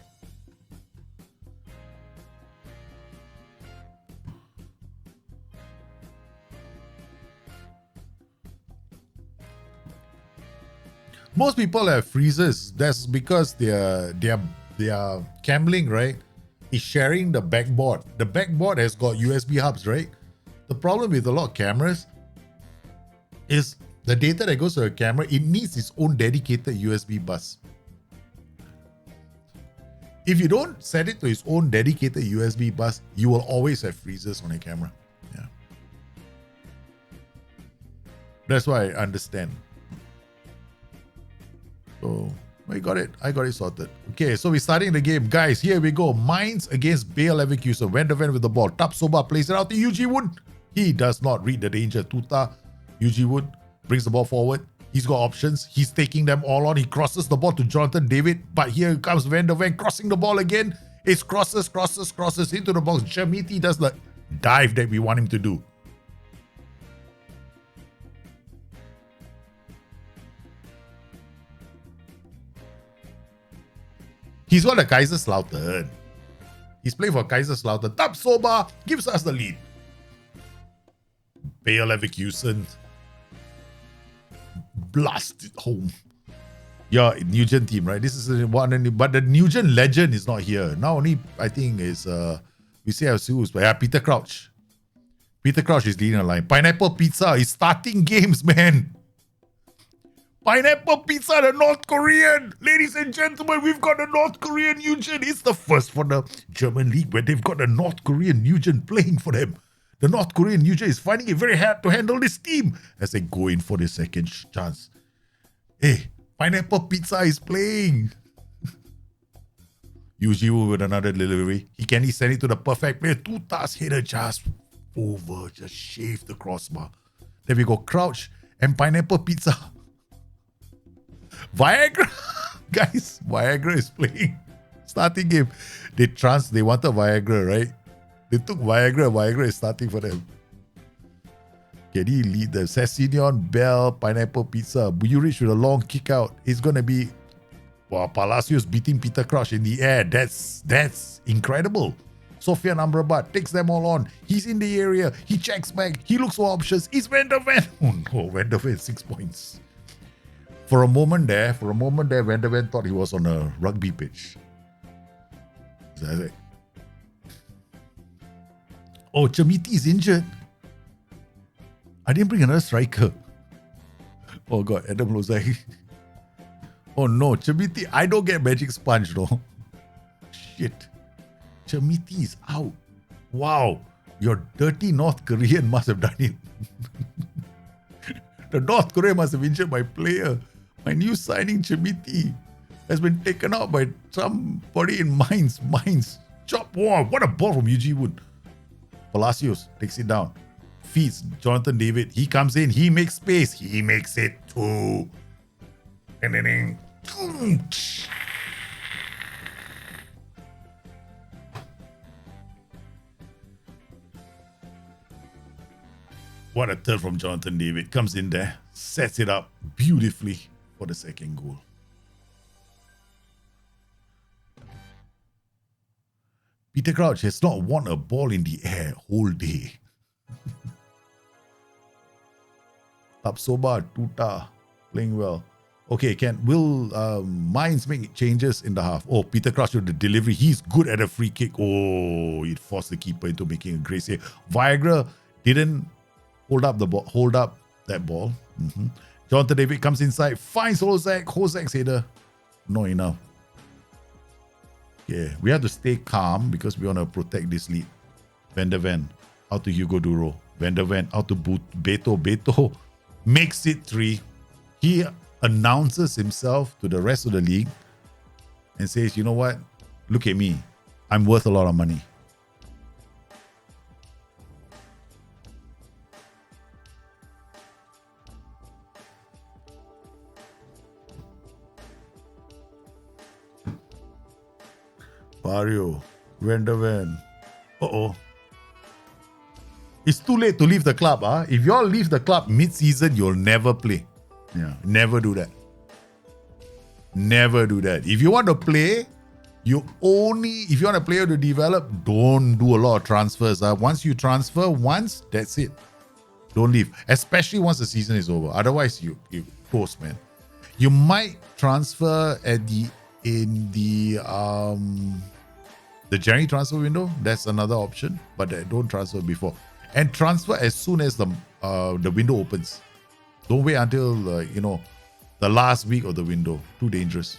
Most people have freezers. That's because their gambling, right, is sharing the backboard. The backboard has got USB hubs, right? The problem with a lot of cameras is the data that goes to a camera, it needs its own dedicated USB bus. If you don't set it to its own dedicated USB bus, you will always have freezers on a camera. Yeah. That's why I understand. So I got it sorted. Okay, so we're starting the game. Guys, here we go. Mainz against Bayer Leverkusen. Van der Ven with the ball. Tapsoba plays it out to Yuji Wood. He does not read the danger. Tuta, Yuji Wood brings the ball forward. He's got options. He's taking them all on. He crosses the ball to Jonathan David. But here comes Van der Ven crossing the ball again. It's crosses into the box. Jamiti does the dive that we want him to do. He's got a Kaiserslautern. He's playing for Kaiserslautern. Tapsoba gives us the lead. Bayer Leverkusen blast it home. Yeah, Newgen team, right? This is the one, but the Newgen legend is not here. Now only I think is we say who's Peter Crouch. Peter Crouch is leading the line. Pineapple Pizza is starting games, man. Pineapple Pizza, the North Korean. Ladies and gentlemen, we've got the North Korean Newgen. It's the first for the German league where they've got the North Korean Newgen playing for them. The North Korean Newgen is finding it very hard to handle this team as they go in for the second chance. Hey, Pineapple Pizza is playing. Yuji with another delivery. Can he send it to the perfect player? Tuta's header just shaved the crossbar. Then we go Crouch and Pineapple Pizza. Viagra, guys, Viagra is playing. Starting game. They wanted Viagra, right? They took Viagra. Viagra is starting for them. Can he lead them? Sessignon, Bell, Pineapple Pizza. Bujuric with a long kick out. It's gonna be Palacios beating Peter Crouch in the air. That's incredible. Sofian Amrabat takes them all on. He's in the area. He checks back. He looks for options. It's Van der Ven. Oh no, Van der Ven 6 points. For a moment there, Van der Ven thought he was on a rugby pitch. Oh, Chamiti is injured. I didn't bring another striker. Oh God, Adam Lozai. Oh no, Chamiti, I don't get magic sponge though. Shit. Chamiti is out. Wow, your dirty North Korean must have done it. The North Korea must have injured my player. My new signing, Chamiti, has been taken out by somebody in Mainz. Chop. Wow, what a ball from Yuji Wood. Palacios takes it down. Feeds Jonathan David. He comes in. He makes space. He makes it too. And then what a turn from Jonathan David. Comes in there. Sets it up beautifully for the second goal. Peter Crouch has not won a ball in the air whole day. Tapsoba, Tuta, playing well. Okay, will Mainz make changes in the half? Oh, Peter Crouch with the delivery. He's good at a free kick. Oh, it forced the keeper into making a great save. Viagra didn't hold up that ball. Jonathan David comes inside, finds Hozak. Hozak's header. Not enough. Okay, we have to stay calm because we want to protect this lead. Van der Ven out to Hugo Duro. Van der Ven out to Beto. Beto makes it 3. He announces himself to the rest of the league and says, you know what? Look at me. I'm worth a lot of money. Barrio, Vandervan. Uh-oh. It's too late to leave the club. If you all leave the club mid-season, you'll never play. Yeah, never do that. Never do that. If you want to play, if you want a player to develop, don't do a lot of transfers. Once you transfer once, that's it. Don't leave. Especially once the season is over. Otherwise, you toast, man. You might transfer in the January transfer window. That's another option, but don't transfer before. And transfer as soon as the window opens. Don't wait until the last week of the window. Too dangerous.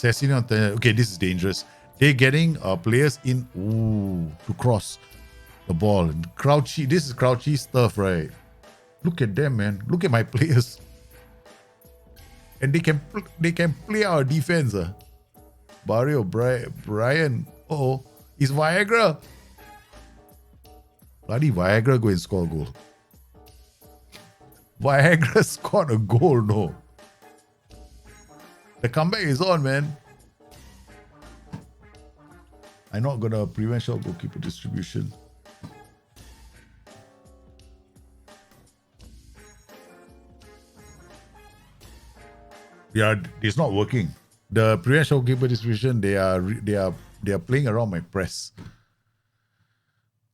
Okay, this is dangerous. They're getting players in to cross the ball. Crouchy. This is crouchy stuff, right? Look at them, man. Look at my players. And they can play our defense. Barrio, Brian. Uh-oh. It's Viagra. Bloody Viagra go and score a goal. Viagra scored a goal, no. The comeback is on, man. I'm not going to prevent shot goalkeeper distribution. Yeah, it's not working. The prevent shot goalkeeper distribution, they are playing around my press.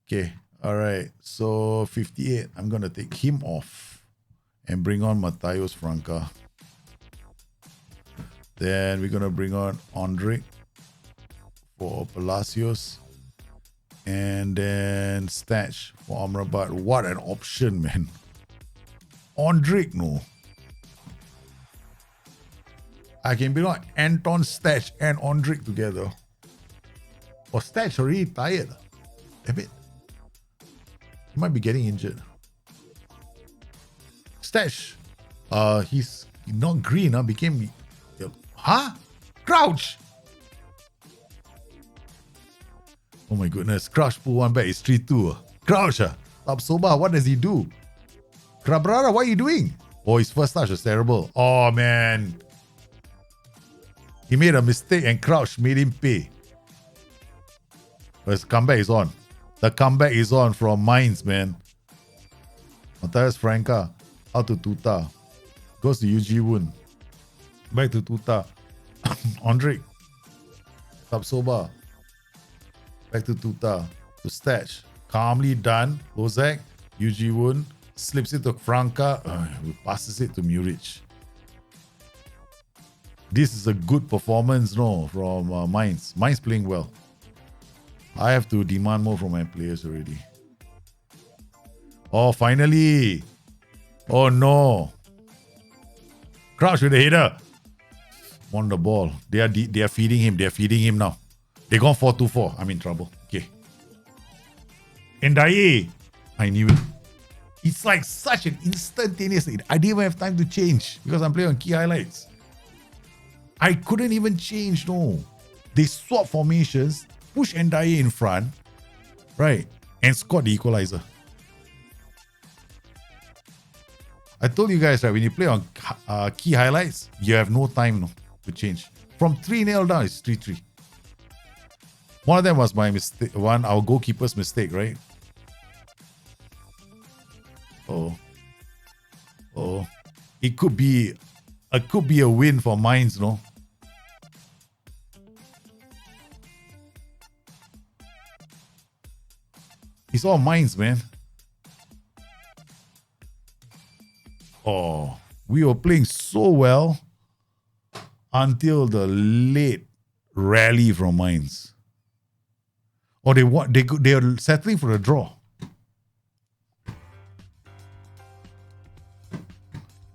Okay, all right. So 58, I'm going to take him off and bring on Matheus Franca. Then we're going to bring on Ondrej for Palacios. And then Statch for Amrabat. What an option, man. Ondrej, no. I can bring on Anton Statch and Ondrej together. Or Statch already tired. Damn it. He might be getting injured. Statch. He's not green, became... Crouch! Oh my goodness. Crouch pull one back. It's 3-2. Crouch! Tapsoba, what does he do? Cabrera, what are you doing? Oh, his first touch was terrible. Oh, man. He made a mistake and Crouch made him pay. But his comeback is on. The comeback is on from Mainz, man. Matheus Franca out to Tuta. Goes to UG Woon. Back to Tuta. Ondrej. Tapsoba. Back to Tuta. To Statch. Calmly done. Lozak. UG Woon. Slips it to Franca. Passes it to Muric. This is a good performance, from Mainz. Mainz playing well. I have to demand more from my players already. Oh, finally. Oh, no. Crouch with the header. On the ball. They are feeding him. They are feeding him now. They gone 4-2-4. I'm in trouble. Okay. Ndiaye. I knew it. It's like such an instantaneous. I didn't even have time to change because I'm playing on key highlights. I couldn't even change, no. They swap formations, push Ndiaye in front, right, and scored the equalizer. I told you guys, right, when you play on key highlights, you have no time to change. From 3-0 down, it's 3-3. One of them was my mistake, our goalkeeper's mistake, right? Oh. It could be a win for Mainz, no? It's all Mainz, man. Oh, we were playing so well until the late rally from Mainz. Or they are settling for a draw.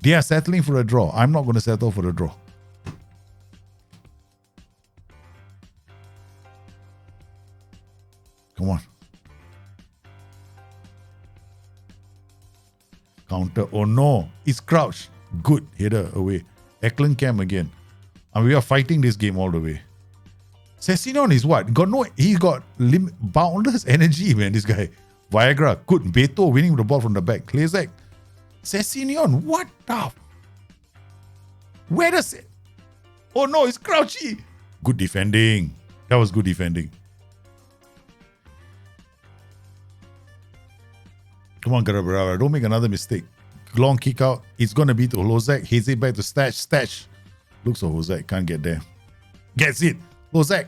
They are settling for a draw. I'm not going to settle for a draw. Come on. Counter. Oh no. It's Crouch. Good. Header away. Ecklenkamp again. And we are fighting this game all the way. Sessegnon is what? He's got boundless energy, man, this guy. Viagra, good. Beto winning the ball from the back. Klezak. Sessegnon, what the? Where does it? Oh no, it's Crouchy. Good defending. That was good defending. Come on, Garabara. Don't make another mistake. Long kick out. It's going to be to Lozak. He's it back to Stash. Stash. Looks for Lozak. Can't get there. Gets it. Lozak.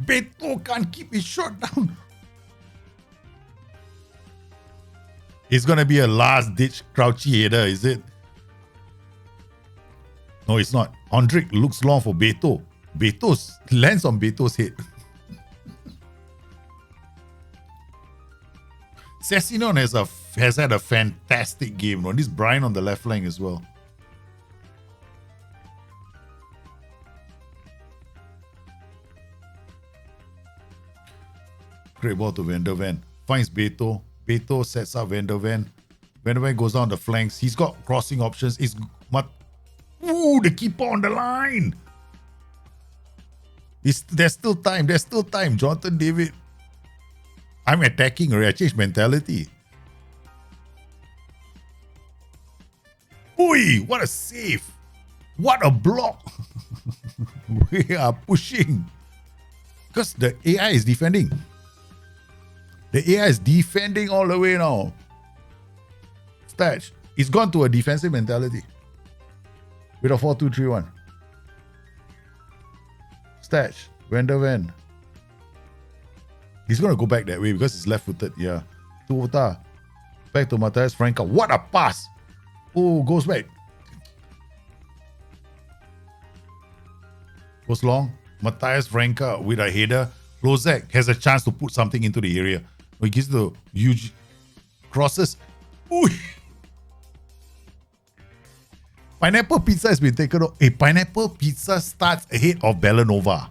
Beto can't keep his shot down. It's going to be a last-ditch Crouchy header, is it? No, it's not. Ondrik looks long for Beto. Beto lands on Beto's head. Sessegnon has had a fantastic game. This Brian on the left flank as well. Great ball to Van der Ven. Finds Beto. Beto sets up Van der Ven. Van der Ven goes down the flanks. He's got crossing options. Ooh, the keeper on the line. There's still time. There's still time. Jonathan David. I'm attacking already. I changed mentality. Oi, what a save. What a block. We are pushing. Because the AI is defending. The AI is defending all the way now. Stats. It's gone to a defensive mentality. With a 4-2-3-1. Stats. Van der Ven. He's going to go back that way because he's left-footed. Yeah. To Ota. Back to Matthias Franca. What a pass. Oh, goes back. Goes long. Matthias Franca with a header. Lozak has a chance to put something into the area. He gives the huge crosses. Ooh. Pineapple Pizza has been taken off. Pineapple Pizza starts ahead of Belanova.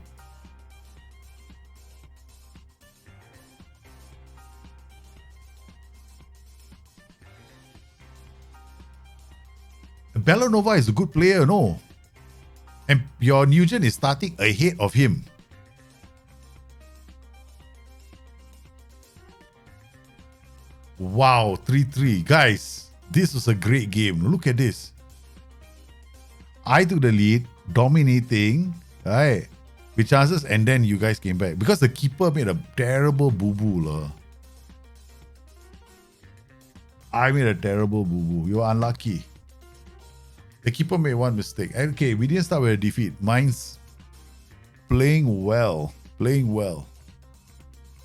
Belanova is a good player, no? And your Newgen is starting ahead of him. Wow, 3-3. Guys, this was a great game. Look at this. I took the lead, dominating, right, with chances, and then you guys came back. Because the keeper made a terrible boo-boo. I made a terrible boo-boo. You were unlucky. The keeper made one mistake. Okay, we didn't start with a defeat. Mine's playing well. Playing well.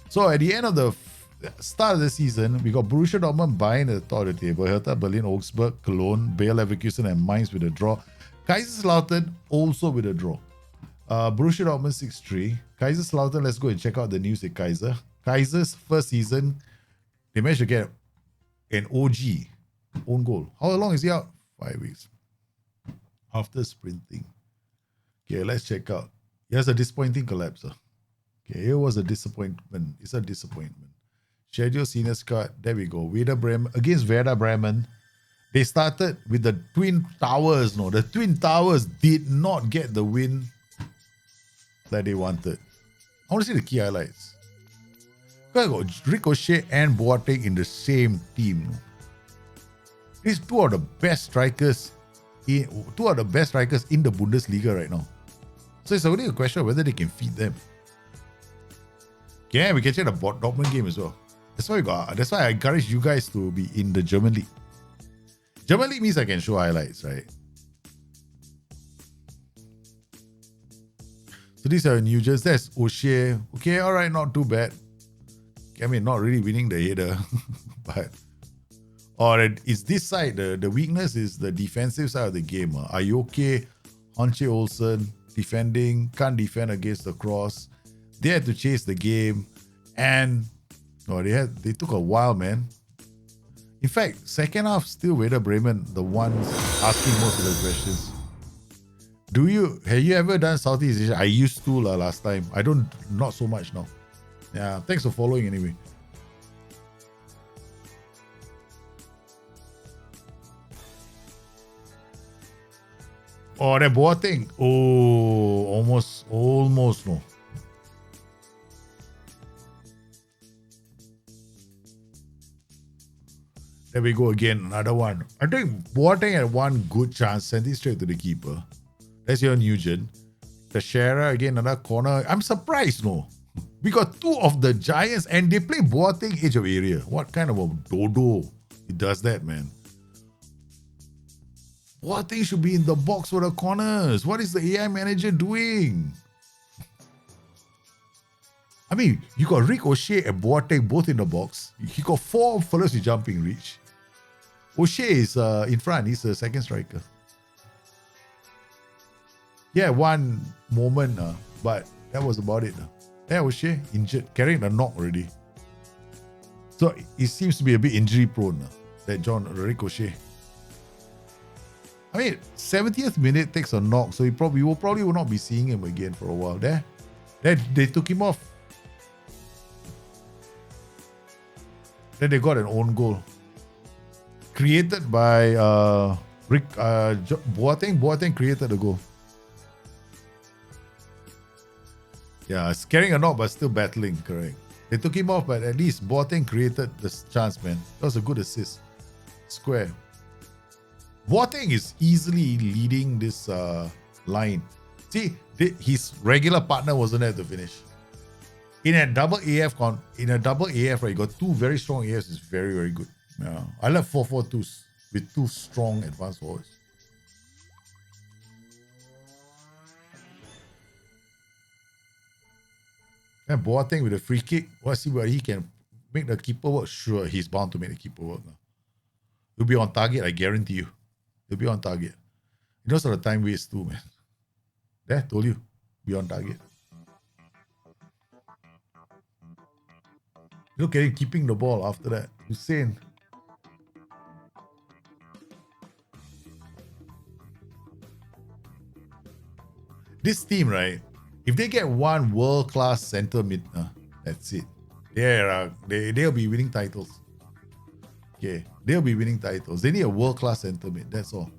So at the end of the start of the season, we got Borussia Dortmund Bayern at the top of the table. Hertha Berlin, Augsburg, Cologne, Bayer Leverkusen, and Mainz with a draw. Kaiserslautern also with a draw. Borussia Dortmund 6-3. Kaiserslautern, let's go and check out the news at Kaiser. Kaiser's first season, they managed to get an OG, own goal. How long is he out? 5 weeks. After sprinting. Okay, let's check out. Here's a disappointing collapse. Okay, here was a disappointment. It's a disappointment. Schedule senior squad. There we go. Werder Bremen against Werder Bremen. They started with the Twin Towers. No, the Twin Towers did not get the win that they wanted. I want to see the key highlights. I got Ricochet and Boateng in the same team. These two are the best strikers. Two are the best strikers in the Bundesliga right now. So it's only a question of whether they can feed them. Yeah, we can check the Dortmund game as well. That's why I encourage you guys to be in the German League. German League means I can show highlights, right? So these are Newgens. That's O'Shea. Okay, alright, not too bad. I mean, not really winning the header. But it's this side. The weakness is the defensive side of the game. Are you okay? Hanche Olsen defending, can't defend against the cross. They had to chase the game, and they took a while, man. In fact, second half still Werder Bremen, the ones asking most of the questions. Have you ever done Southeast Asia? I used to last time. I don't, not so much now. Yeah, thanks for following anyway. Oh, that Boateng. Oh, almost no. There we go again, another one. I think Boateng had one good chance, sent it straight to the keeper. That's your Newgen. Teixeira again, another corner. I'm surprised, no. We got two of the Giants and they play Boateng edge of area. What kind of a dodo he does that, man? Boateng should be in the box for the corners. What is the AI manager doing? I mean, you got Rick O'Shea and Boateng both in the box. He got four fellas with jumping reach. O'Shea is in front. He's the second striker. Yeah, one moment, but that was about it. Yeah, O'Shea injured, carrying a knock already. So it seems to be a bit injury prone, that Rick O'Shea. I mean, 70th minute takes a knock, so we probably will not be seeing him again for a while. There, they took him off. Then they got an own goal. Created by Rick Boateng. Boateng created the goal. Yeah, it's carrying a knock but still battling, correct. They took him off, but at least Boateng created this chance, man. That was a good assist. Square. Boateng is easily leading this line. See, his regular partner wasn't there to finish. In a double AF, right, you got two very strong AFs. It's very, very good. Yeah, I love 4-4-2s with two strong advanced forwards. And Boateng with a free kick. Let's see whether he can make the keeper work. Sure, he's bound to make the keeper work. He'll be on target, I guarantee you. He'll be on target. He knows how the time waste too, man. There, told you. Be on target. Look at him keeping the ball after that. Hussein. This team, right? If they get one world-class center mid, that's it. They'll be winning titles. Okay, they'll be winning titles. They need a world-class center mid. That's all.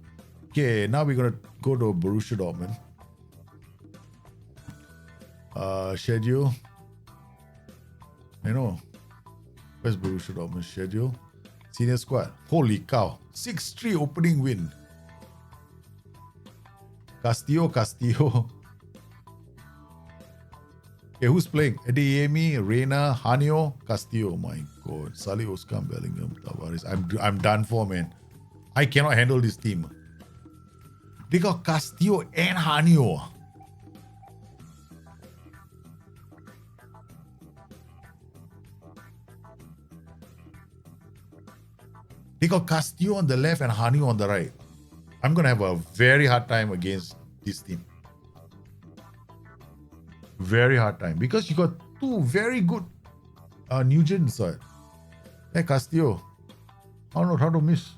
Okay, now we're gonna go to Borussia Dortmund. Schedule. I know. Where's Borussia Dortmund schedule? Senior squad. Holy cow! 6-3 opening win. Castillo. Okay, who's playing? Adeyemi, Reina, Hanyo, Castillo. My God. Salih Oscar, Bellingham, Tavares. I'm done for, man. I cannot handle this team. They got Castillo and Hanyo. They got Castillo on the left and Hanyo on the right. I'm going to have a very hard time against this team. Very hard time. Because you got two very good Newgen inside. Hey, Castillo. I don't know how to miss.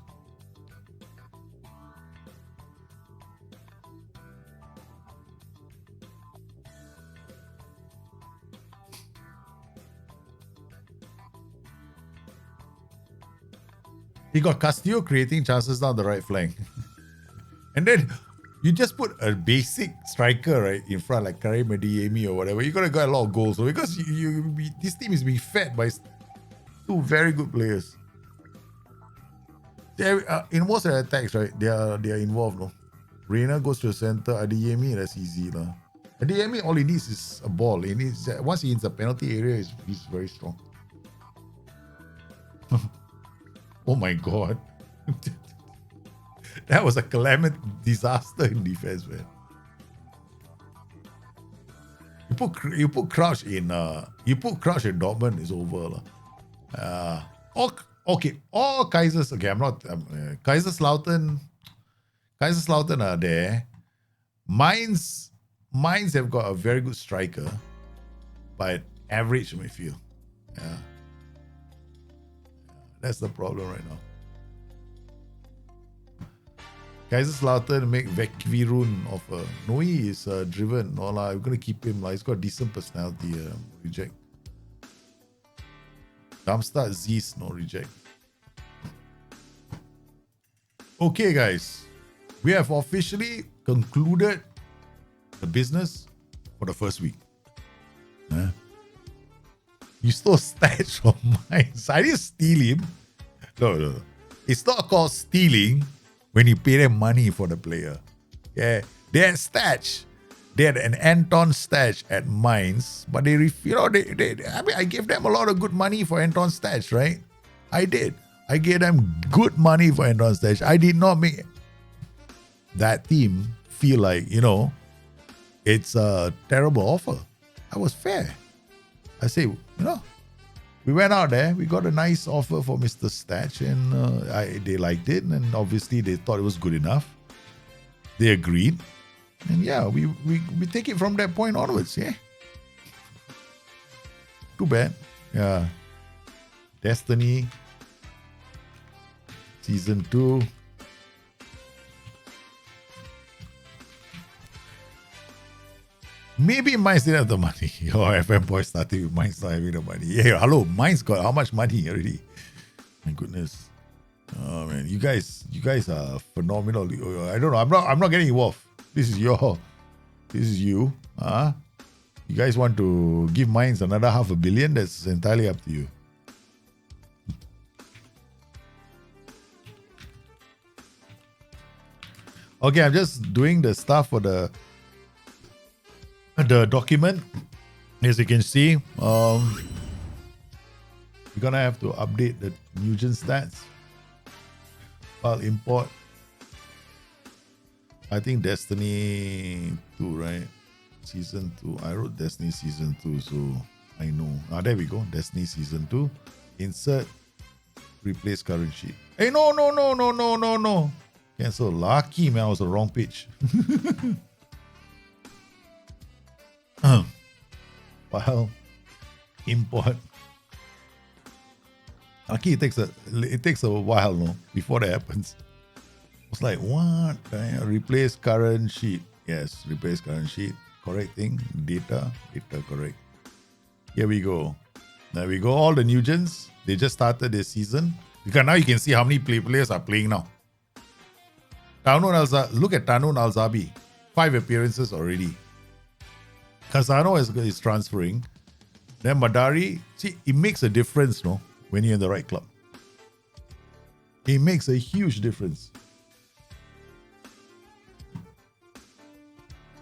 He got Castillo creating chances down the right flank. And then you just put a basic striker right in front, like Karim Adeyemi or whatever. You're going to get a lot of goals. So because this team is being fed by two very good players. In most of the attacks, right, they are involved. No? Reina goes to the center. Adeyemi, that's easy. Adeyemi, all he needs is a ball. Once he hits the penalty area, he's very strong. Oh my God. That was a climate disaster in defense, man. You put Crouch in Dortmund, is over. All Kaisers. Okay, Kaiserslautern are there. Mainz have got a very good striker, but average midfield. Yeah. That's the problem right now. Kaiserslautern make Vekvirun offer. Noe is driven. No lah, we're gonna keep him. He's got a decent personality. Reject. Darmstadt Zeiss, no reject. Okay, guys. We have officially concluded the business for the first week. You stole stats from mine. So I didn't steal him. No. It's not called stealing when you pay them money for the player. Yeah. They had stats. They had an Anton stats at Mainz, but I gave them a lot of good money for Anton stats, right? I did. I gave them good money for Anton stats. I did not make that team feel like, it's a terrible offer. I was fair. I say, we went out there, we got a nice offer for Mr. Statch, and they liked it, and obviously they thought it was good enough. They agreed, and yeah, we take it from that point onwards. Yeah, too bad. Yeah, Destiny Season 2. Maybe Mines didn't have the money. Your FM boy started with Mines not having the money. Yeah, hello, Mines got how much money already? My goodness. Oh man, you guys are phenomenal. I don't know. I'm not getting involved. This is you. You guys want to give Mines another $500 million? That's entirely up to you. Okay, I'm just doing the stuff for the document. As you can see, we're gonna have to update the Newgen stats. File import. I think Destiny 2, right? Season 2. I wrote Destiny Season 2, so I know. There we go. Destiny Season 2. Insert. Replace current sheet. Hey, no. Cancel. Lucky, man. I was the wrong page. File. Import. Lucky it takes a while, no? Before that happens. It's like, what? Replace current sheet. Yes, replace current sheet. Correct thing. Data correct. Here we go. There we go. All the Newgens. They just started this season. Because now you can see how many players are playing now. Look at Tanun Al-Zabi. 5 appearances already. Casano is transferring. Then Madari. See, it makes a difference, no? When you're in the right club. It makes a huge difference.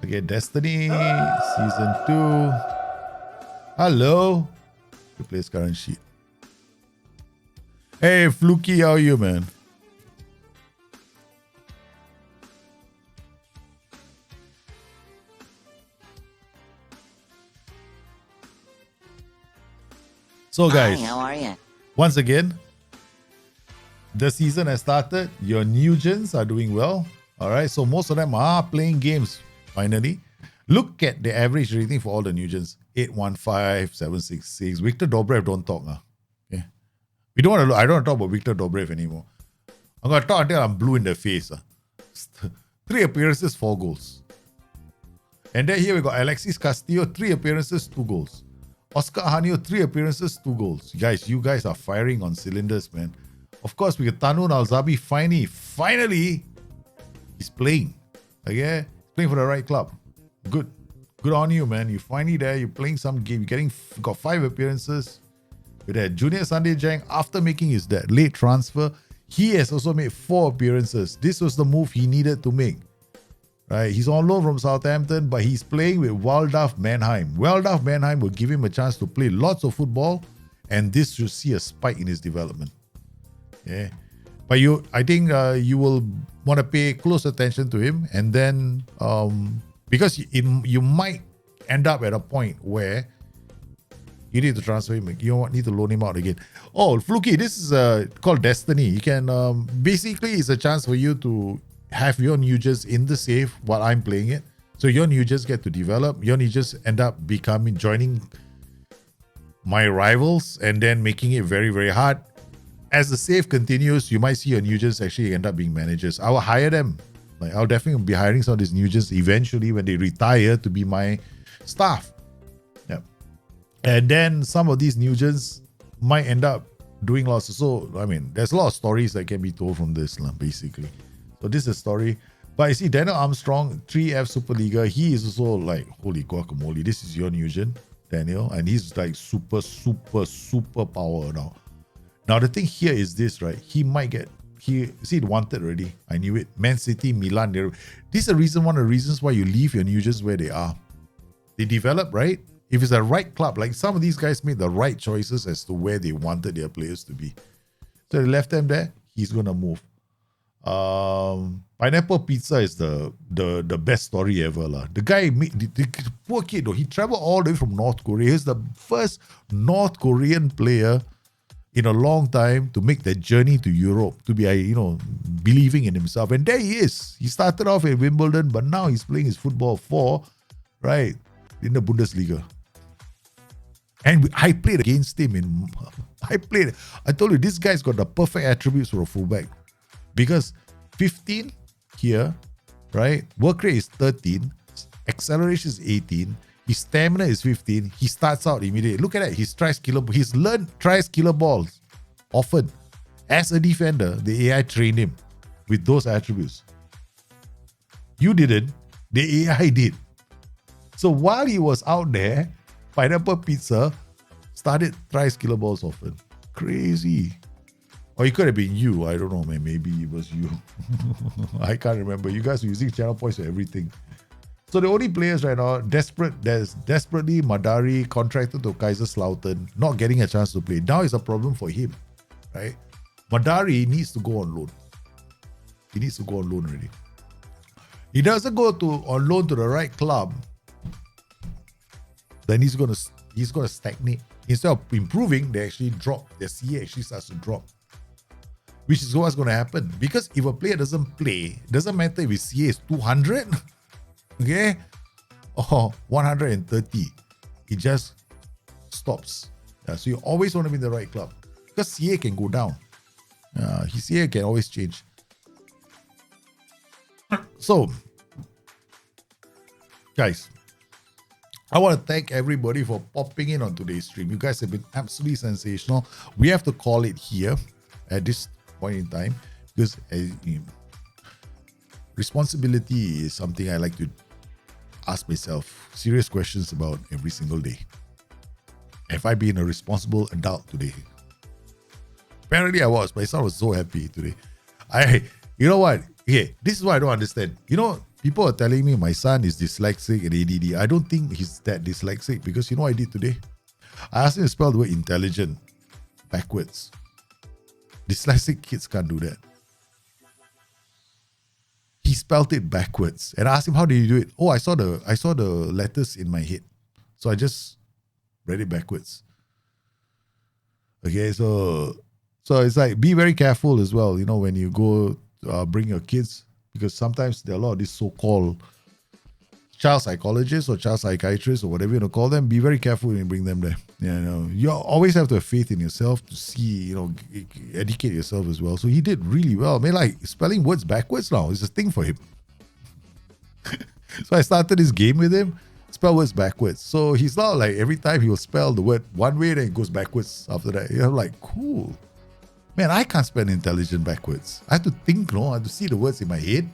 Okay, Destiny Season 2. Hello. Replace current sheet. Hey, Fluky, how are you, man? So, guys, hi, how are you? Once again, the season has started. Your Newgens are doing well. All right, so most of them are playing games. Finally, look at the average rating for all the Newgens: 815, 766. Victor Dobrev, don't talk. Okay, we don't want to. I don't want to talk about Victor Dobrev anymore. I'm gonna talk until I'm blue in the face. 3 appearances, 4 goals. And then here we got Alexis Castillo, 3 appearances, 2 goals. Oscar Hanio, 3 appearances, 2 goals. Guys, you guys are firing on cylinders, man. Of course, we got Tanun Al-Zabi. Finally, he's playing. Okay? Playing for the right club. Good on you, man. You're finally there. You're playing some game. Got 5 appearances. With that Junior Sunday Jang, after making his late transfer, he has also made 4 appearances. This was the move he needed to make. Right, he's on loan from Southampton, but he's playing with Waldorf Mannheim. Waldorf Mannheim will give him a chance to play lots of football, and this should see a spike in his development. Yeah, but I think you will want to pay close attention to him, and then because you might end up at a point where you need to transfer him. You need to loan him out again. Oh, Fluky, this is called Destiny. You can basically it's a chance for you to have your Newgens in the safe while I'm playing it. So your Newgens get to develop. Your Newgens end up joining my rivals and then making it very, very hard. As the save continues, you might see your Newgens actually end up being managers. I will hire them. Like I'll definitely be hiring some of these Newgens eventually when they retire to be my staff. Yeah. And then some of these Newgens might end up doing lots. So, I mean, there's a lot of stories that can be told from this, basically. So this is a story. But you see, Daniel Armstrong, 3F Superliga, he is also like, holy guacamole, this is your Newgen, Daniel. And he's like super power now. Now, the thing here is this, right? He might get, it wanted already. I knew it. Man City, Milan. This is one of the reasons why you leave your Newgens where they are. They develop, right? If it's the right club, like some of these guys made the right choices as to where they wanted their players to be. So they left them there. He's going to move. Pineapple Pizza is the best story ever. The guy, the poor kid, though, he traveled all the way from North Korea. He's the first North Korean player in a long time to make that journey to Europe, to be, believing in himself. And there he is. He started off at Wimbledon, but now he's playing his football in the Bundesliga. And I played against him I told you, this guy's got the perfect attributes for a fullback. Because 15 here, right? Work rate is 13, acceleration is 18, his stamina is 15, he starts out immediately. Look at that, he's learned tries killer balls often. As a defender, the AI trained him with those attributes. You didn't, the AI did. So while he was out there, Pineapple Pizza started tries killer balls often. Crazy. Or it could have been you. I don't know, man. Maybe it was you. I can't remember. You guys were using channel points for everything. So the only players right now, desperately Madari contracted to Kaiserslautern, not getting a chance to play. Now is a problem for him, right? Madari needs to go on loan. He needs to go on loan already. He doesn't go on loan to the right club, then he's gonna stagnate. Instead of improving, they actually drop. Their CA actually starts to drop. Which is what's going to happen. Because if a player doesn't play, doesn't matter if his CA is 200, okay, or 130, it just stops. So you always want to be in the right club. Because CA can go down. His CA can always change. So, guys, I want to thank everybody for popping in on today's stream. You guys have been absolutely sensational. We have to call it here at this point in time because responsibility is something I like to ask myself serious questions about every single day. Have I been a responsible adult today? Apparently I was. My son was so happy today. You know what? Okay, this is what I don't understand. People are telling me my son is dyslexic and ADD. I don't think he's that dyslexic because you know what I did today? I asked him to spell the word intelligent backwards. Dyslexic kids can't do that. He spelled it backwards. And I asked him, how did you do it? Oh, I saw the letters in my head. So I just read it backwards. Okay, so it's like, be very careful as well, when you go bring your kids, because sometimes there are a lot of these so-called child psychologists or child psychiatrists or whatever you want to call them. Be very careful when you bring them there. You always have to have faith in yourself to see, educate yourself as well. So he did really well. I mean, like spelling words backwards now is a thing for him. So I started this game with him, spell words backwards. So he's not like every time he will spell the word one way, then it goes backwards after that. I'm like, cool. Man, I can't spell intelligent backwards. I have to think, I have to see the words in my head,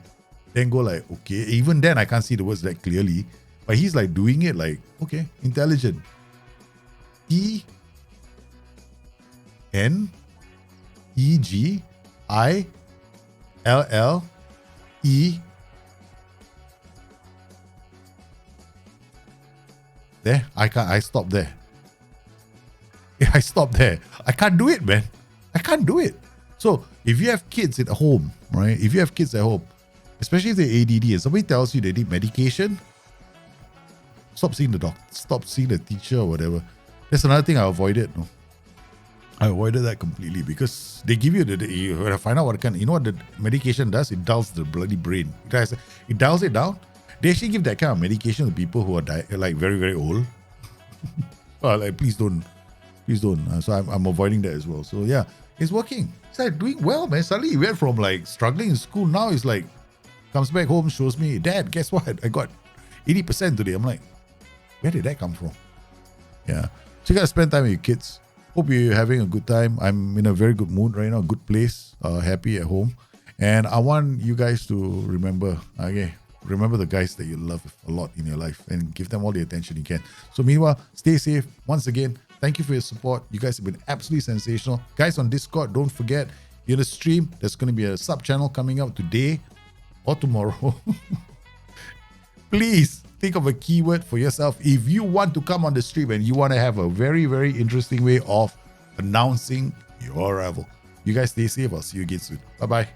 then go like, okay. Even then, I can't see the words that clearly. But he's like doing it like, okay, intelligent. E-N-E-G-I-L-L-E. There, I stopped there. Yeah, I stopped there. I can't do it, man. I can't do it. So if you have kids at home, right? If you have kids at home, especially if they're ADD and somebody tells you they need medication, stop seeing the doctor, stop seeing the teacher or whatever. That's another thing I avoided. No? I avoided that completely because they give you you gotta find out what what the medication does? It dulls the bloody brain. It dulls it down. They actually give that kind of medication to people who are like very, very old. Like, please don't. So I'm avoiding that as well. So yeah, it's working. It's like doing well, man. Suddenly he went from like struggling in school. Now he's like, comes back home, shows me, Dad, guess what? I got 80% today. I'm like, where did that come from? Yeah. So you gotta spend time with your kids. Hope you're having a good time. I'm in a very good mood right now, good place, happy at home. And I want you guys to remember, okay, remember the guys that you love a lot in your life and give them all the attention you can. So meanwhile, stay safe. Once again, thank you for your support. You guys have been absolutely sensational. Guys on Discord, don't forget, in the stream, there's going to be a sub channel coming up today or tomorrow. Please think of a keyword for yourself. If you want to come on the stream and you want to have a very, very interesting way of announcing your arrival. You guys stay safe. I'll see you again soon. Bye-bye.